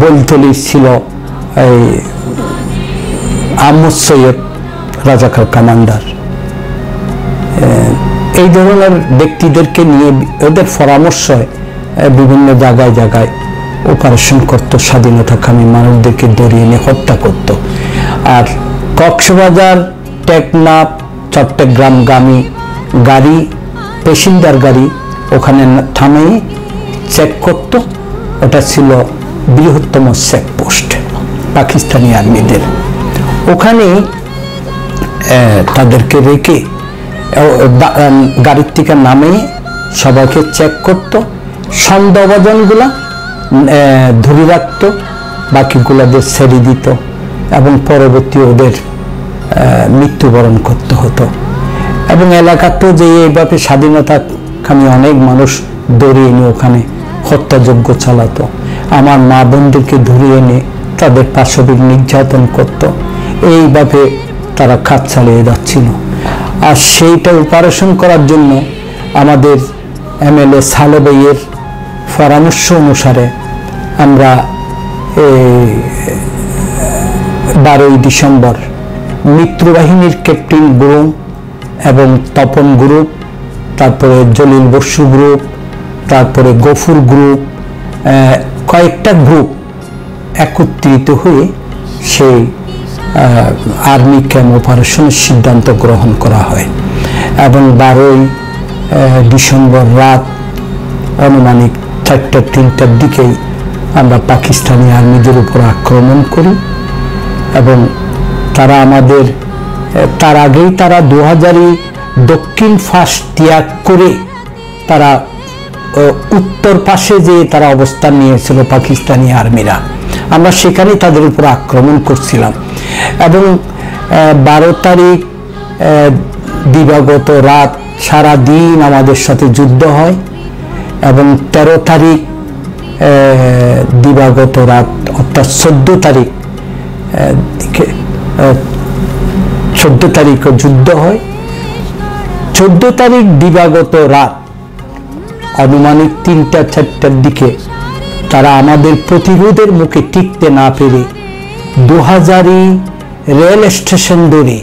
[SPEAKER 2] বলতলি ছিল এই আহমদ সৈয়দ রাজাকার কমান্ডার, এই ধরনের ব্যক্তিদেরকে নিয়ে ওদের পরামর্শে বিভিন্ন জায়গায় জায়গায় অপারেশন করত, স্বাধীনতাকামী মানুষদেরকে ধরিয়ে নিয়ে হত্যা করত। আর কক্সবাজার টেকনাফ চট্টগ্রামগামী গাড়ি, প্যাসেঞ্জার গাড়ি ওখানে থামিয়ে চেক করত। ওটা ছিল বৃহত্তম চেকপোস্ট পাকিস্তানি আর্মিদের। ওখানে তাদেরকে রেখে গাড়ির থেকে নামিয়ে সবাইকে চেক করত, সন্দেহভাজনগুলা ধরে রাখত, বাকিগুলাদের ছেড়ে দিত এবং পরবর্তী ওদের মৃত্যুবরণ করতে হতো। এবং এলাকাতেও যে এইভাবে স্বাধীনতাকামী অনেক মানুষ ধরিয়ে এনে ওখানে হত্যাযজ্ঞ চালাতো। আমার মা বোনদেরকে ধরিয়ে এনে তাদের পাশবিক নির্যাতন করত। এইভাবে তারা কাজ চালিয়ে যাচ্ছিল। আর সেইটা অপারেশন করার জন্য আমাদের এমএলএ সালে ভাইয়ের পরামর্শ অনুসারে আমরা 12ই ডিসেম্বর মিত্রবাহিনীর ক্যাপ্টেন গ্রুপ এবং তপন গ্রুপ, তারপরে জলিল বসু গ্রুপ, তারপরে গফুর গ্রুপ, কয়েকটা গ্রুপ একত্রিত হয়ে সেই আর্মি ক্যাম্প অপারেশনের সিদ্ধান্ত গ্রহণ করা হয়। এবং 12ই ডিসেম্বর রাত আনুমানিক 4টা 3টার দিকেই আমরা পাকিস্তানি আর্মিদের উপর আক্রমণ করি এবং তারা আমাদের তার আগেই তারা 2000-ই দক্ষিণ ফাঁস ত্যাগ করে তারা উত্তর পাশে যে তারা অবস্থান নিয়েছিল পাকিস্তানি আর্মিরা, আমরা সেখানে তাদের উপর আক্রমণ করছিলাম এবং 12 তারিখ দিবাগত রাত সারা দিন আমাদের সাথে যুদ্ধ হয় এবং 13 তারিখ দিবাগত রাত অর্থাৎ 14 তারিখও যুদ্ধ হয়। 14 তারিখ দিবাগত রাত আনুমানিক 3টা-4টার দিকে তারা আমাদের প্রতিরোধের মুখে টিকতে না পেরে 2000-ই রেল স্টেশন ধরে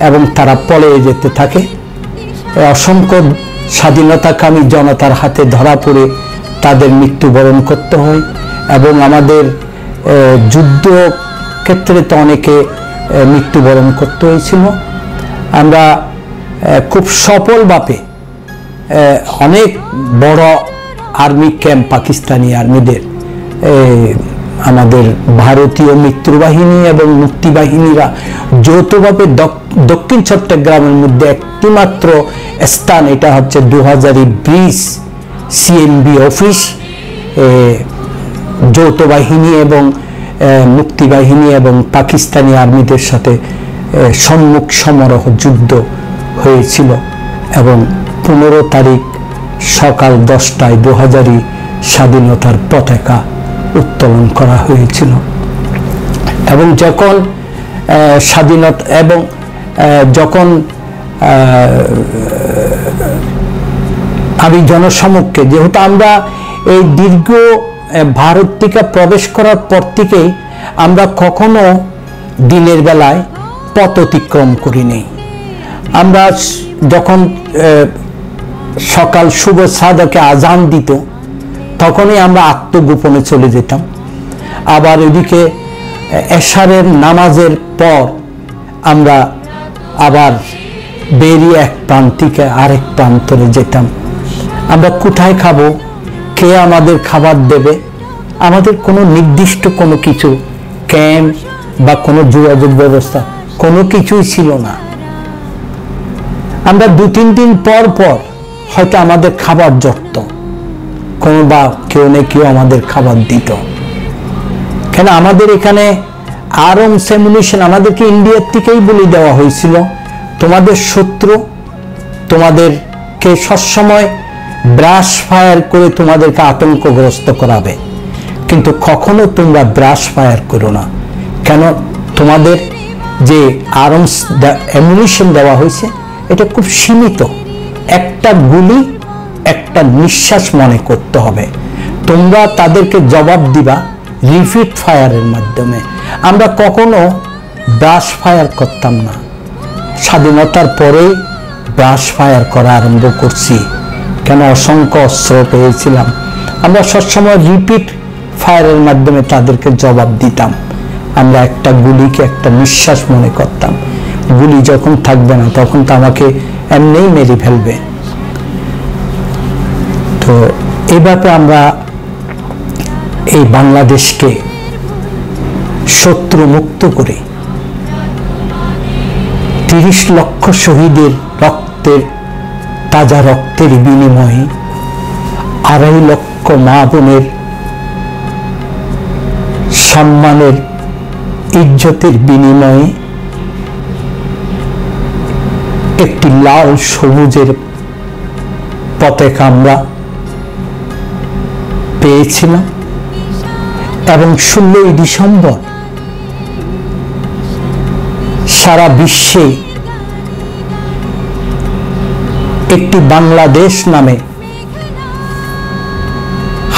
[SPEAKER 2] এবং তারা পলায়ে যেতে থাকে। অসংখ্য স্বাধীনতাকামী জনতার হাতে ধরা পড়ে তাদের মৃত্যুবরণ করতে হয় এবং আমাদের যুদ্ধ ক্ষেত্রে তো অনেকে মৃত্যুবরণ করতে হয়েছিল। আমরা খুব সফলভাবে অনেক বড় আর্মি ক্যাম্প পাকিস্তানি আর্মিদের আমাদের ভারতীয় মিত্রবাহিনী এবং মুক্তিবাহিনীরা যৌথভাবে দক্ষিণ চট্টগ্রামের মধ্যে একটি মাত্র স্থান, এটা হচ্ছে 2000-ই ব্রিজ সিএমবি অফিস, যৌথ বাহিনী এবং মুক্তিবাহিনী এবং পাকিস্তানি আর্মিদের সাথে সম্মুখ সমরহ যুদ্ধ হয়েছিল এবং 15 তারিখ সকাল 10টায় 2000-ই স্বাধীনতার পতাকা উত্তোলন করা হয়েছিল। এবং যখন স্বাধীনতা এবং যখন আমি জনসমক্ষে, যেহেতু আমরা এই দীর্ঘ ভারত থেকে প্রবেশ করার পর থেকেই আমরা কখনো দিনের বেলায় পথ অতিক্রম করি নাই। আমরা যখন সকাল শুভ সাদাকে আজান দিত তখনই আমরা আত্মগোপনে চলে যেতাম। আবার এদিকে এশারের নামাজের পর আমরা আবার বেরিয়ে এক প্রান্ত থেকে আরেক প্রান্তরে যেতাম। আমরা কোথায় খাবো, কে আমাদের খাবার দেবে, আমাদের কোনো নির্দিষ্ট কোনো কিছু ক্যাম্প বা কোনো যোগাযোগ ব্যবস্থা কোনো কিছুই ছিল না। আমরা 2-3 দিন পর পর হয়তো আমাদের খাবার জড়ত, কোনো বা কেউ না কেউ আমাদের খাবার দিত। কেন আমাদের এখানে আর্মস অ্যামুনিশন আমাদেরকে ইন্ডিয়ার থেকেই বলে দেওয়া হয়েছিল, তোমাদের শত্রু তোমাদেরকে সবসময় ব্রাশ ফায়ার করে তোমাদেরকে আতঙ্কগ্রস্ত করাবে, কিন্তু কখনো তোমরা ব্রাশ ফায়ার করো না। কেন তোমাদের যে আর্মস অ্যামুনিশন দেওয়া হয়েছে এটা খুব সীমিত, একটা গুলি একটা নিঃশ্বাস মনে করতে হবে, তোমরা তাদেরকে জবাব দিবা রিপিট ফায়ারের মাধ্যমে। আমরা কখনো ব্রাশ ফায়ার করতাম না, স্বাধীনতার পরেই ব্রাশ ফায়ার করা আরম্ভ করছি। কেন অসংখ্য অস্ত্র পেয়েছিলাম, আমরা সবসময় রিপিট ফায়ারের মাধ্যমে তাদেরকে জবাব দিতাম। আমরা একটা গুলিকে একটা নিঃশ্বাস মনে করতাম, গুলি যখন থাকবে না তখন তো আমাকে এমনিই মেরে ফেলবে। তো এইভাবে আমরা এই বাংলাদেশকে শত্রু মুক্ত করে 30 লক্ষ শহীদের রক্তের তাজা রক্তের বিনিময়ে 2.5 লক্ষ মা বোনের সম্মানের ইজ্জতের বিনিময়ে একটি লাল সবুজের পতাকা আমরা পেয়েছিলাম এবং 16ই ডিসেম্বর সারা বিশ্বে একটি বাংলাদেশ নামে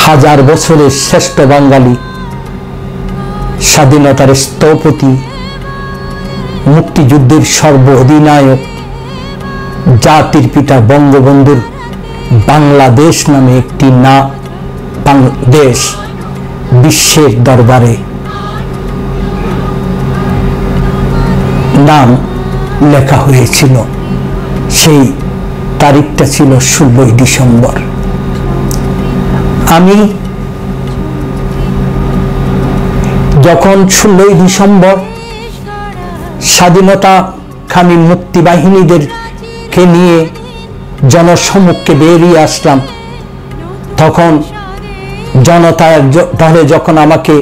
[SPEAKER 2] 1000 বছরের শ্রেষ্ঠ বাঙালি স্বাধীনতার স্থপতি মুক্তিযুদ্ধের সর্ব অধিনায়ক জাতির পিতা বঙ্গবন্ধুর বাংলাদেশ নামে একটি দেশ বিশ্বের দরবারে নাম লেখা হয়েছিল। সেই তারিখটা ছিল 16ই ডিসেম্বর। আমি যখন 16ই ডিসেম্বর স্বাধীনতাকামী মুক্তিবাহিনীদেরকে নিয়ে জনসম্মুখে বেরিয়ে আসলাম, তখন জনতার ঢলে যখন আমাকে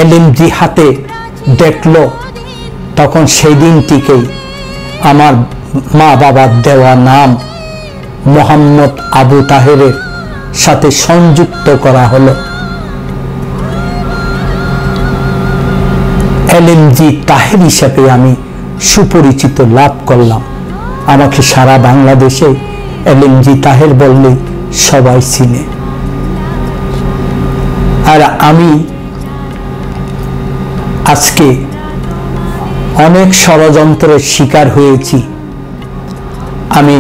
[SPEAKER 2] এলএমজি হাতে দেখলো, তখন সেই দিনটিকেই আমার মা বাবার দেওয়া নাম মোহাম্মদ আবু তাহেরের সাথে সংযুক্ত করা হলো। এলএমজি তাহের হিসাবে আমি সুপরিচিত লাভ করলাম। আমাকে সারা বাংলাদেশে এলএমজি তাহের বললে সবাই চিনে। আর আমি আজকে অনেক ষড়যন্ত্রের শিকার হয়েছি। আমি